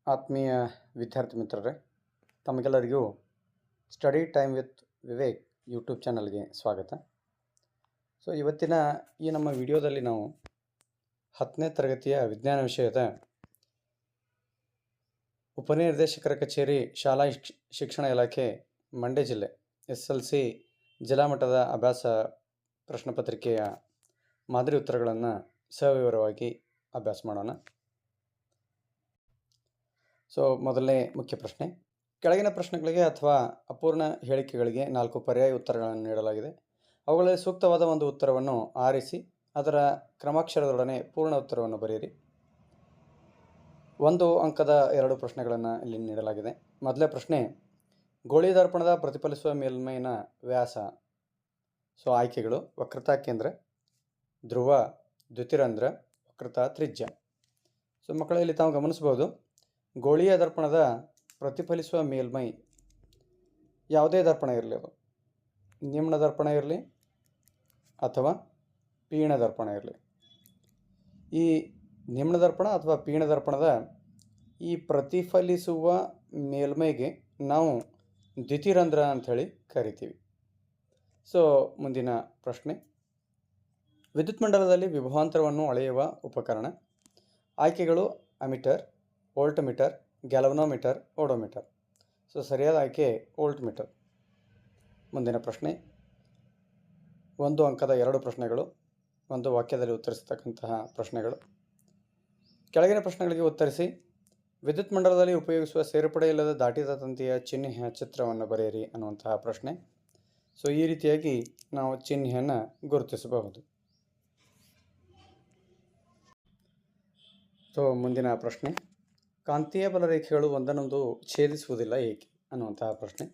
ಆತ್ಮೀಯ ವಿದ್ಯಾರ್ಥಿ ಮಿತ್ರರೇ, ತಮಗೆಲ್ಲರಿಗೂ study time with Vivek YouTube ಚಾನಲ್ಗೆ ಸ್ವಾಗತ. ಇವತ್ತಿನ ಈ ನಮ್ಮ ವಿಡಿಯೋದಲ್ಲಿ ನಾವು 10ನೇ ತರಗತಿಯ ವಿಜ್ಞಾನ ವಿಷಯದ ಉಪನಿರ್ದೇಶಕರ ಕಚೇರಿ ಶಾಲಾ ಶಿಕ್ಷಣ ಇಲಾಖೆ ಮಂಡ್ಯ ಜಿಲ್ಲೆ SLC ಜಿಲ್ಲಾಮಟ್ಟದ ಅಭ್ಯಾಸ ಪ್ರಶ್ನೆ ಪತ್ರಿಕೆಯ ಮಾದರಿ ಉತ್ತರಗಳನ್ನು ಸವಿವರವಾಗಿ ಅಭ್ಯಾಸ ಮಾಡೋಣ. ಮೊದಲನೇ ಮುಖ್ಯ ಪ್ರಶ್ನೆ, ಕೆಳಗಿನ ಪ್ರಶ್ನೆಗಳಿಗೆ ಅಥವಾ ಅಪೂರ್ಣ ಹೇಳಿಕೆಗಳಿಗೆ 4 ಪರ್ಯಾಯ ಉತ್ತರಗಳನ್ನು ನೀಡಲಾಗಿದೆ. ಅವುಗಳಲ್ಲಿ ಸೂಕ್ತವಾದ ಒಂದು ಉತ್ತರವನ್ನು ಆರಿಸಿ ಅದರ ಕ್ರಮಾಕ್ಷರದೊಡನೆ ಪೂರ್ಣ ಉತ್ತರವನ್ನು ಬರೆಯಿರಿ. 1 ಅಂಕದ 2 ಪ್ರಶ್ನೆಗಳನ್ನು ಇಲ್ಲಿ ನೀಡಲಾಗಿದೆ. ಮೊದಲೇ ಪ್ರಶ್ನೆ, ಗೋಳಿ ದರ್ಪಣದ ಪ್ರತಿಫಲಿಸುವ ಮೇಲ್ಮೈನ ವ್ಯಾಸ. ಆಯ್ಕೆಗಳು: ವಕ್ರತಾ ಕೇಂದ್ರ, ಧ್ರುವ, ದ್ಯುತಿರಂಧ್ರ, ವಕ್ರತಾ ತ್ರಿಜ್ಯ. ಮಕ್ಕಳಲ್ಲಿ ತಾವು ಗಮನಿಸಬಹುದು, ಗೋಳೀಯ ದರ್ಪಣದ ಪ್ರತಿಫಲಿಸುವ ಮೇಲ್ಮೈ ಯಾವುದೇ ದರ್ಪಣ ಇರಲಿ, ಅದು ನಿಮ್ನ ದರ್ಪಣ ಇರಲಿ ಅಥವಾ ಪೀಣ ದರ್ಪಣ ಇರಲಿ, ಈ ನಿಮ್ನ ದರ್ಪಣ ಅಥವಾ ಪೀಣ ದರ್ಪಣದ ಈ ಪ್ರತಿಫಲಿಸುವ ಮೇಲ್ಮೈಗೆ ನಾವು ದ್ಯುತಿರಂಧ್ರ ಅಂಥೇಳಿ ಕರಿತೀವಿ. ಮುಂದಿನ ಪ್ರಶ್ನೆ, ವಿದ್ಯುತ್ ಮಂಡಲದಲ್ಲಿ ವಿಭವಾಂತರವನ್ನು ಅಳೆಯುವ ಉಪಕರಣ. ಆಯ್ಕೆಗಳು: ಅಮೀಟರ್, ವೋಲ್ಟ್ಮೀಟರ್, ಗ್ಯಾಲ್ವನೋಮೀಟರ್, ಓಡೋಮೀಟರ್. ಸರಿಯಾದ ಆಯ್ಕೆ ವೋಲ್ಟ್ಮೀಟರ್. ಮುಂದಿನ ಪ್ರಶ್ನೆ, 1 ಅಂಕದ 2 ಪ್ರಶ್ನೆಗಳು, ಒಂದು ವಾಕ್ಯದಲ್ಲಿ ಉತ್ತರಿಸತಕ್ಕಂತಹ ಪ್ರಶ್ನೆಗಳು. ಕೆಳಗಿನ ಪ್ರಶ್ನೆಗಳಿಗೆ ಉತ್ತರಿಸಿ. ವಿದ್ಯುತ್ ಮಂಡಲದಲ್ಲಿ ಉಪಯೋಗಿಸುವ ಸೇರ್ಪಡೆ ಇಲ್ಲದ ದಾಟಿದ ತಂತಿಯ ಚಿಹ್ನೆಯ ಚಿತ್ರವನ್ನು ಬರೆಯಿರಿ ಅನ್ನುವಂತಹ ಪ್ರಶ್ನೆ. ಈ ರೀತಿಯಾಗಿ ನಾವು ಚಿಹ್ನೆಯನ್ನು ಗುರುತಿಸಬಹುದು. ಮುಂದಿನ ಪ್ರಶ್ನೆ, ಕಾಂತೀಯ ಬಲರೇಖೆಗಳು ಒಂದನ್ನೊಂದು ಛೇದಿಸುವುದಿಲ್ಲ ಏಕೆ ಅನ್ನುವಂತಹ ಪ್ರಶ್ನೆ.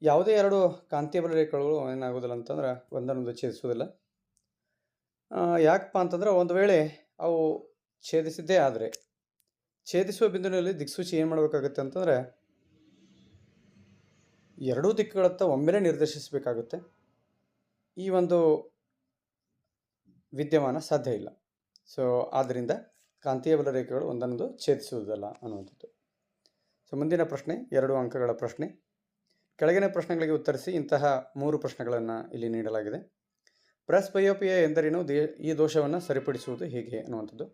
ಯಾವುದೇ 2 ಕಾಂತೀಯ ಬಲರೇಖೆಗಳು ಏನಾಗೋದಿಲ್ಲ ಅಂತಂದ್ರೆ ಒಂದನ್ನೊಂದು ಛೇದಿಸುವುದಿಲ್ಲ. ಯಾಕಪ್ಪ ಅಂತಂದ್ರೆ, ಒಂದು ವೇಳೆ ಅವು ಛೇದಿಸಿದ್ದೇ ಆದರೆ ಛೇದಿಸುವ ಬಿಂದುವಿನಲ್ಲಿ ದಿಕ್ಸೂಚಿ ಏನು ಮಾಡಬೇಕಾಗುತ್ತೆ ಅಂತಂದರೆ, 2 ದಿಕ್ಕುಗಳತ್ತ ಒಮ್ಮೆಲೇ ನಿರ್ದೇಶಿಸಬೇಕಾಗುತ್ತೆ. ಈ ಒಂದು ವಿದ್ಯಮಾನ ಸಾಧ್ಯ ಇಲ್ಲ. ಆದ್ದರಿಂದ ಕಾಂತೀಯ ಬಲರೇಖೆಗಳು ಒಂದನ್ನೊಂದು ಛೇದಿಸುವುದಿಲ್ಲ ಅನ್ನುವಂಥದ್ದು. ಮುಂದಿನ ಪ್ರಶ್ನೆ 2 ಅಂಕಗಳ ಪ್ರಶ್ನೆ. ಕೆಳಗಿನ ಪ್ರಶ್ನೆಗಳಿಗೆ ಉತ್ತರಿಸಿ. ಇಂತಹ 3 ಪ್ರಶ್ನೆಗಳನ್ನು ಇಲ್ಲಿ ನೀಡಲಾಗಿದೆ. ಪ್ರೆಸ್ಬಯೋಪಿಯಾ ಎಂದರೇನು, ಈ ದೋಷವನ್ನು ಸರಿಪಡಿಸುವುದು ಹೇಗೆ ಅನ್ನುವಂಥದ್ದು.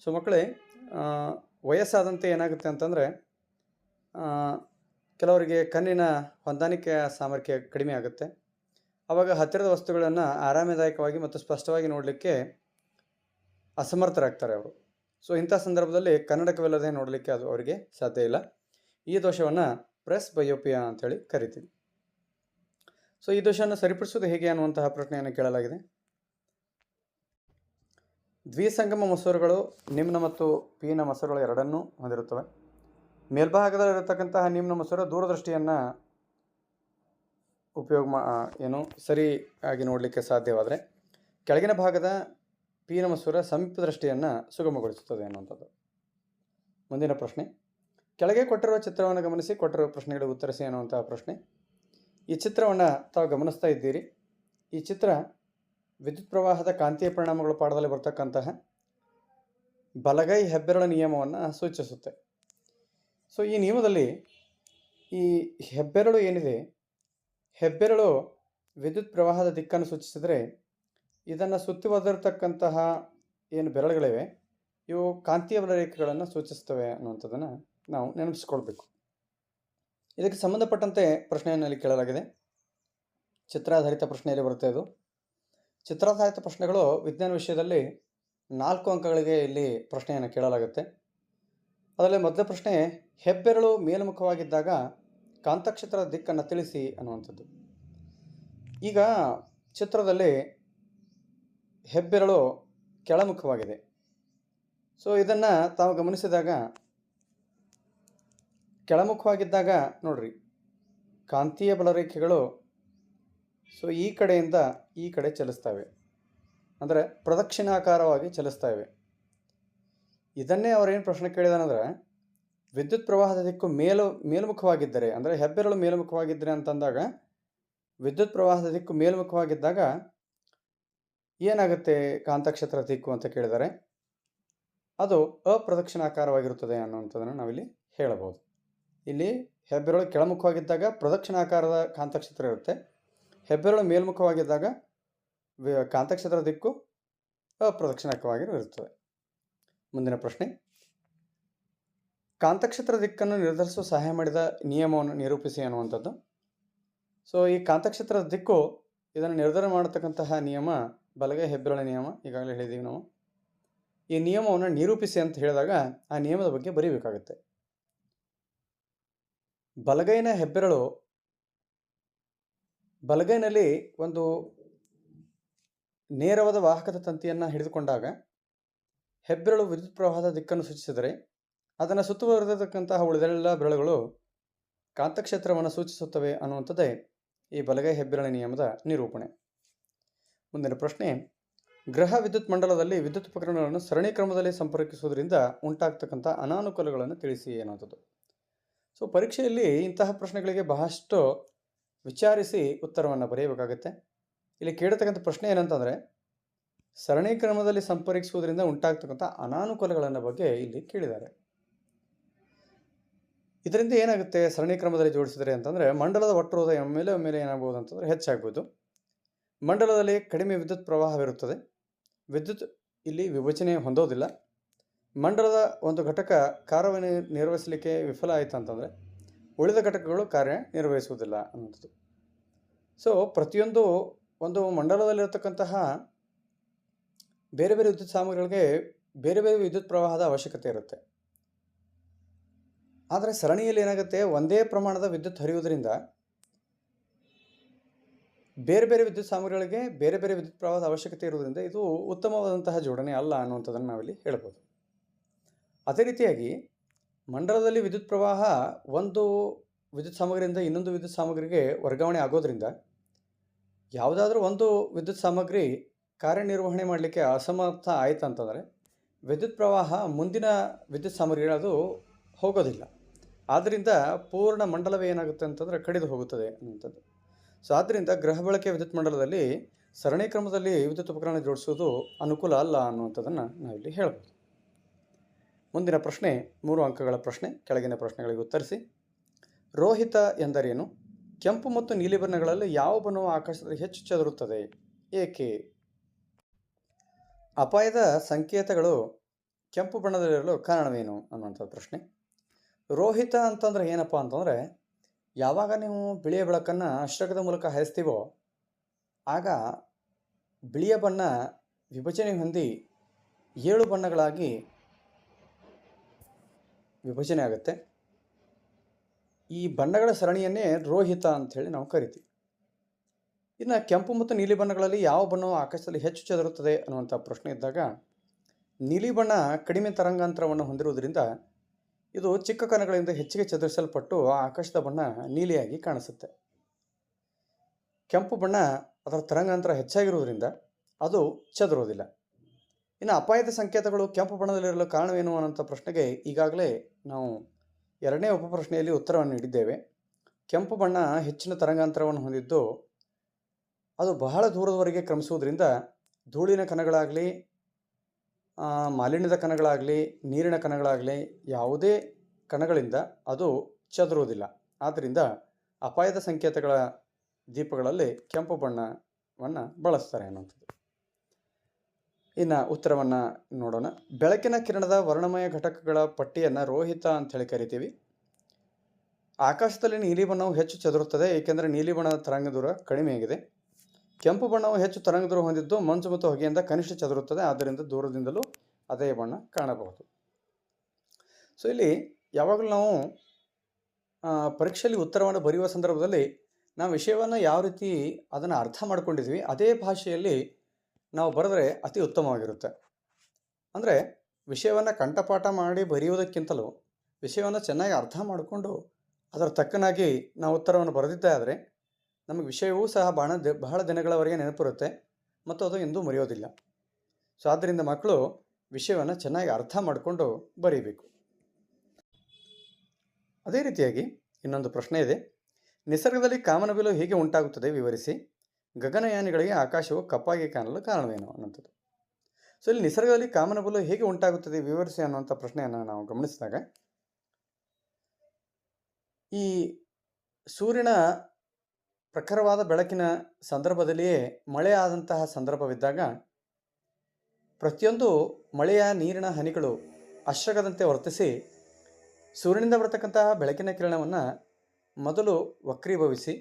ಮಕ್ಕಳೇ, ವಯಸ್ಸಾದಂತೆ ಏನಾಗುತ್ತೆ ಅಂತಂದರೆ, ಕೆಲವರಿಗೆ ಕಣ್ಣಿನ ಹೊಂದಾಣಿಕೆಯ ಸಾಮರ್ಥ್ಯ ಕಡಿಮೆ ಆಗುತ್ತೆ. ಆವಾಗ ಹತ್ತಿರದ ವಸ್ತುಗಳನ್ನು ಆರಾಮದಾಯಕವಾಗಿ ಮತ್ತು ಸ್ಪಷ್ಟವಾಗಿ ನೋಡಲಿಕ್ಕೆ ಅಸಮರ್ಥರಾಗ್ತಾರೆ ಅವರು. ಇಂಥ ಸಂದರ್ಭದಲ್ಲಿ ಕನ್ನಡಕವಿಲ್ಲದೆ ನೋಡಲಿಕ್ಕೆ ಅದು ಅವರಿಗೆ ಸಾಧ್ಯ ಇಲ್ಲ. ಈ ದೋಷವನ್ನು ಪ್ರೆಸ್ಬಯೋಪಿಯಾ ಅಂಥೇಳಿ ಕರಿತೀವಿ. ಈ ದೋಷವನ್ನು ಸರಿಪಡಿಸುವುದು ಹೇಗೆ ಅನ್ನುವಂತಹ ಪ್ರಶ್ನೆಯನ್ನು ಕೇಳಲಾಗಿದೆ. ದ್ವಿಸಂಗಮ ಮಸೂರಗಳು ನಿಮ್ನ ಮತ್ತು ಪೀನ ಮಸೂರಗಳು ಎರಡನ್ನೂ ಹೊಂದಿರುತ್ತವೆ. ಮೇಲ್ಭಾಗದಲ್ಲಿರತಕ್ಕಂತಹ ನಿಮ್ನ ಮಸೂರ ದೂರದೃಷ್ಟಿಯನ್ನು ಸರಿಯಾಗಿ ನೋಡಲಿಕ್ಕೆ ಸಾಧ್ಯವಾದರೆ, ಕೆಳಗಿನ ಭಾಗದ ಪೀನ ಮಸೂರ ಸಮೀಪ ದೃಷ್ಟಿಯನ್ನು ಸುಗಮಗೊಳಿಸುತ್ತದೆ ಅನ್ನುವಂಥದ್ದು. ಮುಂದಿನ ಪ್ರಶ್ನೆ, ಕೆಳಗೆ ಕೊಟ್ಟಿರುವ ಚಿತ್ರವನ್ನು ಗಮನಿಸಿ ಕೊಟ್ಟಿರುವ ಪ್ರಶ್ನೆಗಳಿಗೆ ಉತ್ತರಿಸಿ ಅನ್ನುವಂತಹ ಪ್ರಶ್ನೆ. ಈ ಚಿತ್ರವನ್ನು ತಾವು ಗಮನಿಸ್ತಾ ಇದ್ದೀರಿ. ಈ ಚಿತ್ರ ವಿದ್ಯುತ್ ಪ್ರವಾಹದ ಕಾಂತೀಯ ಪರಿಣಾಮಗಳು ಪಾಠದಲ್ಲಿ ಬರ್ತಕ್ಕಂತಹ ಬಲಗೈ ಹೆಬ್ಬೆರಳ ನಿಯಮವನ್ನು ಸೂಚಿಸುತ್ತೆ. ಈ ನಿಯಮದಲ್ಲಿ ಈ ಹೆಬ್ಬೆರಳು ಏನಿದೆ, ಹೆಬ್ಬೆರಳು ವಿದ್ಯುತ್ ಪ್ರವಾಹದ ದಿಕ್ಕನ್ನು ಸೂಚಿಸಿದರೆ, ಇದನ್ನು ಸುತ್ತುವರೆದಿರತಕ್ಕಂತಹ ಏನು ಬೆರಳುಗಳಿವೆ ಇವು ಕಾಂತೀಯ ಬಲರೇಖೆಗಳನ್ನು ಸೂಚಿಸ್ತವೆ ಅನ್ನುವಂಥದ್ದನ್ನು ನಾವು ನೆನಪಿಸ್ಕೊಳ್ಬೇಕು. ಇದಕ್ಕೆ ಸಂಬಂಧಪಟ್ಟಂತೆ ಪ್ರಶ್ನೆಯನ್ನು ಇಲ್ಲಿ ಕೇಳಲಾಗಿದೆ. ಚಿತ್ರಾಧಾರಿತ ಪ್ರಶ್ನೆಯಲ್ಲಿ ಬರುತ್ತೆ. ಇದು ಚಿತ್ರಾಧಾರಿತ ಪ್ರಶ್ನೆಗಳು ವಿಜ್ಞಾನ ವಿಷಯದಲ್ಲಿ 4 ಅಂಕಗಳಿಗೆ ಇಲ್ಲಿ ಪ್ರಶ್ನೆಯನ್ನು ಕೇಳಲಾಗುತ್ತೆ. ಅದರಲ್ಲಿ ಮೊದಲ ಪ್ರಶ್ನೆ, ಹೆಬ್ಬೆರಳು ಮೇಲ್ಮುಖವಾಗಿದ್ದಾಗ ಕಾಂತಕ್ಷೇತ್ರದ ದಿಕ್ಕನ್ನು ತಿಳಿಸಿ ಅನ್ನುವಂಥದ್ದು. ಈಗ ಚಿತ್ರದಲ್ಲಿ ಹೆಬ್ಬೆರಳು ಕೆಳಮುಖವಾಗಿದೆ. ಇದನ್ನು ತಾವು ಗಮನಿಸಿದಾಗ, ಕೆಳಮುಖವಾಗಿದ್ದಾಗ ನೋಡ್ರಿ, ಕಾಂತೀಯ ಬಲರೇಖೆಗಳು ಈ ಕಡೆಯಿಂದ ಈ ಕಡೆ ಚಲಿಸ್ತವೆ, ಅಂದರೆ ಪ್ರದಕ್ಷಿಣಾಕಾರವಾಗಿ ಚಲಿಸ್ತವೆ. ಇದನ್ನೇ ಅವರೇನು ಪ್ರಶ್ನೆ ಕೇಳಿದಾನಂದ್ರೆ, ವಿದ್ಯುತ್ ಪ್ರವಾಹದ ದಿಕ್ಕು ಮೇಲ್ಮುಖವಾಗಿದ್ದರೆ, ಅಂದರೆ ಹೆಬ್ಬೆರಳು ಮೇಲ್ಮುಖವಾಗಿದ್ದರೆ ಅಂತಂದಾಗ, ವಿದ್ಯುತ್ ಪ್ರವಾಹದ ದಿಕ್ಕು ಮೇಲ್ಮುಖವಾಗಿದ್ದಾಗ ಏನಾಗುತ್ತೆ ಕಾಂತಕ್ಷೇತ್ರ ದಿಕ್ಕು ಅಂತ ಕೇಳಿದ್ದಾರೆ. ಅದು ಅಪ್ರದಕ್ಷಿಣಾಕಾರವಾಗಿರುತ್ತದೆ ಅನ್ನುವಂಥದ್ದನ್ನು ನಾವಿಲ್ಲಿ ಹೇಳಬಹುದು. ಇಲ್ಲಿ ಹೆಬ್ಬೆರಳು ಕೆಳಮುಖವಾಗಿದ್ದಾಗ ಪ್ರದಕ್ಷಿಣಾಕಾರದ ಕಾಂತಕ್ಷೇತ್ರ ಇರುತ್ತೆ. ಹೆಬ್ಬೆರಳು ಮೇಲ್ಮುಖವಾಗಿದ್ದಾಗ ಕಾಂತಕ್ಷೇತ್ರದ ದಿಕ್ಕು ಅಪ್ರದಕ್ಷಿಣಾಕವಾಗಿರುತ್ತದೆ. ಮುಂದಿನ ಪ್ರಶ್ನೆ, ಕಾಂತಕ್ಷೇತ್ರ ದಿಕ್ಕನ್ನು ನಿರ್ಧರಿಸುವ ಸಹಾಯ ಮಾಡಿದ ನಿಯಮವನ್ನು ನಿರೂಪಿಸಿ ಅನ್ನುವಂಥದ್ದು. ಸೊ ಈ ಕಾಂತಕ್ಷೇತ್ರದ ದಿಕ್ಕು ಇದನ್ನು ನಿರ್ಧಾರ ಮಾಡತಕ್ಕಂತಹ ನಿಯಮ ಬಲಗೈ ಹೆಬ್ಬೆರಳ ನಿಯಮ, ಈಗಾಗಲೇ ಹೇಳಿದ್ದೀವಿ ನಾವು. ಈ ನಿಯಮವನ್ನು ನಿರೂಪಿಸಿ ಅಂತ ಹೇಳಿದಾಗ ಆ ನಿಯಮದ ಬಗ್ಗೆ ಬರೀಬೇಕಾಗುತ್ತೆ. ಬಲಗೈನ ಹೆಬ್ಬೆರಳು ಬಲಗೈನಲ್ಲಿ ಒಂದು ನೇರವಾದ ವಾಹಕದ ತಂತಿಯನ್ನು ಹಿಡಿದುಕೊಂಡಾಗ ಹೆಬ್ಬೆರಳು ವಿದ್ಯುತ್ ಪ್ರವಾಹದ ದಿಕ್ಕನ್ನು ಸೂಚಿಸಿದರೆ ಅದನ್ನು ಸುತ್ತುವರೆದಿರತಕ್ಕಂತಹ ಉಳಿದೆಲ್ಲ ಬೆರಳುಗಳು ಕಾಂತಕ್ಷೇತ್ರವನ್ನು ಸೂಚಿಸುತ್ತವೆ ಅನ್ನುವಂಥದ್ದೇ ಈ ಬಲಗೈ ಹೆಬ್ಬೆರಳ ನಿಯಮದ ನಿರೂಪಣೆ. ಮುಂದಿನ ಪ್ರಶ್ನೆ, ಗ್ರಹ ವಿದ್ಯುತ್ ಮಂಡಲದಲ್ಲಿ ವಿದ್ಯುತ್ ಉಪಕರಣಗಳನ್ನು ಸರಣಿ ಕ್ರಮದಲ್ಲಿ ಸಂಪರ್ಕಿಸುವುದರಿಂದ ಉಂಟಾಗ್ತಕ್ಕಂಥ ಅನಾನುಕೂಲಗಳನ್ನು ತಿಳಿಸಿ ಅನ್ನುವಂಥದ್ದು. ಸೊ ಪರೀಕ್ಷೆಯಲ್ಲಿ ಇಂತಹ ಪ್ರಶ್ನೆಗಳಿಗೆ ಬಹಳಷ್ಟು ವಿಚಾರಿಸಿ ಉತ್ತರವನ್ನು ಬರೆಯಬೇಕಾಗುತ್ತೆ. ಇಲ್ಲಿ ಕೇಳತಕ್ಕಂಥ ಪ್ರಶ್ನೆ ಏನಂತಂದರೆ, ಸರಣಿ ಕ್ರಮದಲ್ಲಿ ಸಂಪರ್ಕಿಸುವುದರಿಂದ ಉಂಟಾಗ್ತಕ್ಕಂಥ ಅನಾನುಕೂಲಗಳನ್ನು ಬಗ್ಗೆ ಇಲ್ಲಿ ಕೇಳಿದ್ದಾರೆ. ಇದರಿಂದ ಏನಾಗುತ್ತೆ ಸರಣಿ ಕ್ರಮದಲ್ಲಿ ಜೋಡಿಸಿದರೆ ಅಂತಂದರೆ, ಮಂಡಲದ ಒಟ್ಟುರೋಧ ಒಮ್ಮೆಲೆ ಏನಾಗ್ಬೋದು ಅಂತಂದರೆ ಹೆಚ್ಚಾಗ್ಬೋದು. ಮಂಡಲದಲ್ಲಿ ಕಡಿಮೆ ವಿದ್ಯುತ್ ಪ್ರವಾಹವಿರುತ್ತದೆ. ವಿದ್ಯುತ್ ಇಲ್ಲಿ ವಿಭಜನೆ ಹೊಂದೋದಿಲ್ಲ. ಮಂಡಲದ ಒಂದು ಘಟಕ ಕಾರ್ಯವನ್ನು ನಿರ್ವಹಿಸಲಿಕ್ಕೆ ವಿಫಲ ಆಯಿತು ಅಂತಂದರೆ ಉಳಿದ ಘಟಕಗಳು ಕಾರ್ಯನಿರ್ವಹಿಸುವುದಿಲ್ಲ ಅನ್ನೋದು. ಸೊ ಪ್ರತಿಯೊಂದು ಒಂದು ಮಂಡಲದಲ್ಲಿರತಕ್ಕಂತಹ ಬೇರೆ ಬೇರೆ ವಿದ್ಯುತ್ ಸಾಮಗ್ರಿಗಳಿಗೆ ಬೇರೆ ಬೇರೆ ವಿದ್ಯುತ್ ಪ್ರವಾಹದ ಅವಶ್ಯಕತೆ ಇರುತ್ತೆ. ಆದರೆ ಸರಣಿಯಲ್ಲಿ ಏನಾಗುತ್ತೆ, ಒಂದೇ ಪ್ರಮಾಣದ ವಿದ್ಯುತ್ ಹರಿಯುವುದರಿಂದ ಬೇರೆ ಬೇರೆ ವಿದ್ಯುತ್ ಸಾಮಗ್ರಿಗಳಿಗೆ ಬೇರೆ ಬೇರೆ ವಿದ್ಯುತ್ ಪ್ರವಾಹದ ಅವಶ್ಯಕತೆ ಇರುವುದರಿಂದ ಇದು ಉತ್ತಮವಾದಂತಹ ಜೋಡಣೆ ಅಲ್ಲ ಅನ್ನುವಂಥದ್ದನ್ನು ನಾವಿಲ್ಲಿ ಹೇಳ್ಬೋದು. ಅದೇ ರೀತಿಯಾಗಿ ಮಂಡಲದಲ್ಲಿ ವಿದ್ಯುತ್ ಪ್ರವಾಹ ಒಂದು ವಿದ್ಯುತ್ ಸಾಮಗ್ರಿಯಿಂದ ಇನ್ನೊಂದು ವಿದ್ಯುತ್ ಸಾಮಗ್ರಿಗೆ ವರ್ಗಾವಣೆ ಆಗೋದ್ರಿಂದ ಯಾವುದಾದ್ರೂ ಒಂದು ವಿದ್ಯುತ್ ಸಾಮಗ್ರಿ ಕಾರ್ಯನಿರ್ವಹಣೆ ಮಾಡಲಿಕ್ಕೆ ಅಸಮರ್ಥ ಆಯಿತು ಅಂತಂದರೆ ವಿದ್ಯುತ್ ಪ್ರವಾಹ ಮುಂದಿನ ವಿದ್ಯುತ್ ಸಾಮಗ್ರಿಗಳು ಅದು ಹೋಗೋದಿಲ್ಲ. ಆದ್ದರಿಂದ ಪೂರ್ಣ ಮಂಡಲವೇ ಏನಾಗುತ್ತೆ ಅಂತಂದರೆ ಕಡಿದು ಹೋಗುತ್ತದೆ ಅನ್ನುವಂಥದ್ದು. ಸೊ ಆದ್ದರಿಂದ ಗೃಹ ಬಳಕೆಯ ವಿದ್ಯುತ್ ಮಂಡಲದಲ್ಲಿ ಸರಣಿ ಕ್ರಮದಲ್ಲಿ ವಿದ್ಯುತ್ ಉಪಕರಣ ಜೋಡಿಸುವುದು ಅನುಕೂಲ ಅಲ್ಲ ಅನ್ನುವಂಥದ್ದನ್ನು ನಾವಿಲ್ಲಿ ಹೇಳ್ಬೋದು. ಮುಂದಿನ ಪ್ರಶ್ನೆ 3 ಅಂಕಗಳ ಪ್ರಶ್ನೆ. ಕೆಳಗಿನ ಪ್ರಶ್ನೆಗಳಿಗೆ ಉತ್ತರಿಸಿ. ರೋಹಿತ ಎಂದರೇನು? ಕೆಂಪು ಮತ್ತು ನೀಲಿ ಬಣ್ಣಗಳಲ್ಲಿ ಯಾವ ಬಣ್ಣವು ಆಕಾಶದಲ್ಲಿ ಹೆಚ್ಚು ಚದುರುತ್ತದೆ, ಏಕೆ? ಅಪಾಯದ ಸಂಕೇತಗಳು ಕೆಂಪು ಬಣ್ಣದಲ್ಲಿರಲು ಕಾರಣವೇನು ಅನ್ನುವಂಥ ಪ್ರಶ್ನೆ. ರೋಹಿತ ಅಂತಂದರೆ ಏನಪ್ಪ ಅಂತಂದರೆ, ಯಾವಾಗ ನೀವು ಬಿಳಿಯ ಬೆಳಕನ್ನು ಅಶ್ರಕದ ಮೂಲಕ ಹಾಯಿಸ್ತೀವೋ ಆಗ ಬಿಳಿಯ ಬಣ್ಣ ವಿಭಜನೆ ಹೊಂದಿ 7 ಬಣ್ಣಗಳಾಗಿ ವಿಭಜನೆ ಆಗುತ್ತೆ. ಈ ಬಣ್ಣಗಳ ಸರಣಿಯನ್ನೇ ರೋಹಿತ ಅಂಥೇಳಿ ನಾವು ಕರಿತೀವಿ. ಇನ್ನು ಕೆಂಪು ಮತ್ತು ನೀಲಿ ಬಣ್ಣಗಳಲ್ಲಿ ಯಾವ ಬಣ್ಣವು ಆಕಾಶದಲ್ಲಿ ಹೆಚ್ಚು ಚದುರುತ್ತದೆ ಅನ್ನುವಂಥ ಪ್ರಶ್ನೆ ಇದ್ದಾಗ, ನೀಲಿ ಬಣ್ಣ ಕಡಿಮೆ ತರಂಗಾಂತರವನ್ನು ಹೊಂದಿರುವುದರಿಂದ ಇದು ಚಿಕ್ಕ ಕಣಗಳಿಂದ ಹೆಚ್ಚಿಗೆ ಚದುರಿಸಲ್ಪಟ್ಟು ಆಕಾಶದ ಬಣ್ಣ ನೀಲಿಯಾಗಿ ಕಾಣಿಸುತ್ತೆ. ಕೆಂಪು ಬಣ್ಣ ಅದರ ತರಂಗಾಂತರ ಹೆಚ್ಚಾಗಿರುವುದರಿಂದ ಅದು ಚದುರೋದಿಲ್ಲ. ಇನ್ನು ಅಪಾಯದ ಸಂಕೇತಗಳು ಕೆಂಪು ಬಣ್ಣದಲ್ಲಿರಲು ಕಾರಣವೇನು ಅನ್ನೋಂಥ ಪ್ರಶ್ನೆಗೆ ಈಗಾಗಲೇ ನಾವು 2ನೇ ಉಪಪ್ರಶ್ನೆಯಲ್ಲಿ ಉತ್ತರವನ್ನು ನೀಡಿದ್ದೇವೆ. ಕೆಂಪು ಬಣ್ಣ ಹೆಚ್ಚಿನ ತರಂಗಾಂತರವನ್ನು ಹೊಂದಿದ್ದು ಅದು ಬಹಳ ದೂರದವರೆಗೆ ಕ್ರಮಿಸುವುದರಿಂದ ಧೂಳಿನ ಕಣಗಳಾಗಲಿ, ಮಾಲಿನ್ಯದ ಕಣಗಳಾಗಲಿ, ನೀರಿನ ಕಣಗಳಾಗಲಿ ಯಾವುದೇ ಕಣಗಳಿಂದ ಅದು ಚದುರುವುದಿಲ್ಲ. ಆದ್ದರಿಂದ ಅಪಾಯದ ಸಂಕೇತಗಳ ದೀಪಗಳಲ್ಲಿ ಕೆಂಪು ಬಣ್ಣವನ್ನು ಬಳಸ್ತಾರೆ ಅನ್ನುವಂಥದ್ದು. ಇನ್ನು ಉತ್ತರವನ್ನು ನೋಡೋಣ. ಬೆಳಕಿನ ಕಿರಣದ ವರ್ಣಮಯ ಘಟಕಗಳ ಪಟ್ಟಿಯನ್ನು ರೋಹಿತ ಅಂಥೇಳಿ ಕರಿತೀವಿ. ಆಕಾಶದಲ್ಲಿ ನೀಲಿ ಬಣ್ಣವು ಹೆಚ್ಚು ಚದುರುತ್ತದೆ, ಏಕೆಂದರೆ ನೀಲಿ ಬಣ್ಣದ ತರಂಗ ದೂರ ಕಡಿಮೆಯಾಗಿದೆ. ಕೆಂಪು ಬಣ್ಣವು ಹೆಚ್ಚು ತರಂಗ ದೂರ ಹೊಂದಿದ್ದು ಮಂಜು ಮತ್ತು ಹೊಗೆಯಿಂದ ಕನಿಷ್ಠ ಚದುರುತ್ತದೆ, ಆದ್ದರಿಂದ ದೂರದಿಂದಲೂ ಅದೇ ಬಣ್ಣ ಕಾಣಬಹುದು. ಸೊ ಇಲ್ಲಿ ಯಾವಾಗಲೂ ನಾವು ಪರೀಕ್ಷೆಯಲ್ಲಿ ಉತ್ತರವನ್ನು ಬರೆಯುವ ಸಂದರ್ಭದಲ್ಲಿ ನಾವು ವಿಷಯವನ್ನು ಯಾವ ರೀತಿ ಅದನ್ನು ಅರ್ಥ ಮಾಡ್ಕೊಂಡಿದ್ವಿ ಅದೇ ಭಾಷೆಯಲ್ಲಿ ನಾವು ಬರೆದರೆ ಅತಿ ಉತ್ತಮವಾಗಿರುತ್ತೆ. ಅಂದರೆ ವಿಷಯವನ್ನು ಕಂಠಪಾಠ ಮಾಡಿ ಬರೆಯುವುದಕ್ಕಿಂತಲೂ ವಿಷಯವನ್ನು ಚೆನ್ನಾಗಿ ಅರ್ಥ ಮಾಡಿಕೊಂಡು ಅದರ ತಕ್ಕನಾಗಿ ನಾವು ಉತ್ತರವನ್ನು ಬರೆದಿದ್ದೇ ಆದರೆ ನಮಗೆ ವಿಷಯವೂ ಸಹ ಬಹಳ ದಿನಗಳವರೆಗೆ ನೆನಪಿರುತ್ತೆ ಮತ್ತು ಅದು ಎಂದೂ ಮರೆಯೋದಿಲ್ಲ. ಸೊ ಆದ್ದರಿಂದ ಮಕ್ಕಳು ವಿಷಯವನ್ನು ಚೆನ್ನಾಗಿ ಅರ್ಥ ಮಾಡಿಕೊಂಡು ಬರೀಬೇಕು. ಅದೇ ರೀತಿಯಾಗಿ ಇನ್ನೊಂದು ಪ್ರಶ್ನೆ ಇದೆ. ನಿಸರ್ಗದಲ್ಲಿ ಕಾಮನಬಿಲ್ಲು ಹೇಗೆ ಉಂಟಾಗುತ್ತದೆ ವಿವರಿಸಿ. ಗಗನಯಾನಿಗಳಿಗೆ ಆಕಾಶವು ಕಪ್ಪಾಗಿ ಕಾಣಲು ಕಾರಣವೇನು ಅನ್ನೋಂಥದ್ದು. ಸೊ ಇಲ್ಲಿ ನಿಸರ್ಗದಲ್ಲಿ ಕಾಮನಬಿಲ್ಲು ಹೇಗೆ ಉಂಟಾಗುತ್ತದೆ ವಿವರಿಸಿ ಅನ್ನುವಂಥ ಪ್ರಶ್ನೆಯನ್ನು ನಾವು ಗಮನಿಸಿದಾಗ, ಈ ಸೂರ್ಯನ ಪ್ರಖರವಾದ ಬೆಳಕಿನ ಸಂದರ್ಭದಲ್ಲಿಯೇ ಮಳೆ ಆದಂತಹ ಸಂದರ್ಭವಿದ್ದಾಗ ಪ್ರತಿಯೊಂದು ಮಳೆಯ ನೀರಿನ ಹನಿಗಳು ಅಶ್ರಗದಂತೆ ವರ್ತಿಸಿ ಸೂರ್ಯನಿಂದ ಬರತಕ್ಕಂತಹ ಬೆಳಕಿನ ಕಿರಣವನ್ನು ಮೊದಲು ವಕ್ರೀಭವಿಸಿ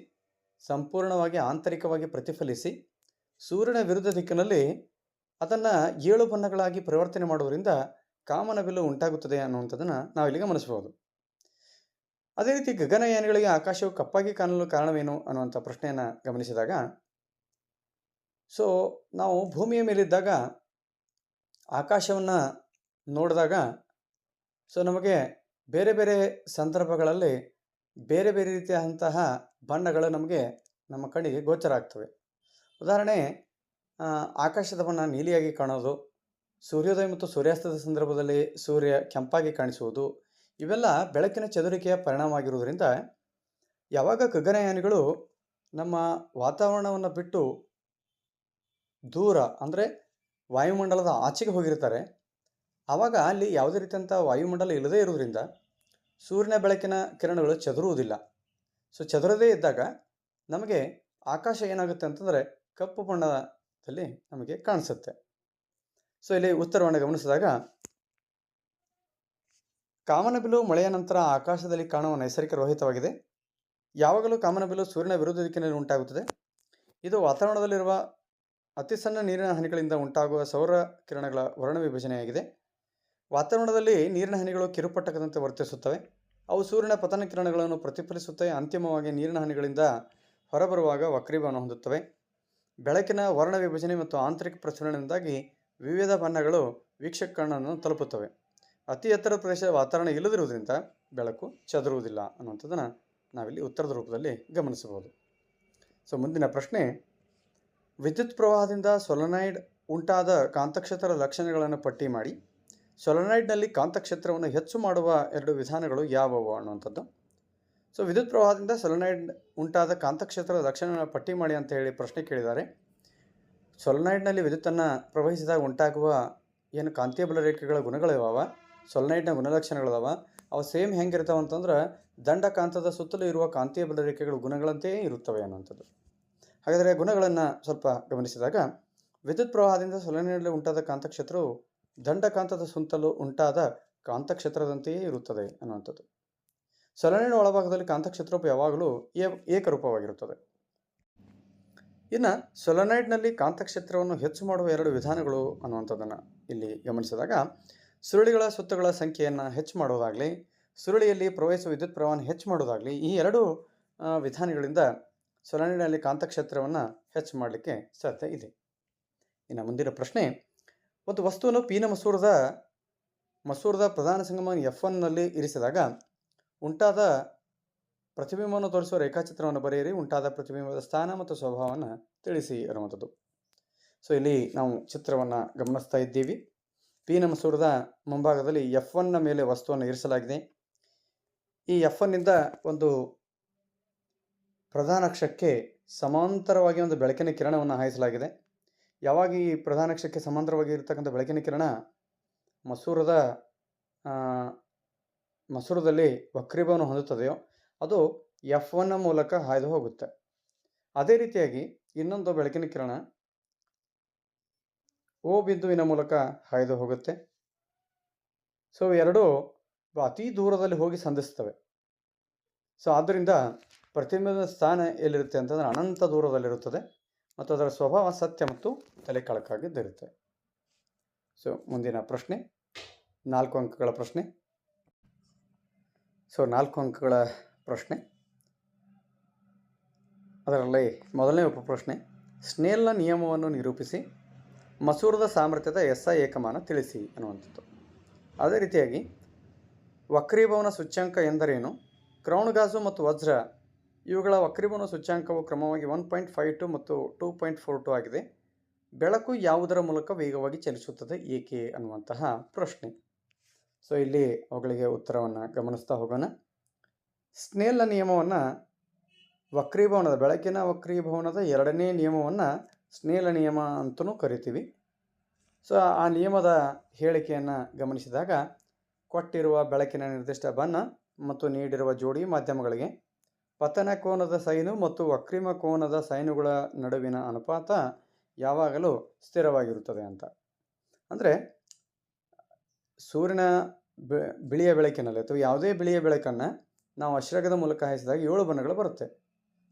ಸಂಪೂರ್ಣವಾಗಿ ಆಂತರಿಕವಾಗಿ ಪ್ರತಿಫಲಿಸಿ ಸೂರ್ಯನ ವಿರುದ್ಧ ದಿಕ್ಕಿನಲ್ಲಿ ಅದನ್ನು 7 ಬಣ್ಣಗಳಾಗಿ ಪರಿವರ್ತನೆ ಮಾಡುವುದರಿಂದ ಕಾಮನಬಿಲ್ಲು ಉಂಟಾಗುತ್ತದೆ ಅನ್ನುವಂಥದ್ದನ್ನು ನಾವಿಲ್ಲಿ ಗಮನಿಸಬಹುದು. ಅದೇ ರೀತಿ ಗಗನಯಾನಿಗಳಿಗೆ ಆಕಾಶವು ಕಪ್ಪಾಗಿ ಕಾಣಲು ಕಾರಣವೇನು ಅನ್ನುವಂಥ ಪ್ರಶ್ನೆಯನ್ನು ಗಮನಿಸಿದಾಗ, ಸೊ ನಾವು ಭೂಮಿಯ ಮೇಲಿದ್ದಾಗ ಆಕಾಶವನ್ನು ನೋಡಿದಾಗ ಸೊ ನಮಗೆ ಬೇರೆ ಬೇರೆ ಸಂದರ್ಭಗಳಲ್ಲಿ ಬೇರೆ ಬೇರೆ ರೀತಿಯಾದಂತಹ ಬಣ್ಣಗಳು ನಮಗೆ ನಮ್ಮ ಕಣ್ಣಿಗೆ ಗೋಚರ ಆಗ್ತವೆ. ಉದಾಹರಣೆ, ಆಕಾಶದ ಬಣ್ಣ ನೀಲಿಯಾಗಿ ಕಾಣೋದು, ಸೂರ್ಯೋದಯ ಮತ್ತು ಸೂರ್ಯಾಸ್ತದ ಸಂದರ್ಭದಲ್ಲಿ ಸೂರ್ಯ ಕೆಂಪಾಗಿ ಕಾಣಿಸುವುದು, ಇವೆಲ್ಲ ಬೆಳಕಿನ ಚದುರಿಕೆಯ ಪರಿಣಾಮ ಆಗಿರುವುದರಿಂದ ಯಾವಾಗ ಗಗನಯಾನಿಗಳು ನಮ್ಮ ವಾತಾವರಣವನ್ನು ಬಿಟ್ಟು ದೂರ ಅಂದರೆ ವಾಯುಮಂಡಲದ ಆಚೆಗೆ ಹೋಗಿರ್ತಾರೆ, ಆವಾಗ ಅಲ್ಲಿ ಯಾವುದೇ ರೀತಿಯಂಥ ವಾಯುಮಂಡಲ ಇಲ್ಲದೇ ಇರುವುದರಿಂದ ಸೂರ್ಯನ ಬೆಳಕಿನ ಕಿರಣಗಳು ಚದುರುವುದಿಲ್ಲ. ಸೊ ಚದುರದೇ ಇದ್ದಾಗ ನಮಗೆ ಆಕಾಶ ಏನಾಗುತ್ತೆ ಅಂತಂದರೆ ಕಪ್ಪು ಬಣ್ಣದಲ್ಲಿ ನಮಗೆ ಕಾಣಿಸುತ್ತೆ. ಸೊ ಇಲ್ಲಿ ಉತ್ತರವನ್ನು ಗಮನಿಸಿದಾಗ, ಕಾಮನಬಿಲ್ಲು ಮಳೆಯ ನಂತರ ಆಕಾಶದಲ್ಲಿ ಕಾಣುವ ನೈಸರ್ಗಿಕ ರೋಹಿತವಾಗಿದೆ. ಯಾವಾಗಲೂ ಕಾಮನಬಿಲ್ಲು ಸೂರ್ಯನ ವಿರುದ್ಧ ದಿಕ್ಕಿನಲ್ಲಿ ಉಂಟಾಗುತ್ತದೆ. ಇದು ವಾತಾವರಣದಲ್ಲಿರುವ ಅತಿ ಸಣ್ಣ ನೀರಿನ ಹನಿಗಳಿಂದ ಉಂಟಾಗುವ ಸೌರ ಕಿರಣಗಳ ವರ್ಣ ವಿಭಜನೆಯಾಗಿದೆ. ವಾತಾವರಣದಲ್ಲಿ ನೀರಿನ ಹನಿಗಳು ಕಿರುಪಟ್ಟಕದಂತೆ ವರ್ತಿಸುತ್ತವೆ. ಅವು ಸೂರ್ಯನ ಪತನ ಕಿರಣಗಳನ್ನು ಪ್ರತಿಫಲಿಸುತ್ತವೆ. ಅಂತಿಮವಾಗಿ ನೀರಿನ ಹನಿಗಳಿಂದ ಹೊರಬರುವಾಗ ವಕ್ರೀಭವನ ಹೊಂದುತ್ತವೆ. ಬೆಳಕಿನ ವರ್ಣ ವಿಭಜನೆ ಮತ್ತು ಆಂತರಿಕ ಪ್ರಸರಣದಿಂದಾಗಿ ವಿವಿಧ ಬಣ್ಣಗಳು ವೀಕ್ಷಕ ಕಣ್ಣನ್ನು ತಲುಪುತ್ತವೆ. ಅತಿ ಎತ್ತರದ ಪ್ರದೇಶದ ವಾತಾವರಣ ಇಲ್ಲದಿರುವುದರಿಂದ ಬೆಳಕು ಚದುರುವುದಿಲ್ಲ ಅನ್ನುವಂಥದ್ದನ್ನು ನಾವಿಲ್ಲಿ ಉತ್ತರದ ರೂಪದಲ್ಲಿ ಗಮನಿಸಬಹುದು. ಸೊ ಮುಂದಿನ ಪ್ರಶ್ನೆ, ವಿದ್ಯುತ್ ಪ್ರವಾಹದಿಂದ ಸೊಲೆನಾಯ್ಡ್ ಉಂಟಾದ ಕಾಂತಕ್ಷೇತ್ರದ ಲಕ್ಷಣಗಳನ್ನು ಪಟ್ಟಿ ಮಾಡಿ. ಸೊಲೆನಾಯ್ಡ್ನಲ್ಲಿ ಕಾಂತಕ್ಷೇತ್ರವನ್ನು ಹೆಚ್ಚು ಮಾಡುವ 2 ವಿಧಾನಗಳು ಯಾವುವು ಅನ್ನುವಂಥದ್ದು. ಸೊ ವಿದ್ಯುತ್ ಪ್ರವಾಹದಿಂದ ಸೊಲೆನಾಯ್ಡ್ ಉಂಟಾದ ಕಾಂತಕ್ಷೇತ್ರದ ಲಕ್ಷಣಗಳನ್ನು ಪಟ್ಟಿ ಮಾಡಿ ಅಂತ ಹೇಳಿ ಪ್ರಶ್ನೆ ಕೇಳಿದ್ದಾರೆ. ಸೊಲೆನಾಯ್ಡ್ನಲ್ಲಿ ವಿದ್ಯುತ್ತನ್ನು ಪ್ರವಹಿಸಿದಾಗ ಉಂಟಾಗುವ ಏನು ಕಾಂತೀಯ ಬಲರೇಖೆಗಳ ಗುಣಗಳಿದಾವ, ಸೊಲೆನಾಯ್ಡ್ನ ಗುಣಲಕ್ಷಣಗಳಿದಾವ, ಅವು ಸೇಮ್ ಹೆಂಗಿರ್ತಾವೆ ಅಂತಂದ್ರೆ ದಂಡಕಾಂತದ ಸುತ್ತಲೂ ಇರುವ ಕಾಂತೀಯ ಬಲರೇಖೆಗಳ ಗುಣಗಳಂತೆಯೇ ಇರುತ್ತವೆ ಅನ್ನುವಂಥದ್ದು. ಹಾಗಾದರೆ ಗುಣಗಳನ್ನು ಸ್ವಲ್ಪ ಗಮನಿಸಿದಾಗ, ವಿದ್ಯುತ್ ಪ್ರವಾಹದಿಂದ ಸೊಲೆನಾಯ್ಡ್ನಲ್ಲಿ ಉಂಟಾದ ಕಾಂತಕ್ಷೇತ್ರವು ದಂಡಕಾಂತದ ಸುತ್ತಲೂ ಉಂಟಾದ ಕಾಂತಕ್ಷೇತ್ರದಂತೆಯೇ ಇರುತ್ತದೆ ಅನ್ನುವಂಥದ್ದು. ಸೊಲೆನಾಯ್ಡ್ ಒಳಭಾಗದಲ್ಲಿ ಕಾಂತಕ್ಷೇತ್ರವು ಯಾವಾಗಲೂ ಏಕರೂಪವಾಗಿರುತ್ತದೆ. ಇನ್ನು ಸೊಲೆನಾಯ್ಡ್ನಲ್ಲಿ ಕಾಂತಕ್ಷೇತ್ರವನ್ನು ಹೆಚ್ಚು ಮಾಡುವ 2 ವಿಧಾನಗಳು ಅನ್ನುವಂಥದ್ದನ್ನು ಇಲ್ಲಿ ಗಮನಿಸಿದಾಗ, ಸುರುಳಿಗಳ ಸುತ್ತುಗಳ ಸಂಖ್ಯೆಯನ್ನು ಹೆಚ್ಚು ಮಾಡೋದಾಗಲಿ, ಸುರುಳಿಯಲ್ಲಿ ಪ್ರವಹಿಸುವ ವಿದ್ಯುತ್ ಪ್ರವಾಹವನ್ನು ಹೆಚ್ಚು ಮಾಡೋದಾಗಲಿ, ಈ 2 ವಿಧಾನಗಳಿಂದ ಸೊಲೆನಾಯ್ಡ್ನಲ್ಲಿ ಕಾಂತಕ್ಷೇತ್ರವನ್ನು ಹೆಚ್ಚು ಮಾಡಲಿಕ್ಕೆ ಸಾಧ್ಯ ಇದೆ. ಇನ್ನು ಮುಂದಿನ ಪ್ರಶ್ನೆ, ಒಂದು ವಸ್ತುವನ್ನು ಪೀನ ಮಸೂರದ ಪ್ರಧಾನ ಸಂಗಮ F1ನಲ್ಲಿ ಇರಿಸಿದಾಗ ಉಂಟಾದ ಪ್ರತಿಬಿಂಬವನ್ನು ತೋರಿಸುವ ರೇಖಾಚಿತ್ರವನ್ನು ಬರೆಯಿರಿ. ಉಂಟಾದ ಪ್ರತಿಬಿಂಬದ ಸ್ಥಾನ ಮತ್ತು ಸ್ವಭಾವವನ್ನು ತಿಳಿಸಿ ಅನ್ನುವಂಥದ್ದು. ಸೊ ಇಲ್ಲಿ ನಾವು ಚಿತ್ರವನ್ನು ಗಮನಿಸ್ತಾ ಇದ್ದೀವಿ. ಪೀನ ಮಸೂರದ ಮುಂಭಾಗದಲ್ಲಿ F1ನ ಮೇಲೆ ವಸ್ತುವನ್ನು ಇರಿಸಲಾಗಿದೆ. ಈ F1ನಿಂದ ಒಂದು ಪ್ರಧಾನ ಅಕ್ಷಕ್ಕೆ ಸಮಾಂತರವಾಗಿ ಒಂದು ಬೆಳಕಿನ ಕಿರಣವನ್ನು ಹಾಯಿಸಲಾಗಿದೆ. ಯಾವಾಗ ಈ ಪ್ರಧಾನ ಅಕ್ಷಕ್ಕೆ ಸಮಾಂತರವಾಗಿ ಇರತಕ್ಕಂಥ ಬೆಳಕಿನ ಕಿರಣ ಮಸೂರದಲ್ಲಿ ವಕ್ರೀಭವನ ಹೊಂದುತ್ತದೆಯೋ ಅದು F1ನ ಮೂಲಕ ಹಾಯ್ದು ಹೋಗುತ್ತೆ. ಅದೇ ರೀತಿಯಾಗಿ ಇನ್ನೊಂದು ಬೆಳಕಿನ ಕಿರಣ O ಬಿಂದುವಿನ ಮೂಲಕ ಹಾಯ್ದು ಹೋಗುತ್ತೆ. ಸೊ ಎರಡೂ ಅತಿ ದೂರದಲ್ಲಿ ಹೋಗಿ ಸಂಧಿಸ್ತವೆ. ಸೊ ಆದ್ದರಿಂದ ಪ್ರತಿಬಿಂಬದ ಸ್ಥಾನ ಎಲ್ಲಿರುತ್ತೆ ಅಂತಂದರೆ ಅನಂತ ದೂರದಲ್ಲಿರುತ್ತದೆ ಮತ್ತು ಅದರ ಸ್ವಭಾವ ಸತ್ಯ ಮತ್ತು ತಲೆ ಕೆಳಕಾಗಿದ್ದಿರುತ್ತೆ. ಸೊ ಮುಂದಿನ ಪ್ರಶ್ನೆ 4 ಅಂಕಗಳ ಪ್ರಶ್ನೆ. ಸೊ 4 ಅಂಕಗಳ ಪ್ರಶ್ನೆ, ಅದರಲ್ಲಿ ಮೊದಲನೇ ಉಪಪ್ರಶ್ನೆ, ಸ್ನೇಲ್ನ ನಿಯಮವನ್ನು ನಿರೂಪಿಸಿ, ಮಸೂರದ ಸಾಮರ್ಥ್ಯದ SI ಏಕಮಾನ ತಿಳಿಸಿ ಅನ್ನುವಂಥದ್ದು. ಅದೇ ರೀತಿಯಾಗಿ ವಕ್ರೀಭವನ ಸೂಚ್ಯಂಕ ಎಂದರೇನು, ಕ್ರೌನ್ ಗಾಜು ಮತ್ತು ವಜ್ರ ಇವುಗಳ ವಕ್ರೀಭವನ ಸೂಚ್ಯಂಕವು ಕ್ರಮವಾಗಿ 1.52 ಮತ್ತು 2.42 ಆಗಿದೆ. ಬೆಳಕು ಯಾವುದರ ಮೂಲಕ ವೇಗವಾಗಿ ಚಲಿಸುತ್ತದೆ ಏಕೆ ಅನ್ನುವಂತಹ ಪ್ರಶ್ನೆ. ಸೊ ಇಲ್ಲಿ ಅವುಗಳಿಗೆ ಉತ್ತರವನ್ನು ಗಮನಿಸ್ತಾ ಹೋಗೋಣ. ಸ್ನೇಲ್ನ ನಿಯಮವನ್ನು ಬೆಳಕಿನ ವಕ್ರೀಭವನದ 2ನೇ ನಿಯಮವನ್ನು ಸ್ನೇಲ್ ನಿಯಮ ಅಂತಲೂ ಕರಿತೀವಿ. ಸೊ ಆ ನಿಯಮದ ಹೇಳಿಕೆಯನ್ನು ಗಮನಿಸಿದಾಗ ಕೊಟ್ಟಿರುವ ಬೆಳಕಿನ ನಿರ್ದಿಷ್ಟ ಬಣ್ಣ ಮತ್ತು ನೀಡಿರುವ ಜೋಡಿ ಮಾಧ್ಯಮಗಳಿಗೆ ಪತನ ಕೋನದ ಸೈನು ಮತ್ತು ವಕ್ರೀಮ ಕೋನದ ಸೈನುಗಳ ನಡುವಿನ ಅನುಪಾತ ಯಾವಾಗಲೂ ಸ್ಥಿರವಾಗಿರುತ್ತದೆ ಅಂತ. ಅಂದರೆ ಸೂರ್ಯನ ಬಿಳಿಯ ಬೆಳಕಿನಲ್ಲಿ ಅಥವಾ ಯಾವುದೇ ಬಿಳಿಯ ಬೆಳಕನ್ನು ನಾವು ಅಶ್ರಗದ ಮೂಲಕ ಹಾಯಿಸಿದಾಗ 7 ಬಣ್ಣಗಳು ಬರುತ್ತೆ.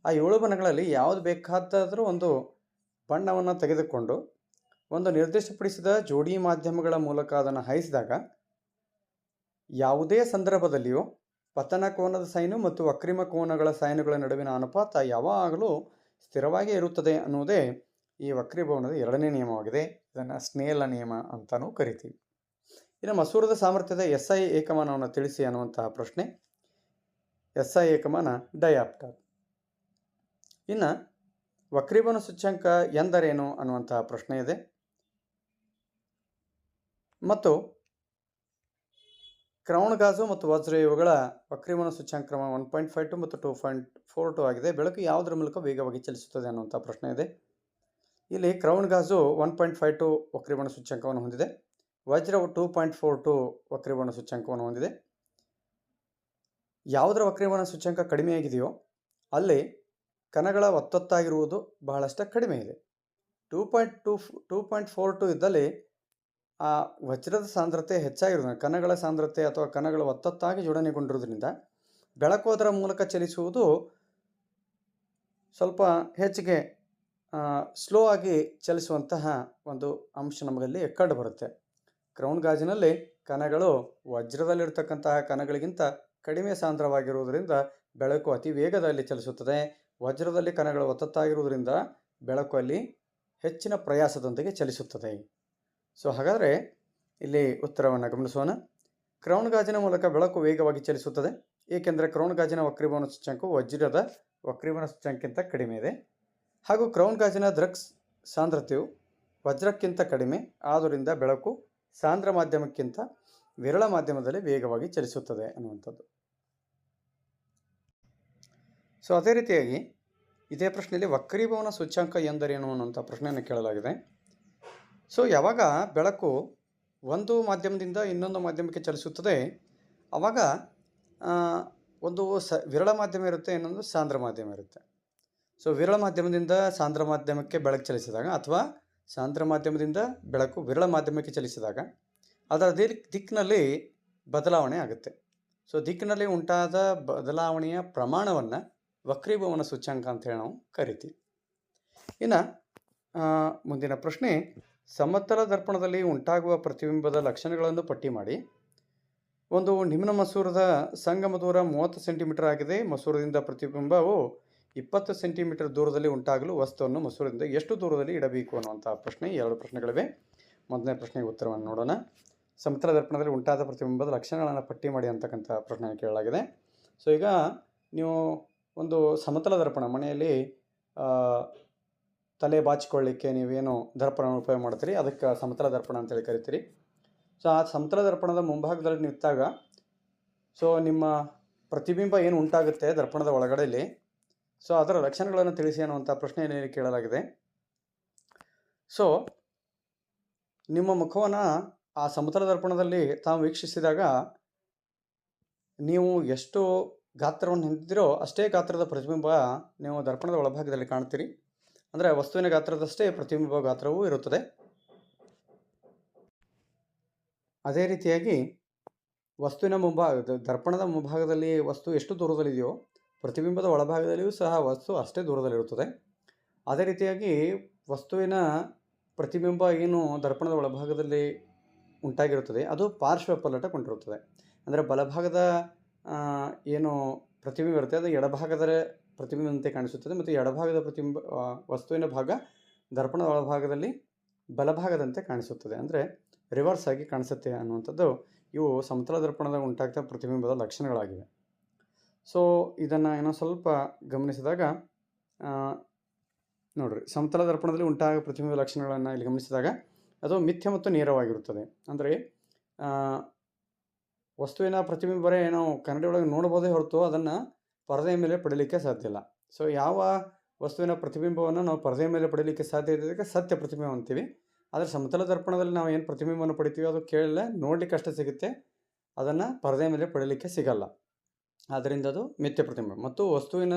ಆ 7 ಬಣ್ಣಗಳಲ್ಲಿ ಯಾವುದು ಬೇಕಾದರೂ ಒಂದು ಬಣ್ಣವನ್ನು ತೆಗೆದುಕೊಂಡು ಒಂದು ನಿರ್ದಿಷ್ಟಪಡಿಸಿದ ಜೋಡಿ ಮಾಧ್ಯಮಗಳ ಮೂಲಕ ಅದನ್ನು ಹಾಯಿಸಿದಾಗ ಯಾವುದೇ ಸಂದರ್ಭದಲ್ಲಿಯೂ ಪತನ ಕೋನದ ಸೈನು ಮತ್ತು ವಕ್ರೀಮ ಕೋನಗಳ ಸೈನುಗಳ ನಡುವಿನ ಅನುಪಾತ ಯಾವಾಗಲೂ ಸ್ಥಿರವಾಗಿ ಇರುತ್ತದೆ ಅನ್ನುವುದೇ ಈ ವಕ್ರೀಭವನದ 2ನೇ ನಿಯಮವಾಗಿದೆ. ಇದನ್ನು ಸ್ನೇಲ್ ನಿಯಮ ಅಂತಲೂ ಕರಿತೀವಿ. ಇನ್ನು ಮಸೂರದ ಸಾಮರ್ಥ್ಯದ SI ಏಕಮಾನವನ್ನು ತಿಳಿಸಿ ಅನ್ನುವಂತಹ ಪ್ರಶ್ನೆ. SI ಏಕಮಾನ ಡಯಾಪ್ಟರ್. ಇನ್ನು ವಕ್ರೀಭವನ ಸೂಚ್ಯಂಕ ಎಂದರೇನು ಅನ್ನುವಂತಹ ಪ್ರಶ್ನೆ ಇದೆ. ಮತ್ತು ಕ್ರೌನ್ ಗಾಜು ಮತ್ತು ವಜ್ರ ಇವುಗಳ ವಕ್ರೀಭವನ ಸೂಚ್ಯಂಕ ಕ್ರಮ 1.52 ಮತ್ತು 2.42 ಆಗಿದೆ. ಬೆಳಕು ಯಾವುದರ ಮೂಲಕ ವೇಗವಾಗಿ ಚಲಿಸುತ್ತದೆ ಅನ್ನುವಂಥ ಪ್ರಶ್ನೆ ಇದೆ. ಇಲ್ಲಿ ಕ್ರೌನ್ ಗಾಜು 1.52 ವಕ್ರೀಭವನ ಸೂಚ್ಯಂಕವನ್ನು ಹೊಂದಿದೆ. ವಜ್ರವು 2.42 ವಕ್ರೀಭವನ ಸೂಚ್ಯಂಕವನ್ನು ಹೊಂದಿದೆ. ಯಾವುದರ ವಕ್ರೀಭವನ ಸೂಚ್ಯಂಕ ಕಡಿಮೆಯಾಗಿದೆಯೋ ಅಲ್ಲಿ ಕಣಗಳ ಒತ್ತೊತ್ತಾಗಿರುವುದು ಬಹಳಷ್ಟು ಕಡಿಮೆ ಇದೆ. 2.42 ಇದ್ದಲ್ಲಿ ಆ ವಜ್ರದ ಸಾಂದ್ರತೆ ಹೆಚ್ಚಾಗಿರೋದ್ರಿಂದ ಕಣಗಳ ಸಾಂದ್ರತೆ ಅಥವಾ ಕಣಗಳ ಒತ್ತೊತ್ತಾಗಿ ಜೋಡಣೆಗೊಂಡಿರೋದ್ರಿಂದ ಬೆಳಕು ಅದರ ಮೂಲಕ ಚಲಿಸುವುದು ಸ್ವಲ್ಪ ಹೆಚ್ಚಿಗೆ ಸ್ಲೋ ಆಗಿ ಚಲಿಸುವಂತಹ ಒಂದು ಅಂಶ ನಮಗಲ್ಲಿ ಕಂಡು ಬರುತ್ತೆ. ಕ್ರೌನ್ ಗಾಜಿನಲ್ಲಿ ಕಣಗಳು ವಜ್ರದಲ್ಲಿರ್ತಕ್ಕಂತಹ ಕಣಗಳಿಗಿಂತ ಕಡಿಮೆ ಸಾಂದ್ರವಾಗಿರುವುದರಿಂದ ಬೆಳಕು ಅತಿ ವೇಗದಲ್ಲಿ ಚಲಿಸುತ್ತದೆ. ವಜ್ರದಲ್ಲಿ ಕಣಗಳು ಒತ್ತೊತ್ತಾಗಿರುವುದರಿಂದ ಬೆಳಕು ಅಲ್ಲಿ ಹೆಚ್ಚಿನ ಪ್ರಯಾಸದೊಂದಿಗೆ ಚಲಿಸುತ್ತದೆ. ಸೊ ಹಾಗಾದರೆ ಇಲ್ಲಿ ಉತ್ತರವನ್ನು ಗಮನಿಸೋಣ. ಕ್ರೌನ್ ಗಾಜಿನ ಮೂಲಕ ಬೆಳಕು ವೇಗವಾಗಿ ಚಲಿಸುತ್ತದೆ, ಏಕೆಂದರೆ ಕ್ರೌನ್ ಗಾಜಿನ ವಕ್ರೀಭವನ ಸೂಚ್ಯಂಕವು ವಜ್ರದ ವಕ್ರೀಭವನ ಸೂಚ್ಯಂಕಕ್ಕಿಂತ ಕಡಿಮೆ ಇದೆ. ಹಾಗೂ ಕ್ರೌನ್ ಗಾಜಿನ ದ್ರಕ್ಸ್ ಸಾಂದ್ರತೆಯು ವಜ್ರಕ್ಕಿಂತ ಕಡಿಮೆ, ಆದ್ದರಿಂದ ಬೆಳಕು ಸಾಂದ್ರ ಮಾಧ್ಯಮಕ್ಕಿಂತ ವಿರಳ ಮಾಧ್ಯಮದಲ್ಲಿ ವೇಗವಾಗಿ ಚಲಿಸುತ್ತದೆ ಅನ್ನುವಂಥದ್ದು. ಸೊ ಅದೇ ರೀತಿಯಾಗಿ ಇದೇ ಪ್ರಶ್ನೆಯಲ್ಲಿ ವಕ್ರೀಭವನ ಸೂಚ್ಯಂಕ ಎಂದರೇನು ಅನ್ನುವಂಥ ಪ್ರಶ್ನೆಯನ್ನು ಕೇಳಲಾಗಿದೆ. ಸೊ ಯಾವಾಗ ಬೆಳಕು ಒಂದು ಮಾಧ್ಯಮದಿಂದ ಇನ್ನೊಂದು ಮಾಧ್ಯಮಕ್ಕೆ ಚಲಿಸುತ್ತದೆ ಆವಾಗ ಒಂದು ವಿರಳ ಮಾಧ್ಯಮ ಇರುತ್ತೆ, ಇನ್ನೊಂದು ಸಾಂದ್ರ ಮಾಧ್ಯಮ ಇರುತ್ತೆ. ಸೊ ವಿರಳ ಮಾಧ್ಯಮದಿಂದ ಸಾಂದ್ರ ಮಾಧ್ಯಮಕ್ಕೆ ಬೆಳಕು ಚಲಿಸಿದಾಗ ಅಥವಾ ಸಾಂದ್ರ ಮಾಧ್ಯಮದಿಂದ ಬೆಳಕು ವಿರಳ ಮಾಧ್ಯಮಕ್ಕೆ ಚಲಿಸಿದಾಗ ಅದರ ದಿಕ್ಕಿನಲ್ಲಿ ಬದಲಾವಣೆ ಆಗುತ್ತೆ. ಸೊ ದಿಕ್ಕಿನಲ್ಲಿ ಉಂಟಾದ ಬದಲಾವಣೆಯ ಪ್ರಮಾಣವನ್ನು ವಕ್ರೀಭವನ ಸೂಚ್ಯಂಕ ಅಂತೇಳಿ ನಾವು ಕರಿತೀವಿ. ಇನ್ನು ಮುಂದಿನ ಪ್ರಶ್ನೆ, ಸಮತಲ ದರ್ಪಣದಲ್ಲಿ ಉಂಟಾಗುವ ಪ್ರತಿಬಿಂಬದ ಲಕ್ಷಣಗಳನ್ನು ಪಟ್ಟಿ ಮಾಡಿ. ಒಂದು ನಿಮ್ನ ಮಸೂರದ ಸಂಗಮ ದೂರ 30 ಸೆಂಟಿಮೀಟರ್ ಆಗಿದೆ. ಮಸೂರದಿಂದ ಪ್ರತಿಬಿಂಬವು 20 ಸೆಂಟಿಮೀಟರ್ ದೂರದಲ್ಲಿ ಉಂಟಾಗಲು ವಸ್ತುವನ್ನು ಮಸೂರದಿಂದ ಎಷ್ಟು ದೂರದಲ್ಲಿ ಇಡಬೇಕು ಅನ್ನುವಂಥ ಪ್ರಶ್ನೆ. 2 ಪ್ರಶ್ನೆಗಳಿವೆ. ಮೊದಲನೇ ಪ್ರಶ್ನೆಗೆ ಉತ್ತರವನ್ನು ನೋಡೋಣ. ಸಮತಲ ದರ್ಪಣದಲ್ಲಿ ಉಂಟಾದ ಪ್ರತಿಬಿಂಬದ ಲಕ್ಷಣಗಳನ್ನು ಪಟ್ಟಿ ಮಾಡಿ ಅಂತಕ್ಕಂಥ ಪ್ರಶ್ನೆಯನ್ನು ಕೇಳಲಾಗಿದೆ. ಸೊ ಈಗ ನೀವು ಒಂದು ಸಮತಲ ದರ್ಪಣ ಮನೆಯಲ್ಲಿ ತಲೆ ಬಾಚಿಕೊಳ್ಳಿಕ್ಕೆ ನೀವೇನು ದರ್ಪಣ ಉಪಯೋಗ ಮಾಡ್ತೀರಿ ಅದಕ್ಕೆ ಸಮತಲ ದರ್ಪಣ ಅಂತೇಳಿ ಕರಿತೀರಿ. ಸೊ ಆ ಸಮತಲ ದರ್ಪಣದ ಮುಂಭಾಗದಲ್ಲಿ ನಿಂತಾಗ ಸೊ ನಿಮ್ಮ ಪ್ರತಿಬಿಂಬ ಏನು ಉಂಟಾಗುತ್ತೆ ದರ್ಪಣದ ಒಳಗಡೆಯಲ್ಲಿ, ಸೊ ಅದರ ಲಕ್ಷಣಗಳನ್ನು ತಿಳಿಸಿ ಅನ್ನುವಂಥ ಪ್ರಶ್ನೆಯನ್ನು ಕೇಳಲಾಗಿದೆ. ಸೊ ನಿಮ್ಮ ಮುಖವನ್ನು ಆ ಸಮತಲ ದರ್ಪಣದಲ್ಲಿ ತಾವು ವೀಕ್ಷಿಸಿದಾಗ ನೀವು ಎಷ್ಟು ಗಾತ್ರವನ್ನು ಹೊಂದಿದ್ದೀರೋ ಅಷ್ಟೇ ಗಾತ್ರದ ಪ್ರತಿಬಿಂಬ ನೀವು ದರ್ಪಣದ ಒಳಭಾಗದಲ್ಲಿ ಕಾಣ್ತೀರಿ. ಅಂದರೆ ವಸ್ತುವಿನ ಗಾತ್ರದಷ್ಟೇ ಪ್ರತಿಬಿಂಬ ಗಾತ್ರವೂ ಇರುತ್ತದೆ. ಅದೇ ರೀತಿಯಾಗಿ ವಸ್ತುವಿನ ದರ್ಪಣದ ಮುಂಭಾಗದಲ್ಲಿ ವಸ್ತು ಎಷ್ಟು ದೂರದಲ್ಲಿದೆಯೋ ಪ್ರತಿಬಿಂಬದ ಒಳಭಾಗದಲ್ಲಿಯೂ ಸಹ ವಸ್ತು ಅಷ್ಟೇ ದೂರದಲ್ಲಿರುತ್ತದೆ. ಅದೇ ರೀತಿಯಾಗಿ ವಸ್ತುವಿನ ಪ್ರತಿಬಿಂಬ ಏನು ದರ್ಪಣದ ಒಳಭಾಗದಲ್ಲಿ ಉಂಟಾಗಿರುತ್ತದೆ ಅದು ಪಾರ್ಶ್ವ ಪಲ್ಲಟಗೊಂಡಿರುತ್ತದೆ. ಅಂದರೆ ಬಲಭಾಗದ ಏನು ಪ್ರತಿಬಿಂಬ ಇರುತ್ತೆ ಅದು ಎಡಭಾಗದ ಪ್ರತಿಬಿಂಬದಂತೆ ಕಾಣಿಸುತ್ತದೆ ಮತ್ತು ಎಡಭಾಗದ ಪ್ರತಿಬಿಂಬ ವಸ್ತುವಿನ ಭಾಗ ದರ್ಪಣದ ಒಳಭಾಗದಲ್ಲಿ ಬಲಭಾಗದಂತೆ ಕಾಣಿಸುತ್ತದೆ, ಅಂದರೆ ರಿವರ್ಸ್ ಆಗಿ ಕಾಣಿಸುತ್ತೆ ಅನ್ನುವಂಥದ್ದು ಇವು ಸಮತಲ ದರ್ಪಣದ ಉಂಟಾಗ್ತಾ ಪ್ರತಿಬಿಂಬದ ಲಕ್ಷಣಗಳಾಗಿವೆ. ಸೊ ಇದನ್ನು ಏನೋ ಸ್ವಲ್ಪ ಗಮನಿಸಿದಾಗ ನೋಡಿರಿ, ಸಮತಲ ದರ್ಪಣದಲ್ಲಿ ಉಂಟಾಗ ಪ್ರತಿಬಿಂಬ ಲಕ್ಷಣಗಳನ್ನು ಇಲ್ಲಿ ಗಮನಿಸಿದಾಗ ಅದು ಮಿಥ್ಯ ಮತ್ತು ನೇರವಾಗಿರುತ್ತದೆ. ಅಂದರೆ ವಸ್ತುವಿನ ಪ್ರತಿಬಿಂಬರೇ ನಾವು ಕನ್ನಡಿ ಒಳಗೆ ನೋಡ್ಬೋದೇ ಹೊರತು ಅದನ್ನು ಪರದೆಯ ಮೇಲೆ ಪಡೀಲಿಕ್ಕೆ ಸಾಧ್ಯ ಇಲ್ಲ. ಸೊ ಯಾವ ವಸ್ತುವಿನ ಪ್ರತಿಬಿಂಬವನ್ನು ನಾವು ಪರದೆಯ ಮೇಲೆ ಪಡೀಲಿಕ್ಕೆ ಸಾಧ್ಯ ಇದಕ್ಕೆ ಸತ್ಯ ಪ್ರತಿಬಿಂಬ ಅಂತೀವಿ. ಆದರೆ ಸಮತಲ ದರ್ಪಣದಲ್ಲಿ ನಾವು ಏನು ಪ್ರತಿಬಿಂಬವನ್ನು ಪಡಿತೀವಿ ಅದು ಕೇಳಲ್ಲ, ನೋಡಲಿಕ್ಕೆ ಅಷ್ಟೇ ಸಿಗುತ್ತೆ, ಅದನ್ನು ಪರದೆ ಮೇಲೆ ಪಡೀಲಿಕ್ಕೆ ಸಿಗಲ್ಲ. ಆದ್ದರಿಂದ ಅದು ಮಿಥ್ಯ ಪ್ರತಿಬಿಂಬ. ಮತ್ತು ವಸ್ತುವಿನ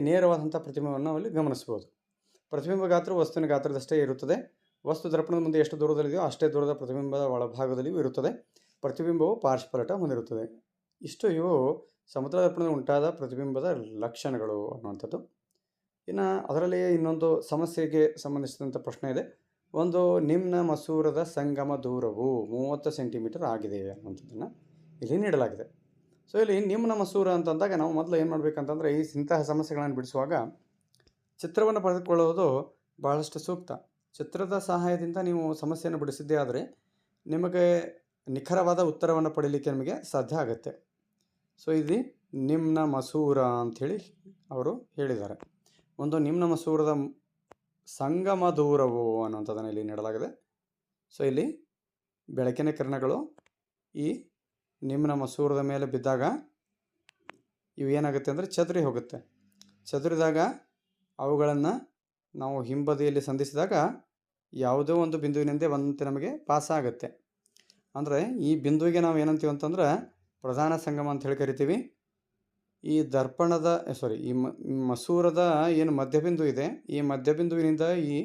ನೇರವಾದಂಥ ಪ್ರತಿಬಿಂಬವನ್ನು ಅಲ್ಲಿ ಗಮನಿಸ್ಬೋದು. ಪ್ರತಿಬಿಂಬ ಗಾತ್ರ ವಸ್ತುವಿನ ಗಾತ್ರದಷ್ಟೇ ಇರುತ್ತದೆ. ವಸ್ತು ದರ್ಪಣದ ಮುಂದೆ ಎಷ್ಟು ದೂರದಲ್ಲಿದೆಯೋ ಅಷ್ಟೇ ದೂರದ ಪ್ರತಿಬಿಂಬದ ಒಳಭಾಗದಲ್ಲಿಯೂ ಇರುತ್ತದೆ. ಪ್ರತಿಬಿಂಬವು ಪಾರ್ಶ್ವಪಲಟ ಹೊಂದಿರುತ್ತದೆ. ಇಷ್ಟು ಇವು ಸಮತಲ ದರ್ಪಣದಲ್ಲಿ ಉಂಟಾದ ಪ್ರತಿಬಿಂಬದ ಲಕ್ಷಣಗಳು ಅನ್ನುವಂಥದ್ದು. ಇನ್ನು ಅದರಲ್ಲಿ ಇನ್ನೊಂದು ಸಮಸ್ಯೆಗೆ ಸಂಬಂಧಿಸಿದಂಥ ಪ್ರಶ್ನೆ ಇದೆ. ಒಂದು ನಿಮ್ನ ಮಸೂರದ ಸಂಗಮ ದೂರವು 30 ಸೆಂಟಿಮೀಟರ್ ಆಗಿದೆ ಅನ್ನುವಂಥದ್ದನ್ನು ಇಲ್ಲಿ ನೀಡಲಾಗಿದೆ. ಸೊ ಇಲ್ಲಿ ನಿಮ್ನ ಮಸೂರ ಅಂತಂದಾಗ ನಾವು ಮೊದಲು ಏನು ಮಾಡಬೇಕಂತಂದರೆ, ಇಂತಹ ಸಮಸ್ಯೆಗಳನ್ನು ಬಿಡಿಸುವಾಗ ಚಿತ್ರವನ್ನು ಪಡೆದುಕೊಳ್ಳುವುದು ಬಹಳಷ್ಟು ಸೂಕ್ತ. ಚಿತ್ರದ ಸಹಾಯದಿಂದ ನೀವು ಸಮಸ್ಯೆಯನ್ನು ಬಿಡಿಸಿದ್ದೇ ಆದರೆ ನಿಮಗೆ ನಿಖರವಾದ ಉತ್ತರವನ್ನು ಪಡೀಲಿಕ್ಕೆ ನಿಮಗೆ ಸಾಧ್ಯ ಆಗುತ್ತೆ. ಸೊ ಇಲ್ಲಿ ನಿಮ್ನ ಮಸೂರ ಅಂಥೇಳಿ ಅವರು ಹೇಳಿದ್ದಾರೆ. ಒಂದು ನಿಮ್ನ ಮಸೂರದ ಸಂಗಮ ದೂರವು ಅನ್ನುವಂಥದ್ದನ್ನು ಇಲ್ಲಿ ನೀಡಲಾಗಿದೆ. ಸೊ ಇಲ್ಲಿ ಬೆಳಕಿನ ಕಿರಣಗಳು ಈ ನಿಮ್ನ ಮಸೂರದ ಮೇಲೆ ಬಿದ್ದಾಗ ಇವು ಏನಾಗುತ್ತೆ ಅಂದರೆ ಚದುರಿ ಹೋಗುತ್ತೆ. ಚದುರಿದಾಗ ಅವುಗಳನ್ನು ನಾವು ಹಿಂಬದಿಯಲ್ಲಿ ಸಂಧಿಸಿದಾಗ ಯಾವುದೋ ಒಂದು ಬಿಂದುವಿನಿಂದ ಒಂದು ನಮಗೆ ಪಾಸ್ ಆಗುತ್ತೆ. ಅಂದರೆ ಈ ಬಿಂದುವಿಗೆ ನಾವು ಏನಂತೀವಿ ಅಂತಂದ್ರೆ ಪ್ರಧಾನ ಸಂಗಮ ಅಂತ ಹೇಳಿ ಕರಿತೀವಿ. ಈ ದರ್ಪಣದ ಈ ಮಸೂರದ ಏನು ಮಧ್ಯಬಿಂದು ಇದೆ, ಈ ಮಧ್ಯಬಿಂದುವಿನಿಂದ ಈ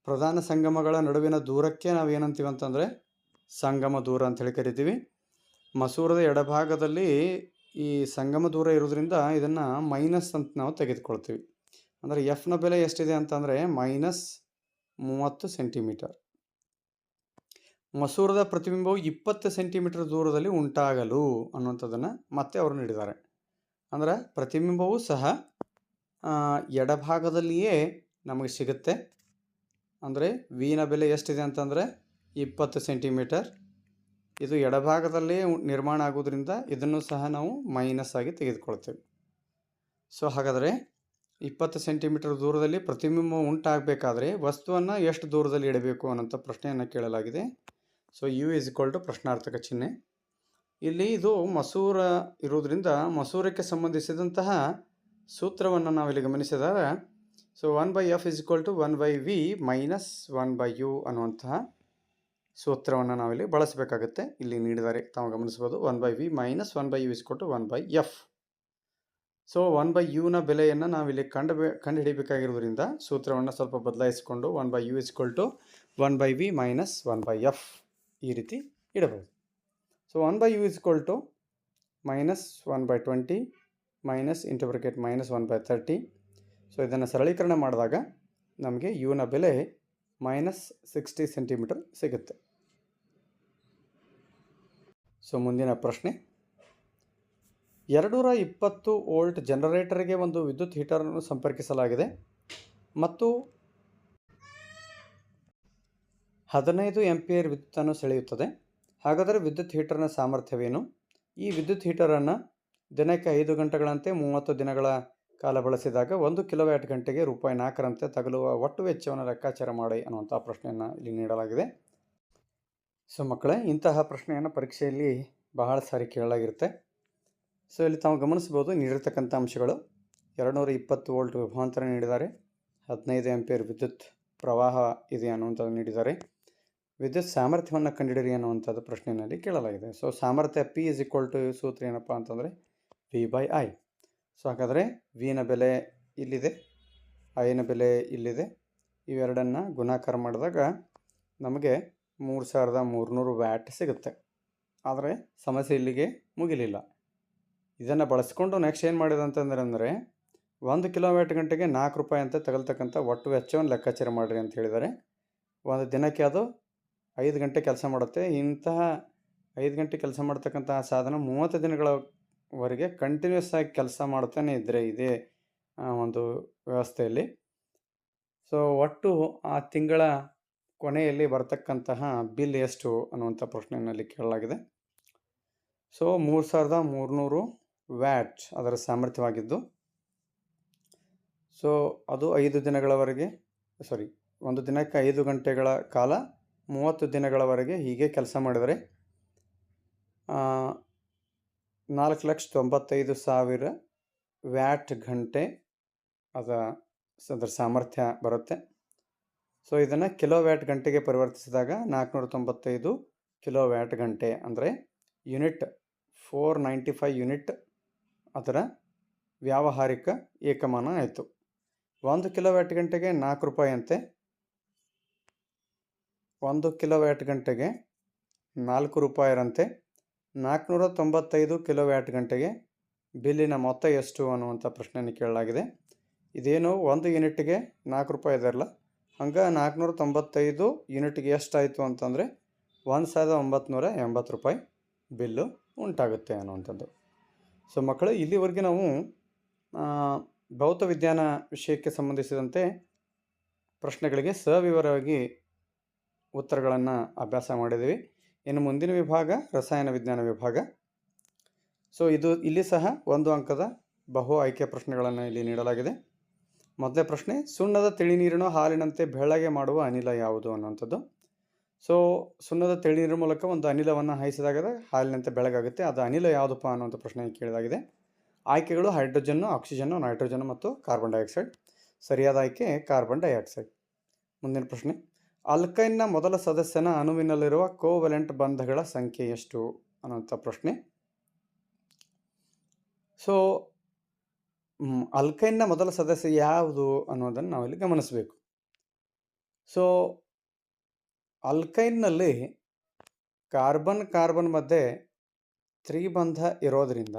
ಪ್ರಧಾನ ಸಂಗಮಗಳ ನಡುವಿನ ದೂರಕ್ಕೆ ನಾವು ಏನಂತೀವಿ ಅಂತಂದರೆ ಸಂಗಮ ದೂರ ಅಂಥೇಳಿ ಕರಿತೀವಿ. ಮಸೂರದ ಎಡಭಾಗದಲ್ಲಿ ಈ ಸಂಗಮ ದೂರ ಇರೋದ್ರಿಂದ ಇದನ್ನು ಮೈನಸ್ ಅಂತ ನಾವು ತೆಗೆದುಕೊಳ್ತೀವಿ. ಅಂದರೆ ಎಫ್ನ ಬೆಲೆ ಎಷ್ಟಿದೆ ಅಂತಂದರೆ -30 ಸೆಂಟಿಮೀಟರ್. ಮಸೂರದ ಪ್ರತಿಬಿಂಬವು 20 ಸೆಂಟಿಮೀಟರ್ ದೂರದಲ್ಲಿ ಉಂಟಾಗಲು ಅನ್ನುವಂಥದ್ದನ್ನು ಮತ್ತೆ ಅವರು ನೀಡಿದ್ದಾರೆ. ಅಂದರೆ ಪ್ರತಿಬಿಂಬವೂ ಸಹ ಎಡಭಾಗದಲ್ಲಿಯೇ ನಮಗೆ ಸಿಗುತ್ತೆ. ಅಂದರೆ ವಿನ ಬೆಲೆ ಎಷ್ಟಿದೆ ಅಂತಂದರೆ 20 ಸೆಂಟಿಮೀಟರ್. ಇದು ಎಡಭಾಗದಲ್ಲೇ ನಿರ್ಮಾಣ ಆಗೋದ್ರಿಂದ ಇದನ್ನು ಸಹ ನಾವು ಮೈನಸ್ ಆಗಿ ತೆಗೆದುಕೊಳ್ತೇವೆ. ಸೊ ಹಾಗಾದರೆ 20 ಸೆಂಟಿಮೀಟರ್ ದೂರದಲ್ಲಿ ಪ್ರತಿಬಿಂಬ ಉಂಟಾಗಬೇಕಾದ್ರೆ ವಸ್ತುವನ್ನು ಎಷ್ಟು ದೂರದಲ್ಲಿ ಇಡಬೇಕು ಅನ್ನೋಂಥ ಪ್ರಶ್ನೆಯನ್ನು ಕೇಳಲಾಗಿದೆ. So u is equal to ಪ್ರಶ್ನಾರ್ಥಕ ಚಿಹ್ನೆ. ಇಲ್ಲಿ ಇದು ಮಸೂರ ಇರೋದ್ರಿಂದ ಮಸೂರಕ್ಕೆ ಸಂಬಂಧಿಸಿದಂತಹ ಸೂತ್ರವನ್ನು ನಾವಿಲ್ಲಿ ಗಮನಿಸಿದಾಗ, so 1/f is equal to 1/v minus 1/u ಅನ್ನುವಂತಹ ಸೂತ್ರವನ್ನು ನಾವಿಲ್ಲಿ ಬಳಸಬೇಕಾಗುತ್ತೆ. ಇಲ್ಲಿ ನೀಡಿದ್ದಾರೆ, ತಾವು ಗಮನಿಸ್ಬೋದು. 1/v minus 1/u is equal to 1/f. So 1/uನ ಬೆಲೆಯನ್ನು ನಾವಿಲ್ಲಿ ಕಂಡುಹಿಡಿಯಬೇಕಾಗಿರೋದ್ರಿಂದ ಸೂತ್ರವನ್ನು ಸ್ವಲ್ಪ ಬದಲಾಯಿಸಿಕೊಂಡು 1/u is equal to 1/v minus 1/f ಈ ರೀತಿ ಇಡಬಹುದು. So 1/u is equal to minus 1/20 minus into bracket minus 1/30. So ಇದನ್ನು ಸರಳೀಕರಣ ಮಾಡಿದಾಗ ನಮಗೆ ಯುನ ಬೆಲೆ -60 ಸೆಂಟಿಮೀಟರ್ ಸಿಗುತ್ತೆ. ಸೊ ಮುಂದಿನ ಪ್ರಶ್ನೆ, 220 ವೋಲ್ಟ್ ಜನರೇಟರ್ಗೆ ಒಂದು ವಿದ್ಯುತ್ ಹೀಟರನ್ನು ಸಂಪರ್ಕಿಸಲಾಗಿದೆ ಮತ್ತು 15 ಆಂಪಿಯರ್ ವಿದ್ಯುತ್ತನ್ನು ಸೆಳೆಯುತ್ತದೆ. ಹಾಗಾದರೆ ವಿದ್ಯುತ್ ಹೀಟರ್ನ ಸಾಮರ್ಥ್ಯವೇನು? ಈ ವಿದ್ಯುತ್ ಹೀಟರನ್ನು ದಿನಕ್ಕೆ 5 ಗಂಟೆಗಳಂತೆ 30 ದಿನಗಳ ಕಾಲ ಬಳಸಿದಾಗ 1 ಕಿಲೋವ್ಯಾಟ್ ಗಂಟೆಗೆ ₹4ರಂತೆ ತಗಲುವ ಒಟ್ಟು ವೆಚ್ಚವನ್ನು ಲೆಕ್ಕಾಚಾರ ಮಾಡಿ ಅನ್ನುವಂಥ ಪ್ರಶ್ನೆಯನ್ನು ಇಲ್ಲಿ ನೀಡಲಾಗಿದೆ. ಸೊ ಮಕ್ಕಳೇ, ಇಂತಹ ಪ್ರಶ್ನೆಯನ್ನು ಪರೀಕ್ಷೆಯಲ್ಲಿ ಬಹಳ ಸಾರಿ ಕೇಳಲಾಗಿರುತ್ತೆ. ಸೊ ಇಲ್ಲಿ ತಾವು ಗಮನಿಸ್ಬೋದು ನೀಡಿರ್ತಕ್ಕಂಥ ಅಂಶಗಳು. 220 ವೋಲ್ಟ್ ವಿಭವಾಂತರ ನೀಡಿದ್ದಾರೆ, 15 ಆಂಪಿಯರ್ ವಿದ್ಯುತ್ ಪ್ರವಾಹ ಇದೆ ಅನ್ನುವಂಥದ್ದು ನೀಡಿದ್ದಾರೆ. ವಿದ್ಯುತ್ ಸಾಮರ್ಥ್ಯವನ್ನು ಕಂಡುಹಿಡಿಯಿರಿ ಅನ್ನುವಂಥದ್ದು ಪ್ರಶ್ನೆಯಲ್ಲಿ ಕೇಳಲಾಗಿದೆ. ಸೊ ಸಾಮರ್ಥ್ಯ P ಇಸ್ ಈಕ್ವಲ್ ಟು ಸೂತ್ರ ಏನಪ್ಪ ಅಂತಂದರೆ V/I. ಸೊ ಹಾಗಾದರೆ ವಿನ ಬೆಲೆ ಇಲ್ಲಿದೆ, ಐನ ಬೆಲೆ ಇಲ್ಲಿದೆ. ಇವೆರಡನ್ನು ಗುಣಾಕಾರ ಮಾಡಿದಾಗ ನಮಗೆ 3300 ವ್ಯಾಟ್ ಸಿಗುತ್ತೆ. ಆದರೆ ಸಮಸ್ಯೆ ಇಲ್ಲಿಗೆ ಮುಗಿಲಿಲ್ಲ. ಇದನ್ನು ಬಳಸ್ಕೊಂಡು ನೆಕ್ಸ್ಟ್ ಏನು ಮಾಡಿದೆ ಅಂತಂದರೆ 1 ಕಿಲೋವ್ಯಾಟ್ ಗಂಟೆಗೆ ₹4 ಅಂತ ತಗಲ್ತಕ್ಕಂಥ ಒಟ್ಟು ವೆಚ್ಚವನ್ನು ಲೆಕ್ಕಾಚಾರ ಮಾಡಿರಿ ಅಂತ ಹೇಳಿದ್ದಾರೆ. ಒಂದು ದಿನಕ್ಕೆ ಅದು 5 ಗಂಟೆ ಕೆಲಸ ಮಾಡುತ್ತೆ. ಇಂತಹ 5 ಗಂಟೆ ಕೆಲಸ ಮಾಡ್ತಕ್ಕಂತಹ ಸಾಧನ 30 ದಿನಗಳವರೆಗೆ ಕಂಟಿನ್ಯೂಸ್ ಆಗಿ ಕೆಲಸ ಮಾಡ್ತಾನೆ ಇದ್ದರೆ ಇದೇ ಒಂದು ವ್ಯವಸ್ಥೆಯಲ್ಲಿ, ಸೊ ಒಟ್ಟು ಆ ತಿಂಗಳ ಕೊನೆಯಲ್ಲಿ ಬರ್ತಕ್ಕಂತಹ ಬಿಲ್ ಎಷ್ಟು ಅನ್ನುವಂಥ ಪ್ರಶ್ನೆಯಲ್ಲಿ ಕೇಳಲಾಗಿದೆ. ಸೊ 3300 ವ್ಯಾಟ್ ಅದರ ಸಾಮರ್ಥ್ಯವಾಗಿದ್ದು, ಸೊ ಅದು 5 ದಿನಗಳವರೆಗೆ ಒಂದು ದಿನಕ್ಕೆ 5 ಗಂಟೆಗಳ ಕಾಲ 30 ದಿನಗಳವರೆಗೆ ಹೀಗೆ ಕೆಲಸ ಮಾಡಿದರೆ 4,95,000 ವ್ಯಾಟ್ ಗಂಟೆ ಅದ ಅದರ ಸಾಮರ್ಥ್ಯ ಬರುತ್ತೆ. ಸೊ ಇದನ್ನು ಕಿಲೋವ್ಯಾಟ್ ಗಂಟೆಗೆ ಪರಿವರ್ತಿಸಿದಾಗ 495 ಕಿಲೋವ್ಯಾಟ್ ಗಂಟೆ ಅಂದರೆ ಯೂನಿಟ್ 495 ಯೂನಿಟ್ ಅದರ ವ್ಯಾವಹಾರಿಕ ಏಕಮಾನ ಆಯಿತು. 1 ಕಿಲೋವ್ಯಾಟ್ ಗಂಟೆಗೆ 4 ರೂಪಾಯಿ ಅಂತೆ. 1 ಕಿಲೋವ್ಯಾಟ್ ಗಂಟೆಗೆ 4 ರೂಪಾಯಿರಂತೆ. 495 ಕಿಲೋವ್ಯಾಟ್ ಗಂಟೆಗೆ ಬಿಲ್ಲಿನ ಮೊತ್ತ ಎಷ್ಟು ಅನ್ನುವಂಥ ಪ್ರಶ್ನೆಯನ್ನು ಕೇಳಲಾಗಿದೆ. ಇದೇನು 1 ಯೂನಿಟ್ಗೆ 4 ರೂಪಾಯಿ ಇದೆಯಲ್ಲ, ಹಂಗೆ 495 ಯೂನಿಟ್ಗೆ ಎಷ್ಟಾಯಿತು ಅಂತಂದರೆ 1980 ರೂಪಾಯಿ ಬಿಲ್ಲು ಉಂಟಾಗುತ್ತೆ ಅನ್ನುವಂಥದ್ದು. ಸೊ ಮಕ್ಕಳು, ಇಲ್ಲಿವರೆಗೆ ನಾವು ಭೌತ ವಿಜ್ಞಾನ ವಿಷಯಕ್ಕೆ ಸಂಬಂಧಿಸಿದಂತೆ ಪ್ರಶ್ನೆಗಳಿಗೆ ಸವಿವರವಾಗಿ ಉತ್ತರಗಳನ್ನು ಅಭ್ಯಾಸ ಮಾಡಿದ್ದೀವಿ. ಇನ್ನು ಮುಂದಿನ ವಿಭಾಗ ರಸಾಯನ ವಿಜ್ಞಾನ ವಿಭಾಗ. ಸೊ ಇಲ್ಲಿ ಸಹ 1 ಅಂಕದ ಬಹು ಆಯ್ಕೆ ಪ್ರಶ್ನೆಗಳನ್ನು ಇಲ್ಲಿ ನೀಡಲಾಗಿದೆ. ಮೊದಲನೇ ಪ್ರಶ್ನೆ, ಸುಣ್ಣದ ತಿಳಿನೀರನ್ನು ಹಾಲಿನಂತೆ ಬೆಳ್ಳಗೆ ಮಾಡುವ ಅನಿಲ ಯಾವುದು ಅನ್ನುವಂಥದ್ದು. ಸೊ ಸುಣ್ಣದ ತಿಳಿನೀರಿನ ಮೂಲಕ ಒಂದು ಅನಿಲವನ್ನು ಹಾಯಿಸಿದಾಗ ಹಾಲಿನಂತೆ ಬೆಳಗಾಗುತ್ತೆ. ಅದು ಅನಿಲ ಯಾವುದಪ್ಪ ಅನ್ನುವಂಥ ಪ್ರಶ್ನೆ ಕೇಳಲಾಗಿದೆ. ಆಯ್ಕೆಗಳು ಹೈಡ್ರೋಜನ್ನು, ಆಕ್ಸಿಜನ್ನು, ನೈಟ್ರೋಜನ್ ಮತ್ತು ಕಾರ್ಬನ್ ಡೈಆಕ್ಸೈಡ್. ಸರಿಯಾದ ಆಯ್ಕೆ ಕಾರ್ಬನ್ ಡೈಆಕ್ಸೈಡ್. ಮುಂದಿನ ಪ್ರಶ್ನೆ, ಅಲ್ಕೈನ್ನ ಮೊದಲ ಸದಸ್ಯನ ಅಣುವಿನಲ್ಲಿರುವ ಕೋವೆಲೆಂಟ್ ಬಂಧಗಳ ಸಂಖ್ಯೆ ಎಷ್ಟು ಅನ್ನುವಂಥ ಪ್ರಶ್ನೆ. ಸೊ ಅಲ್ಕೈನ್ನ ಮೊದಲ ಸದಸ್ಯ ಯಾವುದು ಅನ್ನೋದನ್ನು ನಾವಿಲ್ಲಿ ಗಮನಿಸಬೇಕು. ಸೊ ಅಲ್ಕೈನ್ನಲ್ಲಿ ಕಾರ್ಬನ್ ಮಧ್ಯೆ ತ್ರಿಬಂಧ ಇರೋದರಿಂದ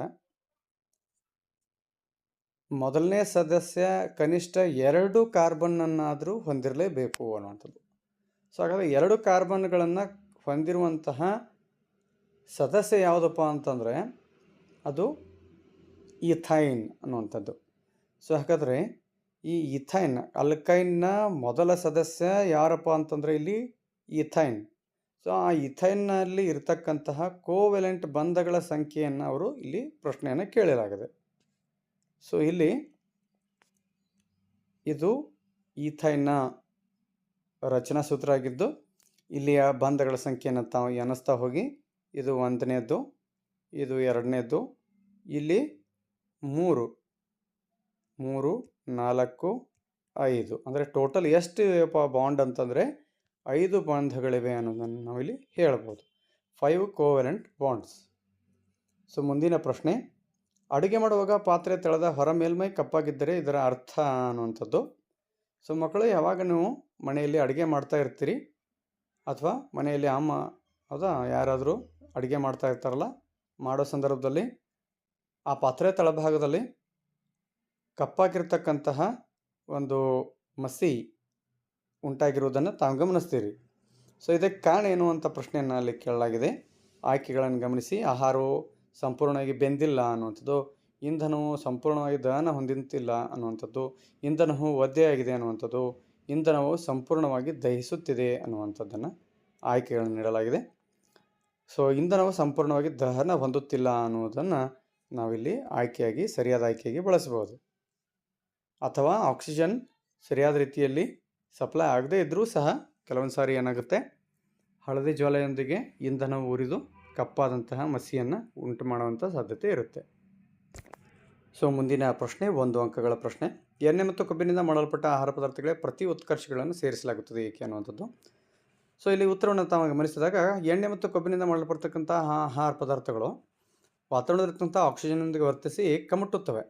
ಮೊದಲನೇ ಸದಸ್ಯ ಕನಿಷ್ಠ 2 ಕಾರ್ಬನ್ನನ್ನಾದರೂ ಹೊಂದಿರಲೇಬೇಕು ಅನ್ನುವಂಥದ್ದು. ಸೊ ಹಾಗಾದರೆ 2 ಕಾರ್ಬನ್ಗಳನ್ನು ಹೊಂದಿರುವಂತಹ ಸದಸ್ಯ ಯಾವುದಪ್ಪ ಅಂತಂದರೆ ಅದು ಈಥೈನ್ ಅನ್ನುವಂಥದ್ದು. ಸೊ ಹಾಗಾದರೆ ಈ ಈಥೈನ್ ಅಲ್ಕೈನ್ನ ಮೊದಲ ಸದಸ್ಯ ಯಾರಪ್ಪ ಅಂತಂದರೆ ಇಲ್ಲಿ ಈಥೈನ್. ಸೊ ಆ ಈಥೈನ್ನಲ್ಲಿ ಇರತಕ್ಕಂತಹ ಕೋವೆಲೆಂಟ್ ಬಂಧಗಳ ಸಂಖ್ಯೆಯನ್ನು ಅವರು ಇಲ್ಲಿ ಪ್ರಶ್ನೆಯನ್ನು ಕೇಳಲಾಗಿದೆ. ಸೊ ಇಲ್ಲಿ ಇದು ಈಥೈನ್ನ ರಚನಾ ಸೂತ್ರ ಆಗಿದ್ದು, ಇಲ್ಲಿಯ ಬಂಧಗಳ ಸಂಖ್ಯೆಯನ್ನು ತಾವು ಎಣಿಸ್ತಾ ಹೋಗಿ. ಇದು 1ನೇದ್ದು, ಇದು 2ನೇದ್ದು, ಇಲ್ಲಿ 3, 4, 5 ಅಂದರೆ ಟೋಟಲ್ ಎಷ್ಟು ಬಾಂಡ್ ಅಂತಂದರೆ 5 ಬಂಧಗಳಿವೆ ಅನ್ನೋದನ್ನು ನಾವಿಲ್ಲಿ ಹೇಳ್ಬೋದು. 5 ಕೋವೆಲೆಂಟ್ ಬಾಂಡ್ಸ್. ಸೊ ಮುಂದಿನ ಪ್ರಶ್ನೆ, ಅಡುಗೆ ಮಾಡುವಾಗ ಪಾತ್ರೆ ತೆಳೆದ ಹೊರ ಮೇಲ್ಮೈ ಕಪ್ಪಾಗಿದ್ದರೆ ಇದರ ಅರ್ಥ ಅನ್ನುವಂಥದ್ದು. ಸೊ ಮಕ್ಕಳು, ಯಾವಾಗ ನೀವು ಮನೆಯಲ್ಲಿ ಅಡುಗೆ ಮಾಡ್ತಾ ಇರ್ತೀರಿ ಅಥವಾ ಮನೆಯಲ್ಲಿ ಅಮ್ಮ ಹೌದಾ ಯಾರಾದರೂ ಅಡುಗೆ ಮಾಡ್ತಾ ಇರ್ತಾರಲ್ಲ, ಮಾಡೋ ಸಂದರ್ಭದಲ್ಲಿ ಆ ಪಾತ್ರೆ ತಳಭಾಗದಲ್ಲಿ ಕಪ್ಪಾಗಿರ್ತಕ್ಕಂತಹ ಒಂದು ಮಸಿ ಉಂಟಾಗಿರುವುದನ್ನು ತಾವು ಗಮನಿಸ್ತೀರಿ. ಸೊ ಇದಕ್ಕೆ ಕಾರಣ ಏನು ಅಂತ ಪ್ರಶ್ನೆಯನ್ನು ಅಲ್ಲಿ ಕೇಳಲಾಗಿದೆ. ಆಯ್ಕೆಗಳನ್ನು ಗಮನಿಸಿ. ಆಹಾರವು ಸಂಪೂರ್ಣವಾಗಿ ಬೆಂದಿಲ್ಲ ಅನ್ನುವಂಥದ್ದು, ಇಂಧನವು ಸಂಪೂರ್ಣವಾಗಿ ದಹನ ಹೊಂದಿಲ್ಲ ಅನ್ನುವಂಥದ್ದು, ಇಂಧನವು ಒದ್ದೆಯಾಗಿದೆ ಅನ್ನುವಂಥದ್ದು, ಇಂಧನವು ಸಂಪೂರ್ಣವಾಗಿ ದಹಿಸುತ್ತಿದೆ ಅನ್ನುವಂಥದ್ದನ್ನು ಆಯ್ಕೆಗಳನ್ನು ನೀಡಲಾಗಿದೆ. ಸೊ ಇಂಧನವು ಸಂಪೂರ್ಣವಾಗಿ ದಹನ ಹೊಂದುತ್ತಿಲ್ಲ ಅನ್ನುವುದನ್ನು ನಾವಿಲ್ಲಿ ಸರಿಯಾದ ಆಯ್ಕೆಯಾಗಿ ಬಳಸಬಹುದು. ಅಥವಾ ಆಕ್ಸಿಜನ್ ಸರಿಯಾದ ರೀತಿಯಲ್ಲಿ ಸಪ್ಲೈ ಆಗದೇ ಇದ್ದರೂ ಸಹ ಕೆಲವೊಂದು ಸಾರಿ ಏನಾಗುತ್ತೆ, ಹಳದಿ ಜ್ವಾಲೆಯೊಂದಿಗೆ ಇಂಧನವು ಉರಿದು ಕಪ್ಪಾದಂತಹ ಮಸಿಯನ್ನು ಉಂಟು ಮಾಡುವಂಥ ಸಾಧ್ಯತೆ ಇರುತ್ತೆ. ಸೊ ಮುಂದಿನ ಪ್ರಶ್ನೆ 1 ಅಂಕಗಳ ಪ್ರಶ್ನೆ, ಎಣ್ಣೆ ಮತ್ತು ಕೊಬ್ಬಿನಿಂದ ಮಾಡಲ್ಪಟ್ಟ ಆಹಾರ ಪದಾರ್ಥಗಳೇ ಪ್ರತಿ ಉತ್ಕರ್ಷಗಳನ್ನು ಸೇರಿಸಲಾಗುತ್ತದೆ ಏಕೆ ಅನ್ನುವಂಥದ್ದು. ಸೊ ಇಲ್ಲಿ ಉತ್ತರವನ್ನು ತಾವು ಗಮನಿಸಿದಾಗ, ಎಣ್ಣೆ ಮತ್ತು ಕೊಬ್ಬಿನಿಂದ ಮಾಡಲ್ಪಡ್ತಕ್ಕಂಥ ಆಹಾರ ಪದಾರ್ಥಗಳು ವಾತಾವರಣದಲ್ಲಿರ್ತಕ್ಕಂಥ ಆಕ್ಸಿಜನ್ನೊಂದಿಗೆ ವರ್ತಿಸಿ ಕಮ್ಮುಟ್ಟುತ್ತವೆ.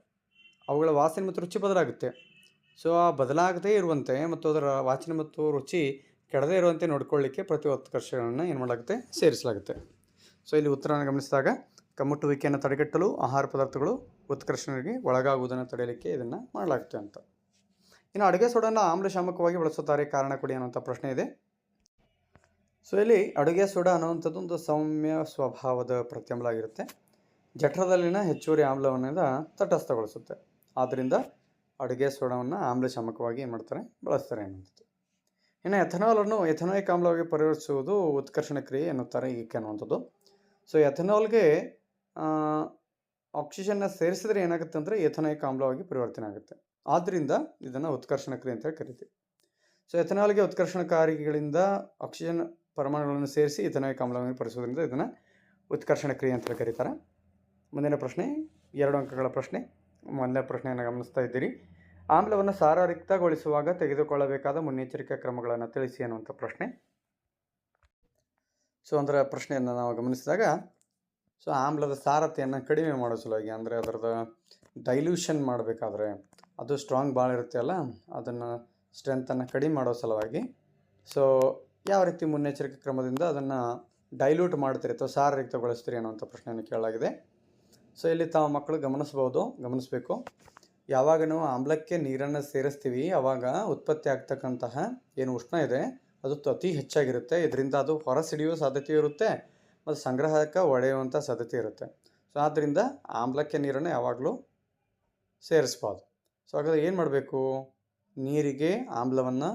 ಅವುಗಳ ವಾಸನೆ ಮತ್ತು ರುಚಿ ಬದಲಾಗುತ್ತೆ. ಸೊ ಆ ಬದಲಾಗದೇ ಇರುವಂತೆ ಮತ್ತು ಅದರ ವಾಸನೆ ಮತ್ತು ರುಚಿ ಕೆಡದೇ ಇರುವಂತೆ ನೋಡಿಕೊಳ್ಳಿಕ್ಕೆ ಪ್ರತಿ ಉತ್ಕರ್ಷಗಳನ್ನು ಏನು ಮಾಡಲಾಗುತ್ತೆ, ಸೇರಿಸಲಾಗುತ್ತೆ. ಸೊ ಇಲ್ಲಿ ಉತ್ತರವನ್ನು ಗಮನಿಸಿದಾಗ, ಕಮ್ಮುಟ್ಟುವಿಕೆಯನ್ನು ತಡೆಗಟ್ಟಲು ಆಹಾರ ಪದಾರ್ಥಗಳು ಉತ್ಕರ್ಷಣೆಗೆ ಒಳಗಾಗುವುದನ್ನು ತಡೆಯಲಿಕ್ಕೆ ಇದನ್ನು ಮಾಡಲಾಗುತ್ತೆ ಅಂತ. ಇನ್ನು ಅಡುಗೆ ಸೋಡನ್ನು ಆಮ್ಲಶಾಮಕವಾಗಿ ಬಳಸುತ್ತಾರೆ, ಕಾರಣ ಕೊಡಿ ಅನ್ನುವಂಥ ಪ್ರಶ್ನೆ ಇದೆ. ಸೊ ಇಲ್ಲಿ ಅಡುಗೆ ಸೋಡಾ ಅನ್ನುವಂಥದ್ದು ಒಂದು ಸೌಮ್ಯ ಸ್ವಭಾವದ ಪ್ರತ್ಯಾಮ್ಲ ಆಗಿರುತ್ತೆ. ಜಠರದಲ್ಲಿನ ಹೆಚ್ಚುವರಿ ಆಮ್ಲವನ್ನು ತಟಸ್ಥಗೊಳಿಸುತ್ತೆ. ಆದ್ದರಿಂದ ಅಡುಗೆ ಸೋಡಾವನ್ನು ಆಮ್ಲಶಾಮಕವಾಗಿ ಏನು ಮಾಡ್ತಾರೆ, ಬಳಸ್ತಾರೆ ಅನ್ನುವಂಥದ್ದು. ಇನ್ನು ಎಥನಾಯಿಕ್ ಆಮ್ಲವಾಗಿ ಪರಿವರ್ತಿಸುವುದು ಉತ್ಕರ್ಷಣ ಕ್ರಿಯೆ ಎನ್ನುತ್ತಾರೆ ಏಕೆ ಅನ್ನುವಂಥದ್ದು. ಸೊ ಎಥನಾಲ್ಗೆ ಆಕ್ಸಿಜನ್ನ ಸೇರಿಸಿದ್ರೆ ಏನಾಗುತ್ತೆ ಅಂದರೆ ಎಥನಾಯಿಕ್ ಆಮ್ಲವಾಗಿ ಪರಿವರ್ತನೆ ಆಗುತ್ತೆ. ಆದ್ದರಿಂದ ಇದನ್ನು ಉತ್ಕರ್ಷಣ ಕ್ರಿಯೆ ಅಂತ ಕರಿತೀವಿ. ಸೊ ಎಥನಾಲ್ಗೆ ಉತ್ಕರ್ಷಣಕಾರಿಗಳಿಂದ ಆಕ್ಸಿಜನ್ ಪರಮಾಣುಗಳನ್ನು ಸೇರಿಸಿ ಎಥನಾಯಿಕ್ ಆಮ್ಲವಾಗಿ ಪರಿಸೋದ್ರಿಂದ ಇದನ್ನು ಉತ್ಕರ್ಷಣ ಕ್ರಿಯೆ ಅಂತ ಕರೀತಾರೆ. ಮುಂದಿನ ಪ್ರಶ್ನೆ 2 ಅಂಕಗಳ ಪ್ರಶ್ನೆ. ಮೊದಲನೇ ಪ್ರಶ್ನೆಯನ್ನು ಗಮನಿಸ್ತಾ ಇದ್ದೀರಿ. ಆಮ್ಲವನ್ನು ಸಾರರಿಕ್ತಗೊಳಿಸುವಾಗ ತೆಗೆದುಕೊಳ್ಳಬೇಕಾದ ಮುನ್ನೆಚ್ಚರಿಕೆ ಕ್ರಮಗಳನ್ನು ತಿಳಿಸಿ ಅನ್ನುವಂಥ ಪ್ರಶ್ನೆ. ಸೊ ಅದರ ಪ್ರಶ್ನೆಯನ್ನು ನಾವು ಗಮನಿಸಿದಾಗ, ಸೊ ಆಮ್ಲದ ಸಾರತೆಯನ್ನು ಕಡಿಮೆ ಮಾಡೋ ಸಲುವಾಗಿ, ಅಂದರೆ ಅದರದ ಡೈಲ್ಯೂಷನ್ ಮಾಡಬೇಕಾದ್ರೆ ಅದು ಸ್ಟ್ರಾಂಗ್ ಭಾಳ ಇರುತ್ತೆ ಅಲ್ಲ, ಅದನ್ನು ಸ್ಟ್ರೆಂತನ್ನು ಕಡಿಮೆ ಮಾಡೋ ಸಲುವಾಗಿ ಸೊ ಯಾವ ರೀತಿ ಮುನ್ನೆಚ್ಚರಿಕೆ ಕ್ರಮದಿಂದ ಅದನ್ನು ಡೈಲ್ಯೂಟ್ ಮಾಡ್ತೀರಿ ಅಥವಾ ಸಾರರಿಕ್ತಗೊಳಿಸ್ತೀರಿ ಅನ್ನುವಂಥ ಪ್ರಶ್ನೆಯನ್ನು ಕೇಳಲಾಗಿದೆ. ಸೊ ಇಲ್ಲಿ ತಾವು ಮಕ್ಕಳು ಗಮನಿಸಬೇಕು, ಯಾವಾಗ ನಾವು ಆಮ್ಲಕ್ಕೆ ನೀರನ್ನು ಸೇರಿಸ್ತೀವಿ ಆವಾಗ ಉತ್ಪತ್ತಿ ಆಗ್ತಕ್ಕಂತಹ ಏನು ಉಷ್ಣ ಇದೆ ಅದು ಅತಿ ಹೆಚ್ಚಾಗಿರುತ್ತೆ. ಇದರಿಂದ ಅದು ಹೊರಸಿಡಿಯುವ ಸಾಧ್ಯತೆ ಇರುತ್ತೆ ಮತ್ತು ಸಂಗ್ರಹಕ್ಕೆ ಒಡೆಯುವಂಥ ಸಾಧ್ಯತೆ ಇರುತ್ತೆ. ಸೊ ಆದ್ದರಿಂದ ಆಮ್ಲಕ್ಕೆ ನೀರನ್ನು ಯಾವಾಗಲೂ ಸೇರಿಸ್ಬಾರ್ದು. ಸೊ ಹಾಗಾದರೆ ಏನು ಮಾಡಬೇಕು, ನೀರಿಗೆ ಆಮ್ಲವನ್ನು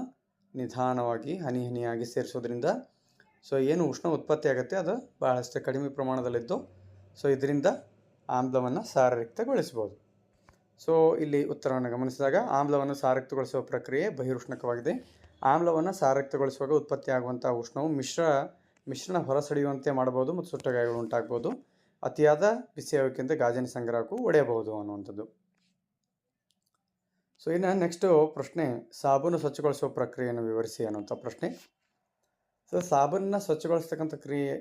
ನಿಧಾನವಾಗಿ ಹನಿ ಹನಿಯಾಗಿ ಸೇರಿಸೋದ್ರಿಂದ ಸೊ ಏನು ಉಷ್ಣ ಉತ್ಪತ್ತಿ ಆಗುತ್ತೆ ಅದು ಭಾಳಷ್ಟು ಕಡಿಮೆ ಪ್ರಮಾಣದಲ್ಲಿದ್ದು ಸೊ ಇದರಿಂದ ಆಮ್ಲವನ್ನು ಸಾರರಿಕ್ತಗೊಳಿಸ್ಬೋದು. ಸೊ ಇಲ್ಲಿ ಉತ್ತರವನ್ನು ಗಮನಿಸಿದಾಗ ಆಮ್ಲವನ್ನು ಸಾರರಿಕ್ತಗೊಳಿಸುವ ಪ್ರಕ್ರಿಯೆ ಬಹಿರುಷ್ಣಕವಾಗಿದೆ. ಆಮ್ಲವನ್ನು ಸಾರರಿಕ್ತಗೊಳಿಸುವಾಗ ಉತ್ಪತ್ತಿಯಾಗುವಂಥ ಉಷ್ಣವು ಮಿಶ್ರಣ ಹೊರಸಡಿಯುವಂತೆ ಮಾಡಬಹುದು ಮತ್ತು ಸುಟ್ಟಗಾಯಗಳು ಉಂಟಾಗ್ಬೋದು. ಅತಿಯಾದ ಬಿಸಿಯಾಗುವಿಕೆಯಿಂದ ಗಾಜಿನ ಸಂಗ್ರಹಕ್ಕೂ ಒಡೆಯಬಹುದು ಅನ್ನುವಂಥದ್ದು. ಸೊ ಇನ್ನು ನೆಕ್ಸ್ಟು ಪ್ರಶ್ನೆ, ಸಾಬೂನು ಸ್ವಚ್ಛಗೊಳಿಸುವ ಪ್ರಕ್ರಿಯೆಯನ್ನು ವಿವರಿಸಿ ಅನ್ನುವಂಥ ಪ್ರಶ್ನೆ. ಸೊ ಸಾಬೂನನ್ನು ಸ್ವಚ್ಛಗೊಳಿಸ್ತಕ್ಕಂಥ ಕ್ರಿಯೆ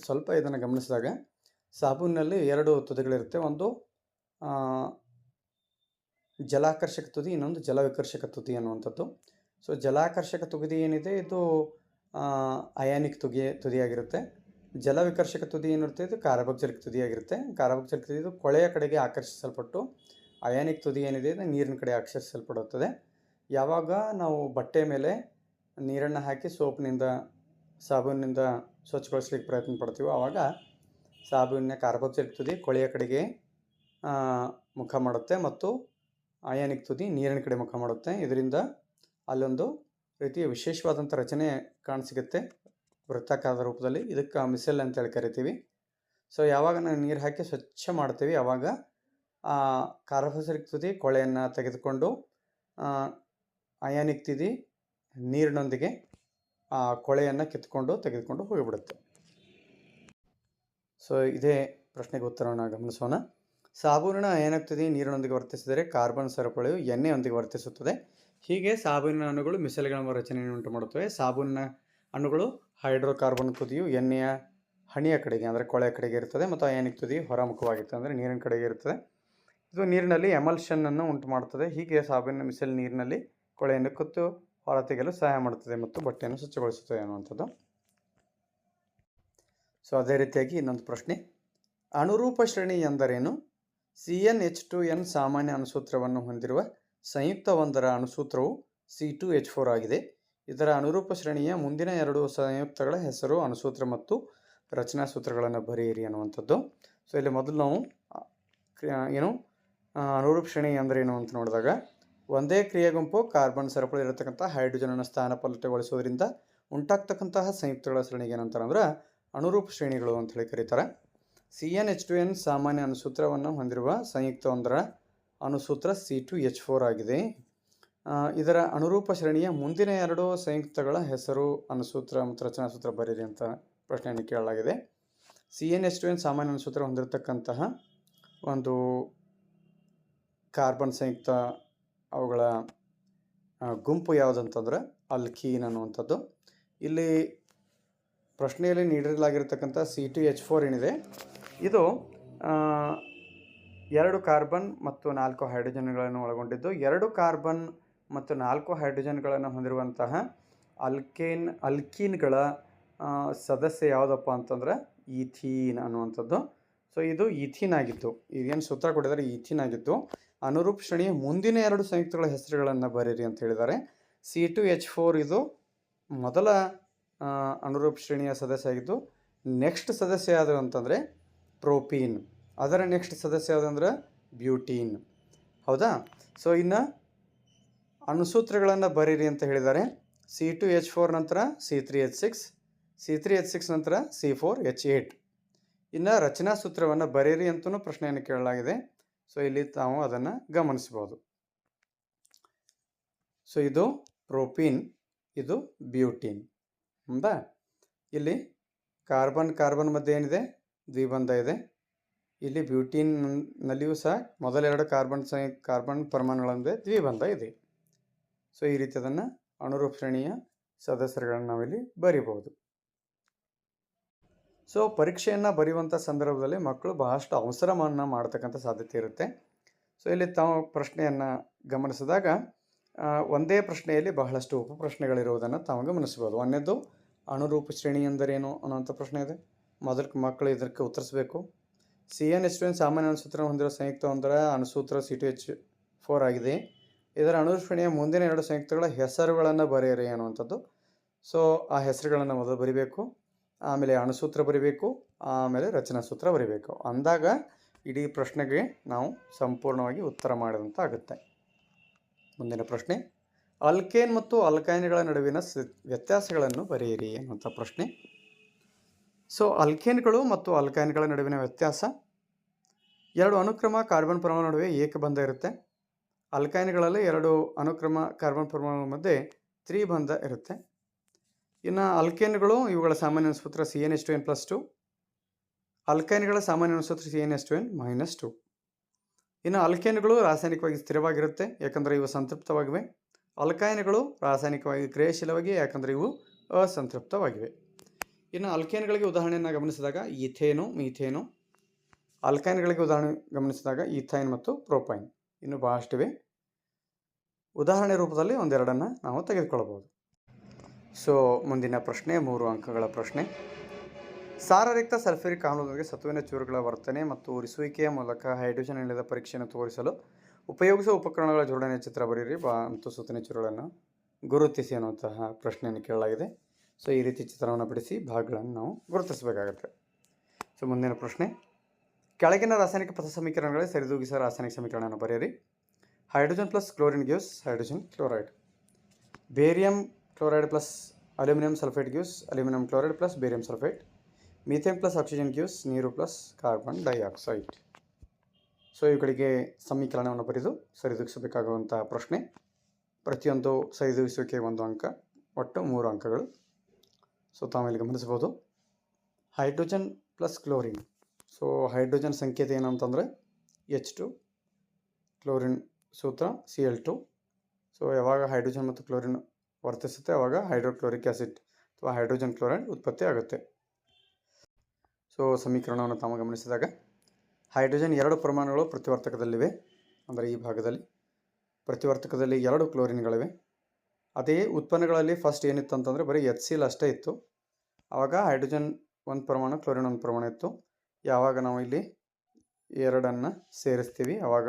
ಸ್ವಲ್ಪ ಇದನ್ನು ಗಮನಿಸಿದಾಗ ಸಾಬೂನಿನಲ್ಲಿ 2 ತುದಿಗಳಿರುತ್ತೆ. ಒಂದು ಜಲಾಕರ್ಷಕ ತುದಿ, ಇನ್ನೊಂದು ಜಲವಿಕರ್ಷಕ ತುದಿ ಅನ್ನುವಂಥದ್ದು. ಸೊ ಜಲಾಕರ್ಷಕ ತುದಿ ಏನಿದೆ ಇದು ಅಯಾನಿಕ್ ತುದಿಯಾಗಿರುತ್ತೆ. ಜಲವಿಕರ್ಷಕ ತುದಿ ಏನಿರುತ್ತೆ ಇದು ಕಾರ್ಬಾಕ್ಸಿಲಿಕ್ ತುದಿಯಾಗಿರುತ್ತೆ. ಕಾರ್ಬಾಕ್ಸಿಲಿಕ್ ತುದಿ ಇದು ಕೊಳೆಯ ಕಡೆಗೆ ಆಕರ್ಷಿಸಲ್ಪಟ್ಟು ಅಯಾನಿಕ್ ತುದಿ ಏನಿದೆ ಇದು ನೀರಿನ ಕಡೆ ಆಕರ್ಷಿಸಲ್ಪಡುತ್ತದೆ. ಯಾವಾಗ ನಾವು ಬಟ್ಟೆ ಮೇಲೆ ನೀರನ್ನು ಹಾಕಿ ಸಾಬೂನಿನಿಂದ ಸ್ವಚ್ಛಗೊಳಿಸ್ಲಿಕ್ಕೆ ಪ್ರಯತ್ನ ಪಡ್ತೀವೋ ಆವಾಗ ಸಾಬೂನಿನ ಕಾರ್ಬಾಕ್ಸಿಲಿಕ್ ತುದಿ ಕೊಳೆಯ ಕಡೆಗೆ ಮುಖ ಮಾಡುತ್ತೆ ಮತ್ತು ಅಯಾನಿಕ್ ತುದಿ ನೀರಿನ ಕಡೆ ಮುಖ ಮಾಡುತ್ತೆ. ಇದರಿಂದ ಅಲ್ಲೊಂದು ರೀತಿಯ ವಿಶೇಷವಾದಂಥ ರಚನೆ ಕಾಣಸಿಗುತ್ತೆ ವೃತ್ತಾಕಾರದ ರೂಪದಲ್ಲಿ. ಇದಕ್ಕೆ ಮಿಸೆಲ್ ಅಂತೇಳಿ ಕರಿತೀವಿ. ಸೊ ಯಾವಾಗ ನಾವು ನೀರು ಹಾಕಿ ಸ್ವಚ್ಛ ಮಾಡ್ತೀವಿ ಆವಾಗ ಕಾರ್ಬಾಕ್ಸಿಲಿಕ್ ತುದಿ ಕೊಳೆಯನ್ನು ತೆಗೆದುಕೊಂಡು ಅಯಾನಿಕ್ ತುದಿ ನೀರಿನೊಂದಿಗೆ ಆ ಕೊಳೆಯನ್ನು ತೆಗೆದುಕೊಂಡು ಹೋಗಿಬಿಡುತ್ತೆ. ಸೊ ಇದೇ ಪ್ರಶ್ನೆಗೆ ಉತ್ತರವನ್ನು ಗಮನಿಸೋಣ. ಸಾಬೂನಿನ ಅಯಾನಿಕ್ ತುದಿ ನೀರಿನೊಂದಿಗೆ ವರ್ತಿಸಿದರೆ ಕಾರ್ಬನ್ ಸರಪಳಿಯು ಎಣ್ಣೆಯೊಂದಿಗೆ ವರ್ತಿಸುತ್ತದೆ. ಹೀಗೆ ಸಾಬೂನಿನ ಅಣುಗಳು ಮಿಸೆಲ್ಗಳ ರಚನೆಯನ್ನು ಉಂಟು ಮಾಡುತ್ತವೆ. ಸಾಬೂನಿನ ಅಣುಗಳು ಹೈಡ್ರೋಕಾರ್ಬನ್ ತುದಿಯು ಎಣ್ಣೆಯ ಹಣಿಯ ಕಡೆಗೆ ಅಂದರೆ ಕೊಳೆಯ ಕಡೆಗೆ ಇರ್ತದೆ ಮತ್ತು ಅಯಾನಿಕ್ ತುದಿ ಹೊರಮುಖವಾಗಿರ್ತದೆ ಅಂದರೆ ನೀರಿನ ಕಡೆಗೆ ಇರ್ತದೆ. ಇದು ನೀರಿನಲ್ಲಿ ಎಮಲ್ಷನ್ನನ್ನು ಉಂಟು ಮಾಡುತ್ತದೆ. ಹೀಗೆ ಸಾಬೂನಿನ ಮಿಸೆಲ್ ನೀರಿನಲ್ಲಿ ಕೊಳೆಯನ್ನು ಹೊರತೆಗೆಯಲು ಸಹಾಯ ಮಾಡುತ್ತದೆ ಮತ್ತು ಬಟ್ಟೆಯನ್ನು ಸ್ವಚ್ಛಗೊಳಿಸುತ್ತದೆ ಅನ್ನುವಂಥದ್ದು. ಸೊ ಅದೇ ರೀತಿಯಾಗಿ ಇನ್ನೊಂದು ಪ್ರಶ್ನೆ, ಅನುರೂಪ ಶ್ರೇಣಿ ಎಂದರೇನು? CnH2n ಸಾಮಾನ್ಯ ಅಣುಸೂತ್ರವನ್ನು ಹೊಂದಿರುವ ಸಂಯುಕ್ತವೊಂದರ ಅಣುಸೂತ್ರವು C2H4 ಆಗಿದೆ. ಇದರ ಅನುರೂಪ ಶ್ರೇಣಿಯ ಮುಂದಿನ 2 ಸಂಯುಕ್ತಗಳ ಹೆಸರು, ಅಣುಸೂತ್ರ ಮತ್ತು ರಚನಾ ಸೂತ್ರಗಳನ್ನು ಬರೆಯಿರಿ ಅನ್ನುವಂಥದ್ದು. ಸೊ ಇಲ್ಲಿ ಮೊದಲು ನಾವು ಅನುರೂಪ ಶ್ರೇಣಿ ಎಂದರೇನು ಅಂತ ನೋಡಿದಾಗ, ಒಂದೇ ಕ್ರಿಯೆ ಗುಂಪು ಕಾರ್ಬನ್ ಸರಪಳಿ ಇರತಕ್ಕಂಥ ಹೈಡ್ರೋಜನನ್ನು ಸ್ಥಾನಪಲ್ಲಟಗೊಳಿಸೋದ್ರಿಂದ ಉಂಟಾಗ್ತಕ್ಕಂತಹ ಸಂಯುಕ್ತಗಳ ಶ್ರೇಣಿಗೆ ಏನಂತಾರೆ ಅಂದ್ರೆ ಅನುರೂಪ ಶ್ರೇಣಿಗಳು ಅಂತೇಳಿ ಕರೀತಾರೆ. CnH2n ಸಾಮಾನ್ಯ ಅಣುಸೂತ್ರವನ್ನು ಹೊಂದಿರುವ ಸಂಯುಕ್ತವೊಂದರ ಅಣುಸೂತ್ರ C2H4 ಆಗಿದೆ. ಇದರ ಅನುರೂಪ ಶ್ರೇಣಿಯ ಮುಂದಿನ 2 ಸಂಯುಕ್ತಗಳ ಹೆಸರು, ಅಣುಸೂತ್ರ ಮತ್ತು ರಚನಾ ಸೂತ್ರ ಬರೀರಿ ಅಂತ ಪ್ರಶ್ನೆಯನ್ನು ಕೇಳಲಾಗಿದೆ. CnH2n ಸಾಮಾನ್ಯ ಅಣುಸೂತ್ರ ಹೊಂದಿರತಕ್ಕಂತಹ ಒಂದು ಕಾರ್ಬನ್ ಸಂಯುಕ್ತ ಅವುಗಳ ಗುಂಪು ಯಾವುದಂತಂದ್ರೆ ಅಲ್ಕೀನ್ ಅನ್ನುವಂಥದ್ದು. ಇಲ್ಲಿ ಪ್ರಶ್ನೆಯಲ್ಲಿ ನೀಡಲಾಗಿರ್ತಕ್ಕಂಥ C2H4 ಏನಿದೆ ಇದು 2 ಕಾರ್ಬನ್ ಮತ್ತು 4 ಹೈಡ್ರೋಜನ್ಗಳನ್ನು ಒಳಗೊಂಡಿದ್ದು 2 ಕಾರ್ಬನ್ ಮತ್ತು 4 ಹೈಡ್ರೋಜನ್ಗಳನ್ನು ಹೊಂದಿರುವಂತಹ ಅಲ್ಕೀನ್ಗಳ ಸದಸ್ಯ ಯಾವುದಪ್ಪ ಅಂತಂದ್ರೆ ಈಥೀನ್ ಅನ್ನುವಂಥದ್ದು. ಸೊ ಇದು ಈಥೀನ್ ಆಗಿತ್ತು. ಇದೇನು ಸೂತ್ರ ಕೊಟ್ಟಿದ್ದಾರೆ ಈಥೀನ್ ಆಗಿತ್ತು. ಅನುರೂಪ ಶ್ರೇಣಿಯ ಮುಂದಿನ 2 ಸಂಯುಕ್ತಗಳ ಹೆಸರುಗಳನ್ನು ಬರೀರಿ ಅಂತ ಹೇಳಿದ್ದಾರೆ. C2H4 ಇದು ಮೊದಲ ಅನುರೂಪ ಶ್ರೇಣಿಯ ಸದಸ್ಯ ಆಗಿದ್ದು, ನೆಕ್ಸ್ಟ್ ಸದಸ್ಯ ಯಾವುದು ಅಂತಂದರೆ ಪ್ರೋಪೀನ್, ಅದರ ನೆಕ್ಸ್ಟ್ ಸದಸ್ಯ ಯಾವುದಂದ್ರೆ ಬ್ಯೂಟೀನ್. ಹೌದಾ? ಸೊ ಇನ್ನು ಅಣುಸೂತ್ರಗಳನ್ನು ಬರೀರಿ ಅಂತ ಹೇಳಿದ್ದಾರೆ. C2H4 ನಂತರ C3H6, C3H6 ನಂತರ C4H8. ಇನ್ನು ರಚನಾ ಸೂತ್ರವನ್ನು ಬರೀರಿ ಅಂತಲೂ ಪ್ರಶ್ನೆಯನ್ನು ಕೇಳಲಾಗಿದೆ. ಸೊ ಇಲ್ಲಿ ತಾವು ಅದನ್ನು ಗಮನಿಸ್ಬೋದು. ಸೊ ಇದು ಪ್ರೋಪೀನ್, ಇದು ಬ್ಯೂಟೀನ್. ಹೌದಾ? ಇಲ್ಲಿ ಕಾರ್ಬನ್ ಮಧ್ಯೆ ಏನಿದೆ ದ್ವಿಬಂಧ ಇದೆ. ಇಲ್ಲಿ ಬ್ಯೂಟೀನ್ನಲ್ಲಿಯೂ ಸಹ ಮೊದಲೆರಡು ಕಾರ್ಬನ್ ಪರಮಾಣುಗಳಂದರೆ ದ್ವಿಬಂಧ ಇದೆ. ಸೊ ಈ ರೀತಿ ಅದನ್ನು ಅನುರೂಪ ಶ್ರೇಣಿಯ ಸದಸ್ಯರುಗಳನ್ನು ನಾವಿಲ್ಲಿ ಬರೀಬಹುದು. ಸೊ ಪರೀಕ್ಷೆಯನ್ನು ಬರೆಯುವಂಥ ಸಂದರ್ಭದಲ್ಲಿ ಮಕ್ಕಳು ಬಹಳಷ್ಟು ಅವಸರವನ್ನು ಮಾಡ್ತಕ್ಕಂಥ ಸಾಧ್ಯತೆ ಇರುತ್ತೆ. ಸೊ ಇಲ್ಲಿ ತಾವು ಪ್ರಶ್ನೆಯನ್ನು ಗಮನಿಸಿದಾಗ ಒಂದೇ ಪ್ರಶ್ನೆಯಲ್ಲಿ ಬಹಳಷ್ಟು ಉಪಪ್ರಶ್ನೆಗಳಿರುವುದನ್ನು ತಾವು ಗಮನಿಸ್ಬೋದು. ಒಂದನೇದು ಅನುರೂಪ ಶ್ರೇಣಿ ಎಂದರೇನು ಅನ್ನೋಂಥ ಪ್ರಶ್ನೆ ಇದೆ. ಮೊದಲು ಮಕ್ಕಳು ಇದಕ್ಕೆ ಉತ್ತರಿಸಬೇಕು. CnH2n ಸಾಮಾನ್ಯ ಅಣುಸೂತ್ರ ಹೊಂದಿರುವ ಸಂಯುಕ್ತ ಒಂದರ ಅಣುಸೂತ್ರ C2H4 ಆಗಿದೆ. ಇದರ ಅಣುರೂಪ ಶ್ರೇಣಿಯ ಮುಂದಿನ ಎರಡು ಸಂಯುಕ್ತಗಳ ಹೆಸರುಗಳನ್ನು ಬರೆಯಿರಿ ಅನ್ನುವಂಥದ್ದು. ಸೊ ಆ ಹೆಸರುಗಳನ್ನು ಮೊದಲು ಬರಿಬೇಕು, ಆಮೇಲೆ ಅಣುಸೂತ್ರ ಬರಿಬೇಕು, ಆಮೇಲೆ ರಚನಾ ಸೂತ್ರ ಬರಿಬೇಕು. ಅಂದಾಗ ಇಡೀ ಪ್ರಶ್ನೆಗೆ ನಾವು ಸಂಪೂರ್ಣವಾಗಿ ಉತ್ತರ ಮಾಡಿದಂಥ ಆಗುತ್ತೆ. ಮುಂದಿನ ಪ್ರಶ್ನೆ, ಅಲ್ಕೇನ್ ಮತ್ತು ಅಲ್ಕೈನ್ಗಳ ನಡುವಿನ ವ್ಯತ್ಯಾಸಗಳನ್ನು ಬರೆಯಿರಿ ಅನ್ನುವಂಥ ಪ್ರಶ್ನೆ. ಸೊ ಅಲ್ಕೇನ್ಗಳು ಮತ್ತು ಅಲ್ಕೈನ್ಗಳ ನಡುವಿನ ವ್ಯತ್ಯಾಸ, ಎರಡು ಅನುಕ್ರಮ ಕಾರ್ಬನ್ ಪರಮಾಣು ನಡುವೆ ಏಕಬಂಧ ಇರುತ್ತೆ. ಅಲ್ಕೈನ್ಗಳಲ್ಲಿ ಎರಡು ಅನುಕ್ರಮ ಕಾರ್ಬನ್ ಪರಮಾಣುಗಳ ಮಧ್ಯೆ ತ್ರಿಬಂಧ ಇರುತ್ತೆ. ಇನ್ನು ಅಲ್ಕೇನ್ಗಳು ಇವುಗಳ ಸಾಮಾನ್ಯ ಅಣುಸೂತ್ರ CnH2n+2, ಅಲ್ಕೈನ್ಗಳ ಸಾಮಾನ್ಯ ಅಣುಸೂತ್ರ CnH2n-2. ಇನ್ನು ಅಲ್ಕೇನ್ಗಳು ರಾಸಾಯನಿಕವಾಗಿ ಸ್ಥಿರವಾಗಿರುತ್ತೆ, ಯಾಕಂದರೆ ಇವು ಸಂತೃಪ್ತವಾಗಿವೆ. ಅಲ್ಕೈನ್ಗಳು ರಾಸಾಯನಿಕವಾಗಿ ಕ್ರಿಯಾಶೀಲವಾಗಿ, ಯಾಕಂದರೆ ಇವು ಅಸಂತೃಪ್ತವಾಗಿವೆ. ಇನ್ನು ಅಲ್ಕೇನ್ಗಳಿಗೆ ಉದಾಹರಣೆಯನ್ನು ಗಮನಿಸಿದಾಗ ಈಥೇನು, ಮೀಥೇನು. ಅಲ್ಕೈನ್ಗಳಿಗೆ ಉದಾಹರಣೆ ಗಮನಿಸಿದಾಗ ಈಥೈನ್ ಮತ್ತು ಪ್ರೋಪೈನ್. ಇನ್ನು ಬಹಳಷ್ಟಿವೆ. ಉದಾಹರಣೆ ರೂಪದಲ್ಲಿ ಒಂದೆರಡನ್ನು ನಾವು ತೆಗೆದುಕೊಳ್ಳಬಹುದು. ಸೊ ಮುಂದಿನ ಪ್ರಶ್ನೆ 3 ಅಂಕಗಳ ಪ್ರಶ್ನೆ. ಸಾರರಿಕ್ತ ಸಲ್ಫ್ಯೂರಿಕ್ ಆಮ್ಲದೊಂದಿಗೆ ಸತುವಿನ ಚೂರುಗಳ ವರ್ತನೆ ಮತ್ತು ಉರಿಸುವಿಕೆಯ ಮೂಲಕ ಹೈಡ್ರೋಜನ್ ಅನಿಲದ ಪರೀಕ್ಷೆಯನ್ನು ತೋರಿಸಲು ಉಪಯೋಗಿಸುವ ಉಪಕರಣಗಳ ಜೋಡಣೆಯ ಚಿತ್ರ ಬರೆಯಿರಿ ಮತ್ತು ಸುತ್ತಿನ ಚೂರುಗಳನ್ನು ಗುರುತಿಸಿ ಅನ್ನುವಂತಹ ಪ್ರಶ್ನೆಯನ್ನು ಕೇಳಲಾಗಿದೆ. ಸೊ ಈ ರೀತಿ ಚಿತ್ರವನ್ನು ಬಿಡಿಸಿ ಭಾಗಗಳನ್ನು ನಾವು ಗುರುತಿಸಬೇಕಾಗುತ್ತೆ. ಸೊ ಮುಂದಿನ ಪ್ರಶ್ನೆ, ಕೆಳಗಿನ ರಾಸಾಯನಿಕ ಪಥ ಸಮೀಕರಣಗಳಲ್ಲಿ ಸರಿದೂಗಿಸುವ ರಾಸಾಯನಿಕ ಸಮೀಕರಣವನ್ನು ಬರೆಯಿರಿ. Hydrogen plus chlorine gives hydrogen chloride. Barium chloride plus aluminium sulphate gives aluminium chloride plus barium sulphate. Methane plus oxygen gives ನೀರು ಪ್ಲಸ್ ಕಾರ್ಬನ್ ಡೈಆಕ್ಸೈಡ್. ಸೊ ಇವುಗಳಿಗೆ ಸಮೀಕರಣವನ್ನು ಬರೆದು ಸರಿದೂಗಿಸಬೇಕಾಗುವಂತಹ ಪ್ರಶ್ನೆ. ಪ್ರತಿಯೊಂದು ಸರಿದೂಗಿಸುವಿಕೆ 1 ಅಂಕ, ಒಟ್ಟು 3 ಅಂಕಗಳು. ಸೊ ತಾವಿಲ್ಲಿ ಗಮನಿಸ್ಬೋದು. Hydrogen plus chlorine. So hydrogen ಸಂಕೇತ ಏನಂತಂದರೆ H2, ಕ್ಲೋರಿನ್ ಸೂತ್ರ Cl2. ಸೊ ಯಾವಾಗ ಹೈಡ್ರೋಜನ್ ಮತ್ತು ಕ್ಲೋರಿನ್ ವರ್ತಿಸುತ್ತೆ ಆವಾಗ ಹೈಡ್ರೋಕ್ಲೋರಿಕ್ ಆ್ಯಸಿಡ್ ಅಥವಾ ಹೈಡ್ರೋಜನ್ ಕ್ಲೋರೈಡ್ ಉತ್ಪತ್ತಿ ಆಗುತ್ತೆ. ಸೊ ಸಮೀಕರಣವನ್ನು ತಾವು ಗಮನಿಸಿದಾಗ ಹೈಡ್ರೋಜನ್ 2 ಪರಮಾಣುಗಳು ಪ್ರತಿವರ್ತಕದಲ್ಲಿವೆ, ಅಂದರೆ ಈ ಭಾಗದಲ್ಲಿ ಪ್ರತಿವರ್ತಕದಲ್ಲಿ 2 ಕ್ಲೋರಿನ್ಗಳಿವೆ. ಅದೇ ಉತ್ಪನ್ನಗಳಲ್ಲಿ ಫಸ್ಟ್ ಏನಿತ್ತು ಅಂತಂದರೆ ಬರೀ HCl ಅಷ್ಟೇ ಇತ್ತು. ಆವಾಗ ಹೈಡ್ರೋಜನ್ 1 ಪರಮಾಣು, ಕ್ಲೋರಿನ್ 1 ಪರಮಾಣು ಇತ್ತು. ಯಾವಾಗ ನಾವು ಇಲ್ಲಿ 2 ಸೇರಿಸ್ತೀವಿ ಆವಾಗ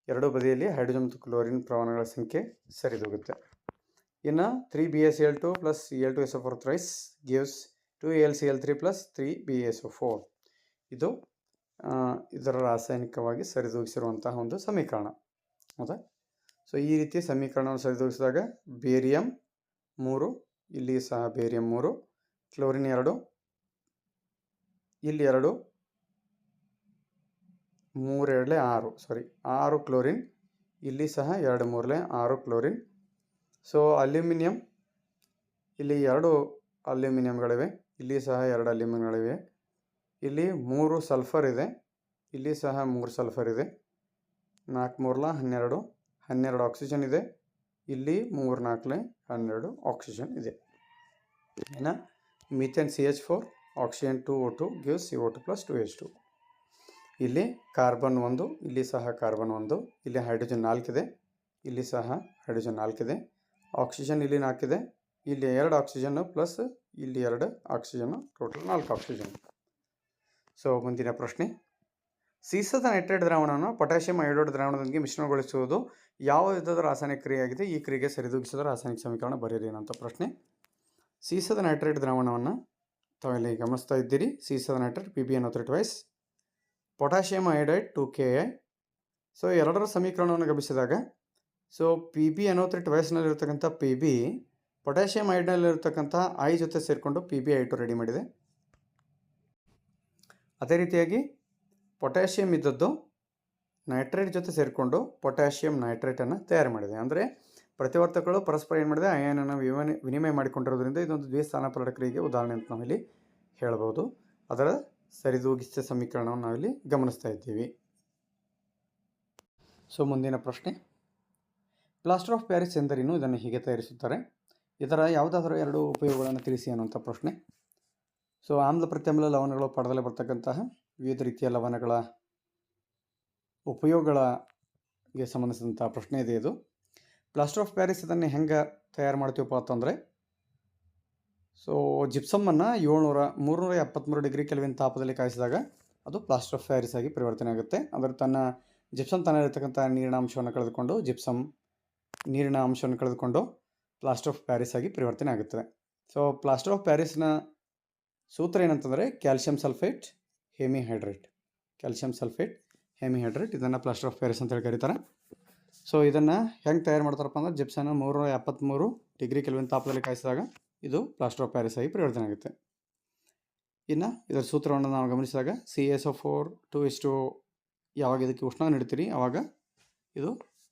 ಎರಡೂ ಬದಿಯಲ್ಲಿ ಹೈಡ್ರೋಜನ್ ಮತ್ತು ಕ್ಲೋರಿನ್ ಪರಮಾಣುಗಳ ಸಂಖ್ಯೆ ಸರಿದೂಗುತ್ತೆ. ಇನ್ನು 3BaCl2 plus Cl2SO4 thrice gives 2AlCl3 plus 3BaSO4. ಇದು ಇದರ ರಾಸಾಯನಿಕವಾಗಿ ಸರಿದೂಗಿಸಿರುವಂತಹ ಒಂದು ಸಮೀಕರಣ, ಹೌದಾ? ಸೊ ಈ ರೀತಿ ಸಮೀಕರಣವನ್ನು ಸರಿದೂಗಿಸಿದಾಗ ಬೇರಿಯಂ 3, ಇಲ್ಲಿ ಸಹ ಬೇರಿಯಂ 3, ಕ್ಲೋರಿನ್ 2, ಇಲ್ಲಿ 2, 3 2 6 6 ಕ್ಲೋರಿನ್, ಇಲ್ಲಿ ಸಹ 2 3 6 ಕ್ಲೋರಿನ್. ಸೊ ಅಲ್ಯೂಮಿನಿಯಂ, ಇಲ್ಲಿ 2 ಅಲ್ಯೂಮಿನಿಯಂಗಳಿವೆ, ಇಲ್ಲಿ ಸಹ 2 ಅಲ್ಯೂಮಿನಿಯಂಗಳಿವೆ. ಇಲ್ಲಿ 3 ಸಲ್ಫರ್ ಇದೆ, ಇಲ್ಲಿ ಸಹ 3 ಸಲ್ಫರ್ ಇದೆ. 4 3 12 12 ಆಕ್ಸಿಜನ್ ಇದೆ, ಇಲ್ಲಿ 3 4 12 ಆಕ್ಸಿಜನ್ ಇದೆ. ಇನ್ನು methane CH4, oxygen 2O2 gives CO2 plus 2H2. ಇಲ್ಲಿ ಕಾರ್ಬನ್ 1, ಇಲ್ಲಿ ಸಹ ಕಾರ್ಬನ್ 1, ಇಲ್ಲಿ ಹೈಡ್ರೋಜನ್ 4 ಇದೆ, ಇಲ್ಲಿ ಸಹ ಹೈಡ್ರೋಜನ್ 4 ಇದೆ. ಆಕ್ಸಿಜನ್ ಇಲ್ಲಿ 4 ಇದೆ, ಇಲ್ಲಿ 2 ಆಕ್ಸಿಜನ್ನು ಪ್ಲಸ್ ಇಲ್ಲಿ 2 ಆಕ್ಸಿಜನ್ನು, ಟೋಟಲ್ 4 ಆಕ್ಸಿಜನ್. ಸೊ ಮುಂದಿನ ಪ್ರಶ್ನೆ, ಸೀಸದ ನೈಟ್ರೇಟ್ ದ್ರಾವಣವನ್ನು ಪೊಟ್ಯಾಷಿಯಂ ಅಯೋಡೈಡ್ ದ್ರಾವಣದೊಂದಿಗೆ ಮಿಶ್ರಣಗೊಳಿಸುವುದು ಯಾವ ವಿಧದ ರಾಸಾಯನಿಕ ಕ್ರಿಯೆಯಾಗಿದೆ? ಈ ಕ್ರಿಯೆಗೆ ಸರಿದೂಗಿಸಿದ ರಾಸಾಯನಿಕ ಸಮೀಕರಣ ಬರೆಯಿರಿ ಅನ್ನೋಂಥ ಪ್ರಶ್ನೆ. ಸೀಸದ ನೈಟ್ರೇಟ್ ದ್ರಾವಣವನ್ನು ತಾವಿಲ್ಲಿ ಗಮನಿಸ್ತಾ ಇದ್ದೀರಿ. ಸೀಸದ nitrate PbNO3 twice, potassium iodide 2Ki. So ಎರಡರ ಸಮೀಕರಣವನ್ನು ಗಮನಿಸಿದಾಗ ಸೊ PbNO3 ಟ್ವೈಸ್ನಲ್ಲಿರ್ತಕ್ಕಂಥ Pb ಪೊಟ್ಯಾಷಿಯಂ ಅಯೋಡೈಡ್ನಲ್ಲಿರ್ತಕ್ಕಂಥ I ಜೊತೆ ಸೇರಿಕೊಂಡು PbI2 ರೆಡಿ ಮಾಡಿದೆ. ಅದೇ ರೀತಿಯಾಗಿ ಪೊಟ್ಯಾಷಿಯಂ ಇದ್ದದ್ದು ನೈಟ್ರೇಟ್ ಜೊತೆ ಸೇರಿಕೊಂಡು ಪೊಟ್ಯಾಷಿಯಂ ನೈಟ್ರೇಟನ್ನು ತಯಾರು ಮಾಡಿದೆ. ಅಂದರೆ ಪ್ರತಿವರ್ತಕಗಳು ಪರಸ್ಪರ ಏನು ಮಾಡಿದೆ, ಅಯಾನನ್ನು ವಿನಿಮಯ ಮಾಡಿಕೊಂಡಿರೋದ್ರಿಂದ ಇದೊಂದು ದ್ವಿಸ್ಥಾನಾಪರಣ ಕ್ರಿಯೆಗೆ ಉದಾಹರಣೆ ಅಂತ ನಾವಿಲ್ಲಿ ಹೇಳ್ಬೋದು. ಅದರ ಸರಿದೂಗಿಸಿದ ಸಮೀಕರಣವನ್ನು ನಾವಿಲ್ಲಿ ಗಮನಿಸ್ತಾ ಇದ್ದೀವಿ. ಸೊ ಮುಂದಿನ ಪ್ರಶ್ನೆ, ಪ್ಲಾಸ್ಟರ್ ಆಫ್ ಪ್ಯಾರಿಸ್ ಎಂದರೇನು? ಇದನ್ನು ಹೀಗೆ ತಯಾರಿಸುತ್ತಾರೆ. ಇದರ ಯಾವುದಾದರೂ ಎರಡು ಉಪಯೋಗಗಳನ್ನು ತಿಳಿಸಿ ಅನ್ನುವಂಥ ಪ್ರಶ್ನೆ. ಸೊ ಆಮ್ಲ ಪ್ರತ್ಯಾಮ್ಲ ಲವಣಗಳು ಪಡೆದಲ್ಲೇ ಬರ್ತಕ್ಕಂತಹ ವಿವಿಧ ರೀತಿಯ ಲವಣಗಳ ಉಪಯೋಗಗಳಿಗೆ ಸಂಬಂಧಿಸಿದಂಥ ಪ್ರಶ್ನೆ ಇದೆ ಇದು. ಪ್ಲಾಸ್ಟರ್ ಆಫ್ ಪ್ಯಾರಿಸ್ ಇದನ್ನು ಹೆಂಗೆ ತಯಾರು ಮಾಡ್ತೀವಪ್ಪ ಅಂತಂದರೆ, ಸೊ ಜಿಪ್ಸಮ್ಮನ್ನು 373 ಡಿಗ್ರಿ ಕೆಲ್ವಿನ್ ತಾಪದಲ್ಲಿ ಕಾಯಿಸಿದಾಗ ಅದು ಪ್ಲಾಸ್ಟರ್ ಆಫ್ ಪ್ಯಾರಿಸ್ ಆಗಿ ಪರಿವರ್ತನೆ ಆಗುತ್ತೆ. ಅದರ ಜಿಪ್ಸಮ್ ತನ್ನಲ್ಲಿರ್ತಕ್ಕಂಥ ನೀರಿನ ಅಂಶವನ್ನು ಕಳೆದುಕೊಂಡು ನೀರಿನ ಅಂಶವನ್ನು ಕಳೆದುಕೊಂಡು ಪ್ಲಾಸ್ಟರ್ ಆಫ್ ಪ್ಯಾರಿಸ್ ಆಗಿ ಪರಿವರ್ತನೆ ಆಗುತ್ತದೆ. ಸೊ ಪ್ಲಾಸ್ಟರ್ ಆಫ್ ಪ್ಯಾರಿಸ್ನ ಸೂತ್ರ ಏನಂತಂದರೆ ಕ್ಯಾಲ್ಸಿಯಂ ಸಲ್ಫೇಟ್ ಹೆಮಿಹೈಡ್ರೇಟ್. ಇದನ್ನು ಪ್ಲಾಸ್ಟರ್ ಆಫ್ ಪ್ಯಾರಿಸ್ ಅಂತೇಳಿ ಕರೀತಾರೆ. ಸೊ ಇದನ್ನು ಹೆಂಗೆ ತಯಾರು ಮಾಡ್ತಾರಪ್ಪ ಅಂದ್ರೆ, ಜಿಪ್ಸನ್ನ 373 ಡಿಗ್ರಿ ಕೆಲ್ವಿನ್ ತಾಪದಲ್ಲಿ ಕಾಯಿಸಿದಾಗ ಇದು ಪ್ಲಾಸ್ಟರ್ ಆಫ್ ಪ್ಯಾರಿಸ್ ಆಗಿ ಪರಿವರ್ತನೆ ಆಗುತ್ತೆ. ಇನ್ನು ಇದರ ಸೂತ್ರವನ್ನು ನಾವು ಗಮನಿಸಿದಾಗ CaSO4 2:2 ಯಾವಾಗ ಇದಕ್ಕೆ ಉಷ್ಣ ನೀಡ್ತೀರಿ ಆವಾಗ ಇದು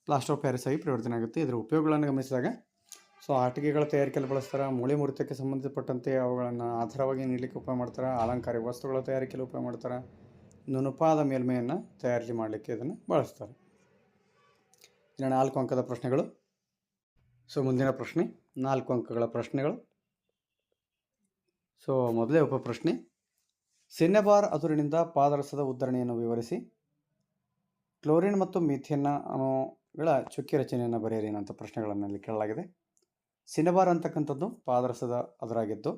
ಪ್ಲಾಸ್ಟರ್ ಆಫ್ ಪ್ಯಾರಿಸ್ ಆಗಿ ಪರಿವರ್ತನೆ ಆಗುತ್ತೆ. ಇದರ ಉಪಯೋಗಗಳನ್ನು ಗಮನಿಸಿದಾಗ, ಸೊ ಆಟಿಕೆಗಳ ತಯಾರಿಕೆಯಲ್ಲಿ ಬಳಸ್ತಾರೆ, ಮೂಳೆ ಮುರಿತಕ್ಕೆ ಸಂಬಂಧಪಟ್ಟಂತೆ ಅವುಗಳನ್ನು ಆಧಾರವಾಗಿ ನೀಡಲಿಕ್ಕೆ ಉಪಯೋಗ ಮಾಡ್ತಾರೆ, ಅಲಂಕಾರಿಕ ವಸ್ತುಗಳ ತಯಾರಿಕೆಯಲ್ಲಿ ಉಪಯೋಗ ಮಾಡ್ತಾರೆ, ನುಣುಪಾದ ಮೇಲ್ಮೈಯನ್ನು ತಯಾರಿ ಮಾಡಲಿಕ್ಕೆ ಇದನ್ನು ಬಳಸ್ತಾರೆ. ಇನ್ನು 4 ಅಂಕದ ಪ್ರಶ್ನೆಗಳು. ಸೊ ಮುಂದಿನ ಪ್ರಶ್ನೆ 4 ಅಂಕಗಳ ಪ್ರಶ್ನೆಗಳು. ಸೊ ಮೊದಲೇ ಉಪಪ್ರಶ್ನೆ, ಸಿನ್ನೆಬಾರ್ ಅದುರಿನಿಂದ ಪಾದರಸದ ಉದ್ಧರಣೆಯನ್ನು ವಿವರಿಸಿ. ಕ್ಲೋರಿನ್ ಮತ್ತು ಮೀಥೇನ್ನ ಅಣುಗಳ ಚುಕ್ಕಿ ರಚನೆಯನ್ನು ಬರೆಯಿರಿ ಅನ್ನೋಂಥ ಪ್ರಶ್ನೆಗಳನ್ನು ಇಲ್ಲಿ ಕೇಳಲಾಗಿದೆ. ಸಿನ್ನೆಬಾರ್ ಅಂತಕ್ಕಂಥದ್ದು ಪಾದರಸದ ಅದರಾಗಿದ್ದು,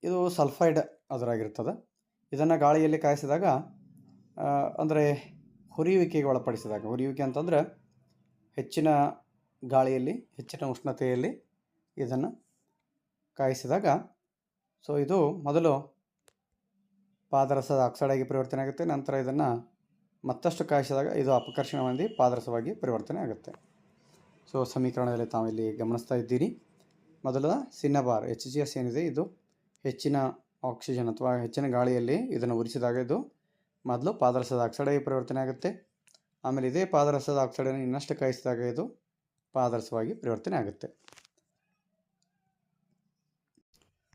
ಇದು ಸಲ್ಫೈಡ್ ಅದರಾಗಿರ್ತದೆ. ಇದನ್ನು ಗಾಳಿಯಲ್ಲಿ ಕಾಯಿಸಿದಾಗ, ಅಂದರೆ ಹುರಿಯುವಿಕೆಗೆ ಒಳಪಡಿಸಿದಾಗ, ಹುರಿಯುವಿಕೆ ಅಂತಂದರೆ ಹೆಚ್ಚಿನ ಗಾಳಿಯಲ್ಲಿ ಹೆಚ್ಚಿನ ಉಷ್ಣತೆಯಲ್ಲಿ ಇದನ್ನು ಕಾಯಿಸಿದಾಗ, ಸೊ ಇದು ಮೊದಲು ಪಾದರಸದ ಆಕ್ಸೈಡ್ ಆಗಿ ಪರಿವರ್ತನೆ ಆಗುತ್ತೆ. ನಂತರ ಇದನ್ನು ಮತ್ತಷ್ಟು ಕಾಯಿಸಿದಾಗ ಇದು ಅಪಕರ್ಷಣ ಹೊಂದಿ ಪಾದರಸವಾಗಿ ಪರಿವರ್ತನೆ ಆಗುತ್ತೆ. ಸೊ ಸಮೀಕರಣದಲ್ಲಿ ತಾವಿಲ್ಲಿ ಗಮನಿಸ್ತಾ ಇದ್ದೀರಿ. ಮೊದಲ ಸಿನ್ನೆಬಾರ್ HCS ಏನಿದೆ, ಇದು ಹೆಚ್ಚಿನ ಆಕ್ಸಿಜನ್ ಅಥವಾ ಹೆಚ್ಚಿನ ಗಾಳಿಯಲ್ಲಿ ಇದನ್ನು ಉರಿಸಿದಾಗ ಇದು ಮೊದಲು ಪಾದರಸದ ಆಕ್ಸೈಡ್ ಆಗಿ ಪರಿವರ್ತನೆ ಆಗುತ್ತೆ. ಆಮೇಲೆ ಇದೇ ಪಾದರಸದ ಆಕ್ಸೈಡನ್ನು ಇನ್ನಷ್ಟು ಕಾಯಿಸಿದಾಗ ಇದು ಪಾದರಸವಾಗಿ ಪರಿವರ್ತನೆ ಆಗುತ್ತೆ.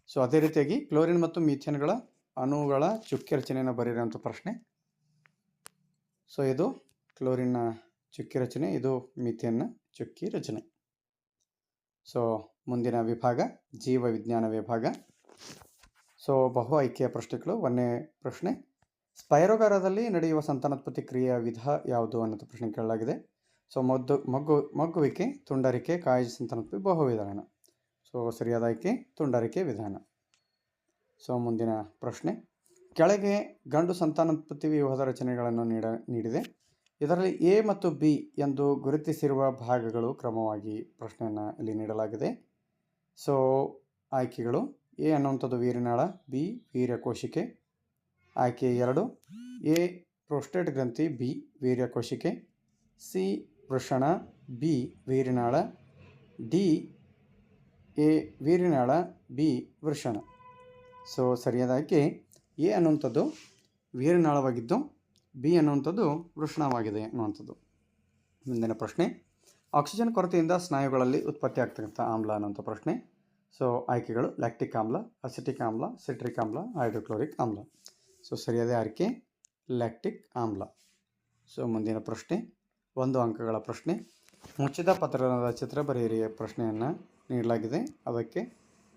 ಸೊ ಅದೇ ರೀತಿಯಾಗಿ ಕ್ಲೋರಿನ್ ಮತ್ತು ಮೀಥೇನ್ಗಳ ಅಣುಗಳ ಚುಕ್ಕಿ ರಚನೆಯನ್ನು ಬರೆಯುವಂಥ ಪ್ರಶ್ನೆ. ಸೊ ಇದು ಕ್ಲೋರಿನ್ನ ಚುಕ್ಕಿ ರಚನೆ, ಇದು ಮೀಥೇನ್ನ ಚುಕ್ಕಿ ರಚನೆ. ಸೊ ಮುಂದಿನ ವಿಭಾಗ ಜೀವ ವಿಜ್ಞಾನ ವಿಭಾಗ. ಸೊ ಬಹು ಆಯ್ಕೆಯ ಪ್ರಶ್ನೆಗಳು. 1ನೇ ಪ್ರಶ್ನೆ, ಸ್ಪೈರೋಗಾರದಲ್ಲಿ ನಡೆಯುವ ಸಂತಾನೋತ್ಪತ್ತಿ ಕ್ರಿಯೆಯ ವಿಧ ಯಾವುದು ಅನ್ನೋದು ಪ್ರಶ್ನೆ ಕೇಳಲಾಗಿದೆ. ಸೊ ಮಗ್ಗುವಿಕೆ, ತುಂಡರಿಕೆ, ಕಾಯಿಜ ಸಂತಾನೋತ್ಪತ್ತಿ ಬಹುವಿಧಾನ. ಸೊ ಸರಿಯಾದ ಆಯ್ಕೆ ತುಂಡರಿಕೆ ವಿಧಾನ. ಸೊ ಮುಂದಿನ ಪ್ರಶ್ನೆ, ಕೆಳಗೆ ಗಂಡು ಸಂತಾನೋತ್ಪತ್ತಿ ವ್ಯೂಹದ ರಚನೆಗಳನ್ನು ನೀಡಿದೆ. ಇದರಲ್ಲಿ A ಮತ್ತು B ಎಂದು ಗುರುತಿಸಿರುವ ಭಾಗಗಳು ಕ್ರಮವಾಗಿ ಪ್ರಶ್ನೆಯನ್ನು ಇಲ್ಲಿ ನೀಡಲಾಗಿದೆ. ಸೊ ಆಯ್ಕೆಗಳು: A ಅನ್ನುವಂಥದ್ದು ವೀರ್ಯನಾಳ, B ವೀರ್ಯಕೋಶಿಕೆ. ಆಯ್ಕೆ 2, A ಪ್ರೋಸ್ಟೇಟ್ ಗ್ರಂಥಿ, B ವೀರ್ಯಕೋಶಿಕೆ. C ವೃಷಣ, B ವೀರ್ಯನಾಳ. D A ವೀರ್ಯನಾಳ, B ವೃಷಣ. ಸೊ ಸರಿಯಾದ ಆಯ್ಕೆ A ಅನ್ನುವಂಥದ್ದು ವೀರ್ಯನಾಳವಾಗಿದ್ದು B ಅನ್ನುವಂಥದ್ದು ವೃಷಣವಾಗಿದೆ ಅನ್ನುವಂಥದ್ದು. ಮುಂದಿನ ಪ್ರಶ್ನೆ, ಆಕ್ಸಿಜನ್ ಕೊರತೆಯಿಂದ ಸ್ನಾಯುಗಳಲ್ಲಿ ಉತ್ಪತ್ತಿ ಆಗ್ತಕ್ಕಂಥ ಆಮ್ಲ ಅನ್ನುವಂಥ ಪ್ರಶ್ನೆ. ಸೊ ಆಯ್ಕೆಗಳು: ಲ್ಯಾಕ್ಟಿಕ್ ಆಮ್ಲ, ಅಸಿಟಿಕ್ ಆಮ್ಲ, ಸಿಟ್ರಿಕ್ ಆಮ್ಲ, ಹೈಡ್ರೋಕ್ಲೋರಿಕ್ ಆಮ್ಲ. ಸೊ ಸರಿಯಾದ ಆಯ್ಕೆ ಲ್ಯಾಕ್ಟಿಕ್ ಆಮ್ಲ. ಸೊ ಮುಂದಿನ ಪ್ರಶ್ನೆ 1 ಅಂಕಗಳ ಪ್ರಶ್ನೆ, ಮುಚ್ಚಿದ ಪತ್ರದ ಚಿತ್ರ ಬರೆಯಿರಿ ಪ್ರಶ್ನೆಯನ್ನು ನೀಡಲಾಗಿದೆ. ಅದಕ್ಕೆ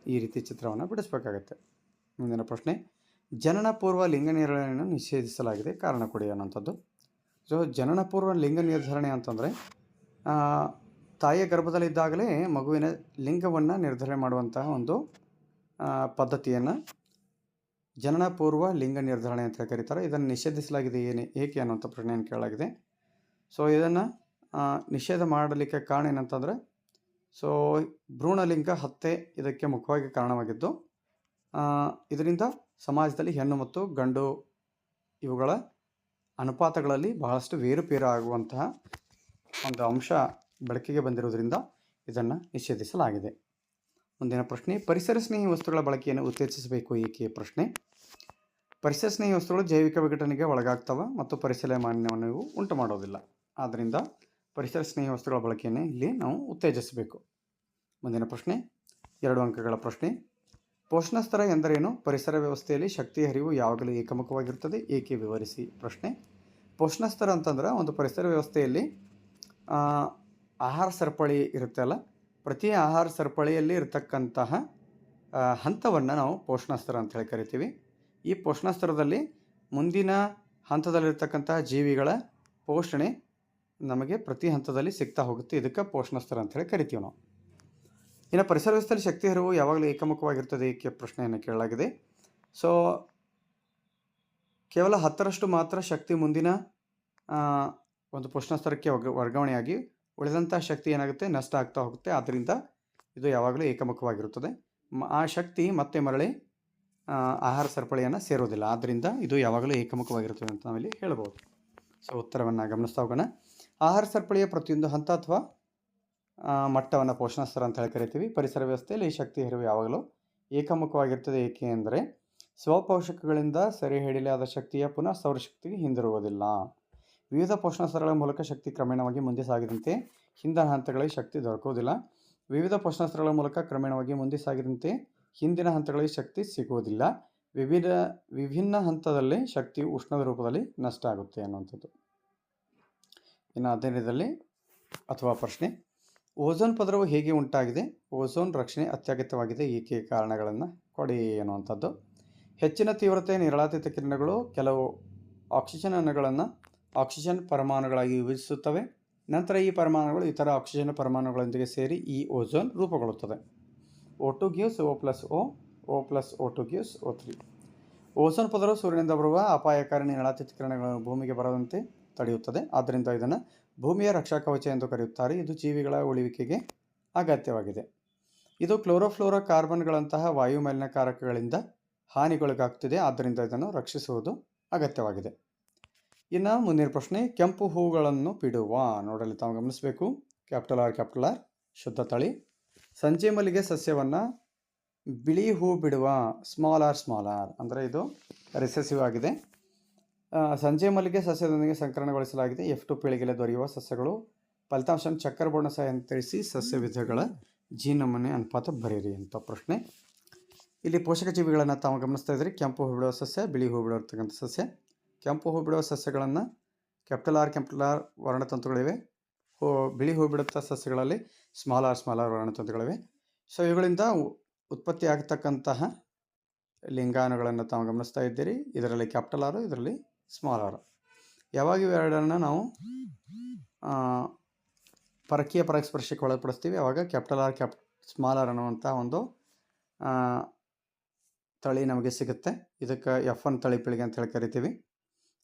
ಈ ರೀತಿ ಚಿತ್ರವನ್ನು ಬಿಡಿಸಬೇಕಾಗತ್ತೆ. ಮುಂದಿನ ಪ್ರಶ್ನೆ, ಜನನ ಪೂರ್ವ ಲಿಂಗ ನಿರ್ಣಯವನ್ನು ನಿಷೇಧಿಸಲಾಗಿದೆ, ಕಾರಣ ಕೊಡಿ ಅನ್ನೋಂಥದ್ದು. ಸೊ ಜನನ ಪೂರ್ವ ಲಿಂಗ ನಿರ್ಧರಣೆ ಅಂತಂದರೆ ತಾಯಿಯ ಗರ್ಭದಲ್ಲಿದ್ದಾಗಲೇ ಮಗುವಿನ ಲಿಂಗವನ್ನು ನಿರ್ಧರಣೆ ಮಾಡುವಂತಹ ಒಂದು ಪದ್ಧತಿಯನ್ನು ಜನನ ಪೂರ್ವ ಲಿಂಗ ನಿರ್ಧರಣೆ ಅಂತ ಕರೀತಾರೆ. ಇದನ್ನು ನಿಷೇಧಿಸಲಾಗಿದೆ ಏಕೆ ಅನ್ನೋಂಥ ಪ್ರಶ್ನೆಯನ್ನು ಕೇಳಲಾಗಿದೆ. ಸೊ ಇದನ್ನು ನಿಷೇಧ ಮಾಡಲಿಕ್ಕೆ ಕಾರಣ ಏನಂತಂದರೆ, ಸೊ ಭ್ರೂಣಲಿಂಗ ಹತ್ಯೆ ಇದಕ್ಕೆ ಮುಖ್ಯವಾಗಿ ಕಾರಣವಾಗಿದ್ದು, ಇದರಿಂದ ಸಮಾಜದಲ್ಲಿ ಹೆಣ್ಣು ಮತ್ತು ಗಂಡು ಇವುಗಳ ಅನುಪಾತಗಳಲ್ಲಿ ಬಹಳಷ್ಟು ಏರುಪೇರು ಆಗುವಂತಹ ಒಂದು ಅಂಶ ಬೆಳಕಿಗೆ ಬಂದಿರುವುದರಿಂದ ಇದನ್ನು ನಿಷೇಧಿಸಲಾಗಿದೆ. ಮುಂದಿನ ಪ್ರಶ್ನೆ, ಪರಿಸರ ಸ್ನೇಹಿ ವಸ್ತುಗಳ ಬಳಕೆಯನ್ನು ಉತ್ತೇಜಿಸಬೇಕು ಏಕೆ ಪ್ರಶ್ನೆ. ಪರಿಸರ ಸ್ನೇಹಿ ವಸ್ತುಗಳು ಜೈವಿಕ ವಿಘಟನೆಗೆ ಒಳಗಾಗ್ತವೆ ಮತ್ತು ಪರಿಸರ ಮಾಲಿನ್ಯವನ್ನು ಇವು ಉಂಟು ಮಾಡೋದಿಲ್ಲ. ಆದ್ದರಿಂದ ಪರಿಸರ ಸ್ನೇಹಿ ವಸ್ತುಗಳ ಬಳಕೆಯನ್ನು ಇಲ್ಲಿ ನಾವು ಉತ್ತೇಜಿಸಬೇಕು. ಮುಂದಿನ ಪ್ರಶ್ನೆ 2 ಅಂಕಗಳ ಪ್ರಶ್ನೆ, ಪೋಷಣ ಸ್ತರ ಎಂದರೇನು? ಪರಿಸರ ವ್ಯವಸ್ಥೆಯಲ್ಲಿ ಶಕ್ತಿಯ ಹರಿವು ಯಾವಾಗಲೂ ಏಕಮುಖವಾಗಿರುತ್ತದೆ, ಏಕೆ ವಿವರಿಸಿ? ಪ್ರಶ್ನೆ. ಪೋಷಣ ಸ್ತರ ಅಂತಂದ್ರೆ ಒಂದು ಪರಿಸರ ವ್ಯವಸ್ಥೆಯಲ್ಲಿ ಆಹಾರ ಸರಪಳಿ ಇರುತ್ತೆ ಅಲ್ಲ, ಪ್ರತಿ ಆಹಾರ ಸರಪಳಿಯಲ್ಲಿ ಇರತಕ್ಕಂತಹ ಹಂತವನ್ನು ನಾವು ಪೋಷಣ ಸ್ತರ ಅಂತ ಹೇಳಿ ಕರಿತೀವಿ. ಈ ಪೋಷಣ ಸ್ತರದಲ್ಲಿ ಮುಂದಿನ ಹಂತದಲ್ಲಿರ್ತಕ್ಕಂತಹ ಜೀವಿಗಳ ಪೋಷಣೆ ನಮಗೆ ಪ್ರತಿ ಹಂತದಲ್ಲಿ ಸಿಗ್ತಾ ಹೋಗುತ್ತೆ. ಇದಕ್ಕೆ ಪೋಷಣ ಸ್ತರ ಅಂತ ಹೇಳಿ ಕರಿತೀವಿ ನಾವು. ಇನ್ನು ಪರಿಸರ ವ್ಯವಸ್ಥೆಯಲ್ಲಿ ಶಕ್ತಿ ಹರಿವು ಯಾವಾಗಲೂ ಏಕಮುಖವಾಗಿರ್ತದೆ ಏಕೆ ಪ್ರಶ್ನೆಯನ್ನು ಕೇಳಲಾಗಿದೆ. ಸೊ ಕೇವಲ 10ರಷ್ಟು ಮಾತ್ರ ಶಕ್ತಿ ಮುಂದಿನ ಒಂದು ಪೋಷಣ ಸ್ತರಕ್ಕೆ ವರ್ಗಾವಣೆಯಾಗಿ ಉಳಿದಂಥ ಶಕ್ತಿ ಏನಾಗುತ್ತೆ, ನಷ್ಟ ಆಗ್ತಾ ಹೋಗುತ್ತೆ. ಆದ್ದರಿಂದ ಇದು ಯಾವಾಗಲೂ ಏಕಮುಖವಾಗಿರುತ್ತದೆ. ಆ ಶಕ್ತಿ ಮತ್ತೆ ಮರಳಿ ಆಹಾರ ಸರಪಳಿಯನ್ನು ಸೇರೋದಿಲ್ಲ. ಆದ್ದರಿಂದ ಇದು ಯಾವಾಗಲೂ ಏಕಮುಖವಾಗಿರುತ್ತದೆ ಅಂತ ನಾವಿಲ್ಲಿ ಹೇಳ್ಬೋದು. ಸೊ ಉತ್ತರವನ್ನು ಗಮನಿಸ್ತಾ ಹೋಗೋಣ. ಆಹಾರ ಸರಪಳಿಯ ಪ್ರತಿಯೊಂದು ಹಂತ ಅಥವಾ ಮಟ್ಟವನ್ನು ಪೋಷಣ ಸ್ತರ ಅಂತ ಹೇಳಿ ಕರಿತೀವಿ. ಪರಿಸರ ವ್ಯವಸ್ಥೆಯಲ್ಲಿ ಶಕ್ತಿ ಹರಿವು ಯಾವಾಗಲೂ ಏಕಮುಖವಾಗಿರ್ತದೆ. ಏಕೆ ಅಂದರೆ ಸ್ವಪೋಷಕಗಳಿಂದ ಸೆರೆ ಹಿಡಿಯಲಾದ ಶಕ್ತಿಯ ಪುನಃ ಸೌರಶಕ್ತಿಗೆ ಹಿಂದಿರುವುದಿಲ್ಲ. ವಿವಿಧ ಪೋಷಣ ಸ್ತರಗಳ ಮೂಲಕ ಶಕ್ತಿ ಕ್ರಮೇಣವಾಗಿ ಮುಂದೆ ಸಾಗಿದಂತೆ ಹಿಂದಿನ ಹಂತಗಳಿಗೆ ಶಕ್ತಿ ದೊರಕುವುದಿಲ್ಲ. ವಿವಿಧ ಪೋಷಣ ಸ್ತರಗಳ ಮೂಲಕ ಕ್ರಮೇಣವಾಗಿ ಮುಂದೆ ಸಾಗಿದಂತೆ ಹಿಂದಿನ ಹಂತಗಳಿಗೆ ಶಕ್ತಿ ಸಿಗುವುದಿಲ್ಲ. ವಿಭಿನ್ನ ಹಂತದಲ್ಲಿ ಶಕ್ತಿಯು ಉಷ್ಣದ ರೂಪದಲ್ಲಿ ನಷ್ಟ ಆಗುತ್ತೆ ಅನ್ನುವಂಥದ್ದು. ಇನ್ನು 15ರಲ್ಲಿ ಅಥವಾ ಪ್ರಶ್ನೆ, ಓಝೋನ್ ಪದರವು ಹೇಗೆ ಉಂಟಾಗಿದೆ? ಓಝೋನ್ ರಕ್ಷಣೆ ಅತ್ಯಗತ್ಯವಾಗಿದೆ, ಏಕೆ? ಕಾರಣಗಳನ್ನು ಕೊಡಿ ಅನ್ನುವಂಥದ್ದು. ಹೆಚ್ಚಿನ ತೀವ್ರತೆಯ ನೇರಳಾತೀತ ಕಿರಣಗಳು ಕೆಲವು ಆಕ್ಸಿಜನ್ ಅಣುಗಳನ್ನು ಆಕ್ಸಿಜನ್ ಪರಮಾಣುಗಳಾಗಿ ವಿಭಜಿಸುತ್ತವೆ. ನಂತರ ಈ ಪರಮಾಣುಗಳು ಇತರ ಆಕ್ಸಿಜನ್ ಪರಮಾಣುಗಳೊಂದಿಗೆ ಸೇರಿ ಈ ಓಝೋನ್ ರೂಪುಗೊಳ್ಳುತ್ತದೆ. O2 gives O plus O, O plus O2 gives O3. Ozone ಪದರವು ಸೂರ್ಯನಿಂದ ಬರುವ ಅಪಾಯಕಾರಿ ನೇರಳಾತೀತ ಕಿರಣಗಳನ್ನು ಭೂಮಿಗೆ ಬರದಂತೆ ತಡೆಯುತ್ತದೆ. ಆದ್ದರಿಂದ ಇದನ್ನು ಭೂಮಿಯ ರಕ್ಷಾ ಕವಚ ಎಂದು ಕರೆಯುತ್ತಾರೆ. ಇದು ಜೀವಿಗಳ ಉಳಿವಿಕೆಗೆ ಅಗತ್ಯವಾಗಿದೆ. ಇದು ಕ್ಲೋರೋಫ್ಲೋರೋ ಕಾರ್ಬನ್ಗಳಂತಹ ವಾಯುಮಾಲಿನ್ಯಕಾರಕಗಳಿಂದ ಹಾನಿಗೊಳಗಾಗ್ತಿದೆ. ಆದ್ದರಿಂದ ಇದನ್ನು ರಕ್ಷಿಸುವುದು ಅಗತ್ಯವಾಗಿದೆ. ಇನ್ನು ಮುಂದಿನ ಪ್ರಶ್ನೆ, ಕೆಂಪು ಹೂಗಳನ್ನು ಬಿಡುವ. ನೋಡಲು ತಾವು ಗಮನಿಸಬೇಕು. ಕ್ಯಾಪಿಟಲ್ ಆರ್ ಶುದ್ಧ ತಳಿ. ಸಂಜೆ ಮಲ್ಲಿಗೆ ಸಸ್ಯವನ್ನು ಬಿಳಿ ಹೂ ಬಿಡುವ ಸ್ಮಾಲ್ ಆರ್ ಅಂದರೆ ಇದು ರಿಸೆಸಿವ್ ಆಗಿದೆ. ಸಂಜೆ ಮಲ್ಲಿಗೆ ಸಸ್ಯದೊಂದಿಗೆ ಸಂಕರಣಗೊಳಿಸಲಾಗಿದೆ. F2 ಪೀಳಿಗೆಯಲ್ಲಿ ದೊರೆಯುವ ಸಸ್ಯಗಳು. ಫಲಿತಾಂಶ ಚಕ್ಕರ ಬಣ್ಣ ಸಹ ತಿಳಿಸಿ ಸಸ್ಯ ವಿಧಗಳ ಜೀನ್ ನಮೂನೆ ಅನುಪಾತ ಬರೆಯಿರಿ ಅಂತ ಪ್ರಶ್ನೆ. ಇಲ್ಲಿ ಪೋಷಕ ಜೀವಿಗಳನ್ನು ತಾವು ಗಮನಿಸ್ತಾ ಇದ್ರಿ. ಕೆಂಪು ಹೂ ಬಿಡುವ ಸಸ್ಯ, ಬಿಳಿ ಹೂ ಬಿಡುವರ್ತಕ್ಕಂಥ ಸಸ್ಯ. ಕೆಂಪು ಹೂ ಬಿಡುವ ಸಸ್ಯಗಳನ್ನು ಕ್ಯಾಪಿಟಲ್ ಆರ್ ವರ್ಣತಂತುಗಳಿವೆ. ಬಿಳಿ ಹೂ ಬಿಡುತ್ತ ಸಸ್ಯಗಳಲ್ಲಿ ಸ್ಮಾಲ್ ಆರ್ ವರ್ಣತಂತುಗಳಿವೆ. ಸೊ ಇವುಗಳಿಂದ ಉತ್ಪತ್ತಿ ಆಗತಕ್ಕಂತಹ ಲಿಂಗಾಣುಗಳನ್ನು ತಾವು ಗಮನಿಸ್ತಾ ಇದ್ದೀರಿ. ಇದರಲ್ಲಿ ಕ್ಯಾಪಿಟಲ್ ಆರ್, ಇದರಲ್ಲಿ ಸ್ಮಾಲ್ ಆರ್. ಯಾವಾಗ ಇವೆರಡನ್ನು ನಾವು ಪರಕೀಯ ಪರಾಗಸ್ಪರ್ಶಕ್ಕೆ ಒಳಪಡಿಸ್ತೀವಿ ಆವಾಗ ಕ್ಯಾಪಿಟಲ್ ಆರ್ ಸ್ಮಾಲ್ ಆರ್ ಅನ್ನುವಂಥ ಒಂದು ತಳಿ ನಮಗೆ ಸಿಗುತ್ತೆ. ಇದಕ್ಕೆ F1 ತಳಿ ಪೀಳಿಗೆ ಅಂತ ಹೇಳಿ ಕರಿತೀವಿ.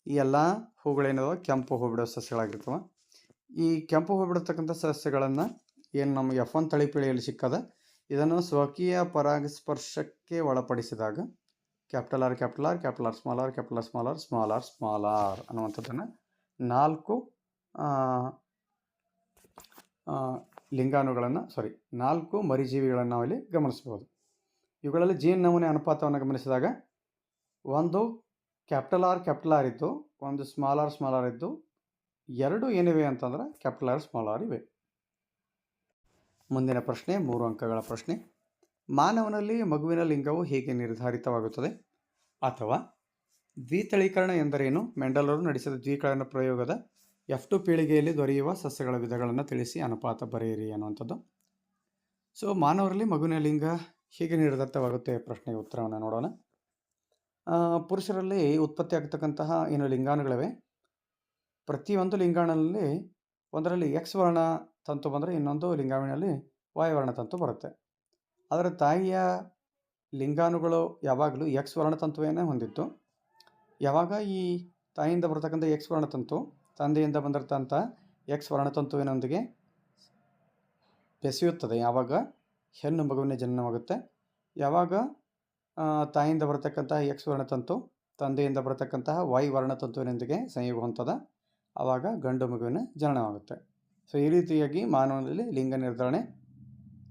ಈ ಎಲ್ಲ ಹೂಗಳೇನಿದಾವೆ ಕೆಂಪು ಹೂ ಬಿಡೋ ಸಸ್ಯಗಳಾಗಿರ್ತವೆ. ಈ ಕೆಂಪು ಹೂ ಬಿಡತಕ್ಕಂಥ ಸಸ್ಯಗಳನ್ನು ಏನು ನಮಗೆ F1 ತಳಿ ಪೀಳಿಗೆಯಲ್ಲಿ ಸಿಕ್ಕದ, ಇದನ್ನು ಸ್ವಕೀಯ ಪರಾಗಸ್ಪರ್ಶಕ್ಕೆ ಒಳಪಡಿಸಿದಾಗ ಕ್ಯಾಪಿಟಲ್ ಆರ್ ಸ್ಮಾಲ್ ಆರ್ ಅನ್ನುವಂಥದ್ದನ್ನು 4 ಲಿಂಗಾಣುಗಳನ್ನು 4 ಮರಿಜೀವಿಗಳನ್ನು ನಾವಿಲ್ಲಿ ಗಮನಿಸ್ಬೋದು. ಇವುಗಳಲ್ಲಿ ಜೀನ್ ನಮೂನೆ ಅನುಪಾತವನ್ನು ಗಮನಿಸಿದಾಗ ಒಂದು ಕ್ಯಾಪಿಟಲ್ ಆರ್ ಇದ್ದು, ಒಂದು ಸ್ಮಾಲ್ ಆರ್ ಇದ್ದು, 2 ಏನಿವೆ ಅಂತಂದ್ರೆ ಕ್ಯಾಪಿಟಲ್ ಆರ್ ಸ್ಮಾಲ್ ಆರ್ ಇವೆ. ಮುಂದಿನ ಪ್ರಶ್ನೆ 3 ಅಂಕಗಳ ಪ್ರಶ್ನೆ. ಮಾನವನಲ್ಲಿ ಮಗುವಿನ ಲಿಂಗವು ಹೇಗೆ ನಿರ್ಧಾರಿತವಾಗುತ್ತದೆ? ಅಥವಾ ದ್ವಿತಳೀಕರಣ ಎಂದರೇನು? ಮೆಂಡಲ್ ಅವರು ನಡೆಸಿದ ದ್ವಿಕರಣ ಪ್ರಯೋಗದ F2 ಪೀಳಿಗೆಯಲ್ಲಿ ದೊರೆಯುವ ಸಸ್ಯಗಳ ವಿಧಗಳನ್ನು ತಿಳಿಸಿ ಅನುಪಾತ ಬರೆಯಿರಿ ಅನ್ನುವಂಥದ್ದು. ಸೊ ಮಾನವರಲ್ಲಿ ಮಗುವಿನ ಲಿಂಗ ಹೇಗೆ ನಿರ್ಧಾರಿತವಾಗುತ್ತೆ ಪ್ರಶ್ನೆಗೆ ಉತ್ತರವನ್ನು ನೋಡೋಣ. ಪುರುಷರಲ್ಲಿ ಉತ್ಪತ್ತಿ ಆಗತಕ್ಕಂತಹ ಏನು ಲಿಂಗಾಣುಗಳಿವೆ, ಪ್ರತಿಯೊಂದು ಲಿಂಗಾಣುಗಳಲ್ಲಿ ಒಂದರಲ್ಲಿ X ವರ್ಣ ತಂತು ಬಂದರೆ ಇನ್ನೊಂದು ಲಿಂಗಾಣುವಿನಲ್ಲಿ Y ವರ್ಣ ತಂತು ಬರುತ್ತೆ. ಆದರೆ ತಾಯಿಯ ಲಿಂಗಾಣುಗಳು ಯಾವಾಗಲೂ X ವರ್ಣತಂತುವೇನೇ ಹೊಂದಿತ್ತು. ಯಾವಾಗ ಈ ತಾಯಿಯಿಂದ ಬರತಕ್ಕಂಥ X ವರ್ಣತಂತು ತಂದೆಯಿಂದ ಬಂದಿರತಕ್ಕಂಥ X ವರ್ಣತಂತುವಿನೊಂದಿಗೆ ಬೆಸೆಯುತ್ತದೆ, ಯಾವಾಗ ಹೆಣ್ಣು ಮಗುವಿನ ಜನನವಾಗುತ್ತೆ. ಯಾವಾಗ ತಾಯಿಯಿಂದ ಬರತಕ್ಕಂತಹ X ವರ್ಣತಂತು ತಂದೆಯಿಂದ ಬರತಕ್ಕಂತಹ Y ವರ್ಣತಂತುವಿನೊಂದಿಗೆ ಸಂಯೋಗ ಹೊಂದದ, ಆವಾಗ ಗಂಡು ಮಗುವಿನ ಜನನವಾಗುತ್ತೆ. ಸೊ ಈ ರೀತಿಯಾಗಿ ಮಾನವನಲ್ಲಿ ಲಿಂಗ ನಿರ್ಧಾರಣೆ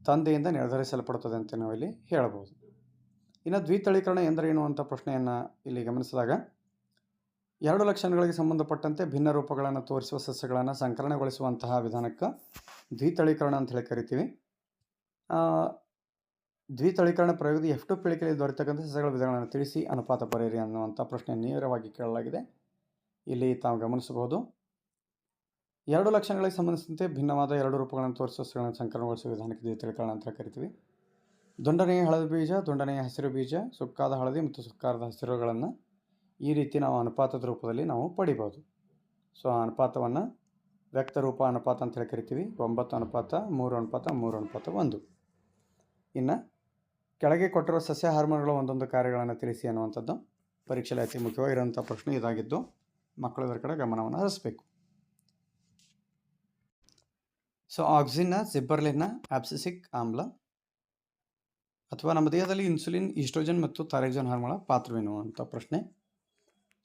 ತಂದೆಯಿಂದ ನಿರ್ಧರಿಸಲ್ಪಡುತ್ತದೆ ಅಂತ ನಾವಿಲ್ಲಿ ಹೇಳಬಹುದು. ಇನ್ನು ದ್ವಿತಳೀಕರಣ ಎಂದರೇನು ಅಂತ ಪ್ರಶ್ನೆಯನ್ನು ಇಲ್ಲಿ ಗಮನಿಸಿದಾಗ 2 ಲಕ್ಷಣಗಳಿಗೆ ಸಂಬಂಧಪಟ್ಟಂತೆ ಭಿನ್ನ ರೂಪಗಳನ್ನು ತೋರಿಸುವ ಸಸ್ಯಗಳನ್ನು ಸಂಕರಣಗೊಳಿಸುವಂತಹ ವಿಧಾನಕ್ಕೆ ದ್ವಿತಳೀಕರಣ ಅಂತ ಹೇಳಿ ಕರಿತೀವಿ. ದ್ವಿತಳೀಕರಣ ಪ್ರಯೋಗದ F2 ಪೀಳಿಗೆಯಲ್ಲಿ ದೊರೆತಕ್ಕಂಥ ಸಸ್ಯಗಳ ವಿಧಗಳನ್ನು ತಿಳಿಸಿ ಅನುಪಾತ ಬರೆಯಿರಿ ಅನ್ನುವಂಥ ಪ್ರಶ್ನೆ ನೇರವಾಗಿ ಕೇಳಲಾಗಿದೆ. ಇಲ್ಲಿ ತಾವು ಗಮನಿಸಬಹುದು, ಎರಡು ಲಕ್ಷಣಗಳಿಗೆ ಸಂಬಂಧಿಸಿದಂತೆ ಭಿನ್ನವಾದ ಎರಡು ರೂಪಗಳನ್ನು ತೋರಿಸುವ ಸಸ್ಯಗಳನ್ನು ಸಂಕಲನಗೊಳಿಸುವ ವಿಧಾನಕ್ಕೆ ದ್ವಿತಳೀಕರಣ ಅಂತ ಕರಿತೀವಿ. ದುಂಡನೆಯ ಹಳದಿ ಬೀಜ, ದುಂಡನೆಯ ಹಸಿರು ಬೀಜ, ಸುಕ್ಕಾದ ಹಳದಿ ಮತ್ತು ಸುಕ್ಕಾದ ಹಸಿರುಗಳನ್ನು ಈ ರೀತಿ ನಾವು ಅನುಪಾತದ ರೂಪದಲ್ಲಿ ನಾವು ಪಡಿಬೋದು. ಸೊ ಆ ಅನುಪಾತವನ್ನು ವ್ಯಕ್ತ ರೂಪ ಅನುಪಾತ ಅಂತೇಳಿ ಕರಿತೀವಿ. 9:3:3:1. ಇನ್ನು ಕೆಳಗೆ ಕೊಟ್ಟಿರುವ ಸಸ್ಯ ಹಾರ್ಮೋನ್ಗಳ ಒಂದೊಂದು ಕಾರ್ಯಗಳನ್ನು ತಿಳಿಸಿ ಅನ್ನುವಂಥದ್ದು ಪರೀಕ್ಷೆಯಲ್ಲಿ ಅತಿ ಮುಖ್ಯವಾಗಿರುವಂಥ ಪ್ರಶ್ನೆ ಇದಾಗಿದ್ದು ಮಕ್ಕಳು ಇದರ ಕಡೆ ಗಮನವನ್ನು ಹರಿಸಬೇಕು. ಸೊ ಆಕ್ಸಿನ್ನ, ಜಿಬ್ಬರ್ಲಿನ್ನ ಆಬ್ಸಿಸಿಕ್ ಆಮ್ಲ ಅಥವಾ ನಮ್ಮ ದೇಹದಲ್ಲಿ ಇನ್ಸುಲಿನ್, ಈಸ್ಟ್ರೋಜನ್ ಮತ್ತು ಥೈರಾಕ್ಸಿನ್ ಹಾರ್ಮೋನ್ಗಳ ಪಾತ್ರವೇನು ಅಂತ ಪ್ರಶ್ನೆ.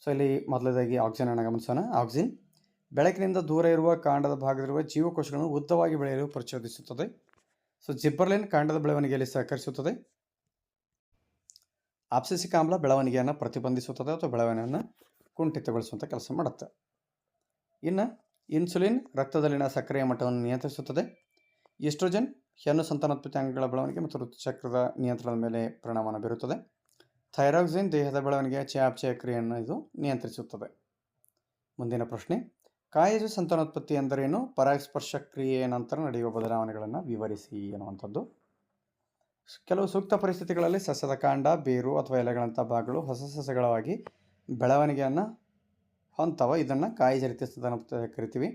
ಸೊ ಇಲ್ಲಿ ಮೊದಲನೇದಾಗಿ ಆಕ್ಸಿನನ್ನು ಗಮನಿಸೋಣ. ಆಕ್ಸಿನ್ ಬೆಳಕಿನಿಂದ ದೂರ ಇರುವ ಕಾಂಡದ ಭಾಗದಲ್ಲಿರುವ ಜೀವಕೋಶಗಳನ್ನು ಉದ್ದವಾಗಿ ಬೆಳೆಯಲು ಪ್ರಚೋದಿಸುತ್ತದೆ. ಸೊ ಜಿಬ್ಬರ್ಲಿನ್ ಕಾಂಡದ ಬೆಳವಣಿಗೆಯಲ್ಲಿ ಸಹಕರಿಸುತ್ತದೆ. ಆಬ್ಸಿಸಿಕ್ ಆಮ್ಲ ಬೆಳವಣಿಗೆಯನ್ನು ಪ್ರತಿಬಂಧಿಸುತ್ತದೆ ಅಥವಾ ಬೆಳವಣಿಗೆಯನ್ನು ಕುಂಠಿತಗೊಳಿಸುವಂಥ ಕೆಲಸ ಮಾಡುತ್ತೆ. ಇನ್ನು ಇನ್ಸುಲಿನ್ ರಕ್ತದಲ್ಲಿನ ಸಕ್ಕರೆಯ ಮಟ್ಟವನ್ನು ನಿಯಂತ್ರಿಸುತ್ತದೆ. ಈಸ್ಟ್ರೋಜನ್ ಹೆಣ್ಣು ಸಂತಾನೋತ್ಪತ್ತಿ ಅಂಗಗಳ ಬೆಳವಣಿಗೆ ಮತ್ತು ಋತುಚಕ್ರದ ನಿಯಂತ್ರಣದ ಮೇಲೆ ಪರಿಣಾಮವನ್ನು ಬೀರುತ್ತದೆ. ಥೈರಾಕ್ಸಿನ್ ದೇಹದ ಬೆಳವಣಿಗೆಯ ಚಯಾಪಚಯ ಕ್ರಿಯೆಯನ್ನು ಇದು ನಿಯಂತ್ರಿಸುತ್ತದೆ. ಮುಂದಿನ ಪ್ರಶ್ನೆ, ಕಾಯಜ ಸಂತಾನೋತ್ಪತ್ತಿ ಎಂದರೇನು? ಪರಾಗಸ್ಪರ್ಶ ಕ್ರಿಯೆಯ ನಂತರ ನಡೆಯುವ ಬದಲಾವಣೆಗಳನ್ನು ವಿವರಿಸಿ ಅನ್ನುವಂಥದ್ದು. ಕೆಲವು ಸೂಕ್ತ ಪರಿಸ್ಥಿತಿಗಳಲ್ಲಿ ಸಸ್ಯದ ಕಾಂಡ, ಬೇರು ಅಥವಾ ಎಲೆಗಳಂಥ ಭಾಗಗಳು ಹೊಸ ಸಸ್ಯಗಳಾಗಿ ಬೆಳವಣಿಗೆಯನ್ನು ಹೊಂತವ. ಇದನ್ನು ಕಾಯಜರಿತ ಸಂತಾನೋತ್ಪತ್ತಿ ಕರಿತೀವಿ.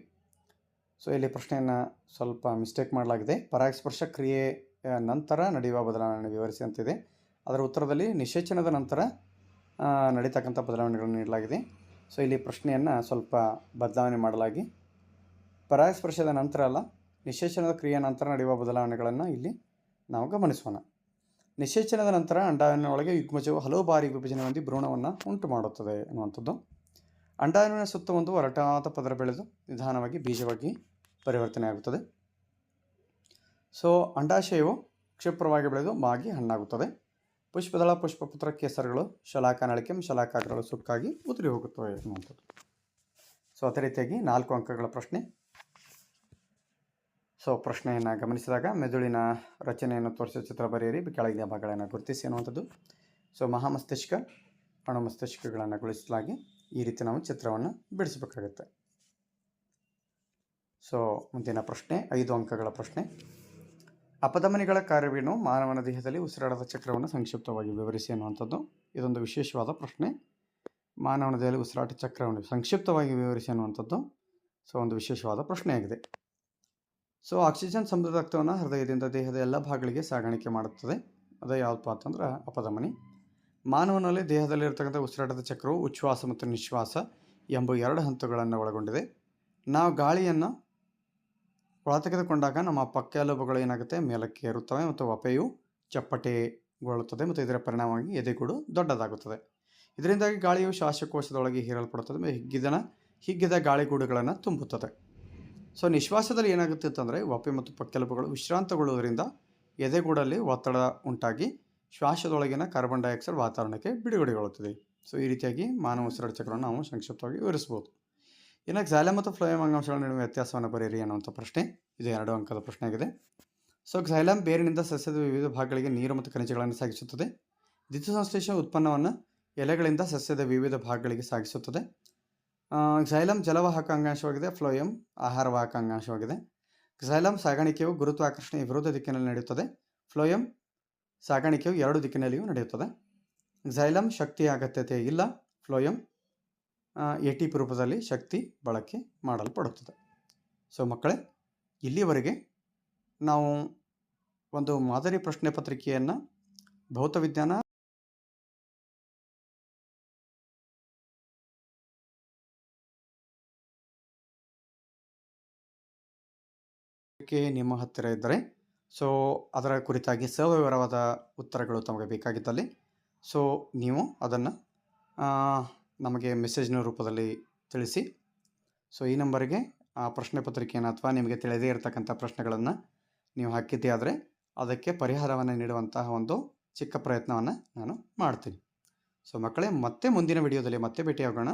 ಸೊ ಇಲ್ಲಿ ಪ್ರಶ್ನೆಯನ್ನು ಸ್ವಲ್ಪ ಮಿಸ್ಟೇಕ್ ಮಾಡಲಾಗಿದೆ. ಪರಾಗಸ್ಪರ್ಶ ಕ್ರಿಯೆಯ ನಂತರ ನಡೆಯುವ ಬದಲಾವಣೆಯನ್ನು ವಿವರಿಸಿ ಅಂತಿದೆ. ಅದರ ಉತ್ತರದಲ್ಲಿ ನಿಷೇಚನದ ನಂತರ ನಡೀತಕ್ಕಂಥ ಬದಲಾವಣೆಗಳನ್ನು ನೀಡಲಾಗಿದೆ. ಸೊ ಇಲ್ಲಿ ಪ್ರಶ್ನೆಯನ್ನು ಸ್ವಲ್ಪ ಬದಲಾವಣೆ ಮಾಡಲಾಗಿ ಪರಾಗಸ್ಪರ್ಶದ ನಂತರ ಅಲ್ಲ, ನಿಷೇಚನದ ಕ್ರಿಯೆಯ ನಂತರ ನಡೆಯುವ ಬದಲಾವಣೆಗಳನ್ನು ಇಲ್ಲಿ ನಾವು ಗಮನಿಸೋಣ. ನಿಷೇಚನದ ನಂತರ ಅಂಡಾಣುವಿನ ಒಳಗೆ ಯುಗ್ಮಜವು ಹಲವು ಬಾರಿ ವಿಭಜನೆ ಹೊಂದಿ ಭ್ರೂಣವನ್ನು ಉಂಟು ಮಾಡುತ್ತದೆ ಅನ್ನುವಂಥದ್ದು. ಅಂಡಾಣುವಿನ ಸುತ್ತ ಒಂದು ಒರಟಾದ ಪದರ ಬೆಳೆದು ನಿಧಾನವಾಗಿ ಬೀಜವಾಗಿ ಪರಿವರ್ತನೆ ಆಗುತ್ತದೆ. ಸೊ ಅಂಡಾಶಯವು ಕ್ಷಿಪ್ರವಾಗಿ ಬೆಳೆದು ಮಾಗಿ ಹಣ್ಣಾಗುತ್ತದೆ. ಪುಷ್ಪದಳ, ಪುಷ್ಪಪುತ್ರ, ಕೇಸರಗಳು, ಶಲಾಕಾನಳಿಕೆ, ಶಲಾಕಾಗ್ರಗಳು ಸುಕ್ಕಾಗಿ ಉದುರಿ ಹೋಗುತ್ತವೆ ಅನ್ನುವಂಥದ್ದು. ಸೊ ಅದೇ ರೀತಿಯಾಗಿ 4 ಅಂಕಗಳ ಪ್ರಶ್ನೆ. ಸೊ ಪ್ರಶ್ನೆಯನ್ನು ಗಮನಿಸಿದಾಗ ಮೆದುಳಿನ ರಚನೆಯನ್ನು ತೋರಿಸುವ ಚಿತ್ರ ಬರೆಯಿರಿ, ಕೆಳಗಿನ ಭಾಗಗಳನ್ನು ಗುರುತಿಸಿ ಅನ್ನುವಂಥದ್ದು. ಸೊ ಮಹಾಮಸ್ತಿಷ್ಕ, ಅಣು ಮಸ್ತಿಷ್ಕಗಳನ್ನು ಗುಣಿಸಲಾಗಿ ಈ ರೀತಿ ನಾವು ಚಿತ್ರವನ್ನು ಬಿಡಿಸಬೇಕಾಗುತ್ತೆ. ಸೊ ಮುಂದಿನ ಪ್ರಶ್ನೆ 5 ಅಂಕಗಳ ಪ್ರಶ್ನೆ. ಅಪಧಮನಿಗಳ ಕಾರ್ಯವೇನು? ಮಾನವನ ದೇಹದಲ್ಲಿ ಉಸಿರಾಟದ ಚಕ್ರವನ್ನು ಸಂಕ್ಷಿಪ್ತವಾಗಿ ವಿವರಿಸಿ ಅನ್ನುವಂಥದ್ದು. ಇದೊಂದು ವಿಶೇಷವಾದ ಪ್ರಶ್ನೆ. ಮಾನವನ ದೇಹದಲ್ಲಿ ಉಸಿರಾಟ ಚಕ್ರವನ್ನು ಸಂಕ್ಷಿಪ್ತವಾಗಿ ವಿವರಿಸಿ ಅನ್ನುವಂಥದ್ದು ಸೊ ಒಂದು ವಿಶೇಷವಾದ ಪ್ರಶ್ನೆಯಾಗಿದೆ. ಸೊ ಆಕ್ಸಿಜನ್ ಸಮೃದ್ಧ ರಕ್ತವನ್ನು ಹೃದಯದಿಂದ ದೇಹದ ಎಲ್ಲ ಭಾಗಗಳಿಗೆ ಸಾಗಾಣಿಕೆ ಮಾಡುತ್ತದೆ. ಅದು ಯಾವುದಪ್ಪ ಅಂತಂದ್ರೆ ಅಪಧಮನಿ. ಮಾನವನಲ್ಲಿ ದೇಹದಲ್ಲಿರ್ತಕ್ಕಂಥ ಉಸಿರಾಟದ ಚಕ್ರವು ಉಚ್ಛ್ವಾಸ ಮತ್ತು ನಿಶ್ವಾಸ ಎಂಬ 2 ಹಂತಗಳನ್ನು ಒಳಗೊಂಡಿದೆ. ನಾವು ಗಾಳಿಯನ್ನು ಒಳತೆಗೆದುಕೊಂಡಾಗ ನಮ್ಮ ಪಕ್ಕೆಲುಬುಗಳು ಏನಾಗುತ್ತೆ, ಮೇಲಕ್ಕೆ ಏರುತ್ತವೆ ಮತ್ತು ವಪೆಯು ಚಪ್ಪಟೆಗೊಳ್ಳುತ್ತದೆ ಮತ್ತು ಇದರ ಪರಿಣಾಮವಾಗಿ ಎದೆಗೂಡು ದೊಡ್ಡದಾಗುತ್ತದೆ. ಇದರಿಂದಾಗಿ ಗಾಳಿಯು ಶ್ವಾಸಕೋಶದೊಳಗೆ ಹೀರಲ್ಪಡುತ್ತದೆ ಮತ್ತು ಹಿಗ್ಗಿದ ಗಾಳಿಗೂಡುಗಳನ್ನು ತುಂಬುತ್ತದೆ. ಸೊ ನಿಶ್ವಾಸದಲ್ಲಿ ಏನಾಗುತ್ತೆ ಅಂತಂದರೆ ವಪೆ ಮತ್ತು ಪಕ್ಕೆಲುಬುಗಳು ವಿಶ್ರಾಂತಗೊಳ್ಳುವುದರಿಂದ ಎದೆಗೂಡಲ್ಲಿ ಒತ್ತಡ ಉಂಟಾಗಿ ಶ್ವಾಸದೊಳಗಿನ ಕಾರ್ಬನ್ ಡೈಆಕ್ಸೈಡ್ ವಾತಾವರಣಕ್ಕೆ ಬಿಡುಗಡೆಗೊಳ್ಳುತ್ತದೆ. ಸೊ ಈ ರೀತಿಯಾಗಿ ಮಾನವ ಉಸಿರಾಟ ಚಕ್ರವನ್ನು ನಾವು ಸಂಕ್ಷಿಪ್ತವಾಗಿ ವಿವರಿಸ್ಬೋದು. ಇನ್ನು ಕ್ಸೈಲಮ್ ಮತ್ತು ಫ್ಲೋಯಮ್ ಅಂಗಾಂಶಗಳ ನಡುವೆ ವ್ಯತ್ಯಾಸವನ್ನು ಬರೆಯಿರಿ ಅನ್ನುವಂಥ ಪ್ರಶ್ನೆ. ಇದು 2 ಅಂಕದ ಪ್ರಶ್ನೆ ಆಗಿದೆ. ಸೊ ಕ್ಸೈಲಮ್ ಬೇರಿನಿಂದ ಸಸ್ಯದ ವಿವಿಧ ಭಾಗಗಳಿಗೆ ನೀರು ಮತ್ತು ಖನಿಜಗಳನ್ನು ಸಾಗಿಸುತ್ತದೆ. ದ್ಯುತಿಸಂಶ್ಲೇಷ ಉತ್ಪನ್ನವನ್ನು ಎಲೆಗಳಿಂದ ಸಸ್ಯದ ವಿವಿಧ ಭಾಗಗಳಿಗೆ ಸಾಗಿಸುತ್ತದೆ. ಕ್ಸೈಲಮ್ ಜಲವಾಹಕ ಅಂಗಾಂಶವಾಗಿದೆ, ಫ್ಲೋಯಮ್ ಆಹಾರವಾಹಕ ಅಂಗಾಂಶವಾಗಿದೆ. ಕ್ಸೈಲಮ್ ಸಾಗಾಣಿಕೆಯು ಗುರುತ್ವಾಕರ್ಷಣೆಯ ವಿರುದ್ಧ ದಿಕ್ಕಿನಲ್ಲಿ ನಡೆಯುತ್ತದೆ. ಫ್ಲೋಯಮ್ ಸಾಗಾಣಿಕೆಯು 2 ದಿಕ್ಕಿನಲ್ಲಿಯೂ ನಡೆಯುತ್ತದೆ. ಕ್ಸೈಲಮ್ ಶಕ್ತಿಯ ಅಗತ್ಯತೆ ಇಲ್ಲ. ಫ್ಲೋಯಮ್ ATP ರೂಪದಲ್ಲಿ ಶಕ್ತಿ ಬಳಕೆ ಮಾಡಲ್ಪಡುತ್ತದೆ. ಸೊ ಮಕ್ಕಳೇ, ಇಲ್ಲಿವರೆಗೆ ನಾವು ಒಂದು ಮಾದರಿ ಪ್ರಶ್ನೆ ಪತ್ರಿಕೆಯನ್ನು ಭೌತವಿಜ್ಞಾನ ನಿಮ್ಮ ಹತ್ತಿರ ಇದ್ದರೆ ಸೊ ಅದರ ಕುರಿತಾಗಿ ಸವಿವರವಾದ ಉತ್ತರಗಳು ತಮಗೆ ಬೇಕಾಗಿದ್ದಲ್ಲಿ ಸೊ ನೀವು ಅದನ್ನು ನಮಗೆ ಮೆಸೇಜ್ನ ರೂಪದಲ್ಲಿ ತಿಳಿಸಿ. ಸೊ ಈ ನಂಬರಿಗೆ ಆ ಪ್ರಶ್ನೆ ಪತ್ರಿಕೆಯನ್ನು ಅಥವಾ ನಿಮಗೆ ತಿಳಿದೇ ಇರತಕ್ಕಂಥ ಪ್ರಶ್ನೆಗಳನ್ನು ನೀವು ಹಾಕಿದ್ದೇ ಆದರೆ ಅದಕ್ಕೆ ಪರಿಹಾರವನ್ನು ನೀಡುವಂತಹ ಒಂದು ಚಿಕ್ಕ ಪ್ರಯತ್ನವನ್ನು ನಾನು ಮಾಡ್ತೀನಿ. ಸೊ ಮಕ್ಕಳೇ, ಮತ್ತೆ ಮುಂದಿನ ವಿಡಿಯೋದಲ್ಲಿ ಮತ್ತೆ ಭೇಟಿಯಾಗೋಣ.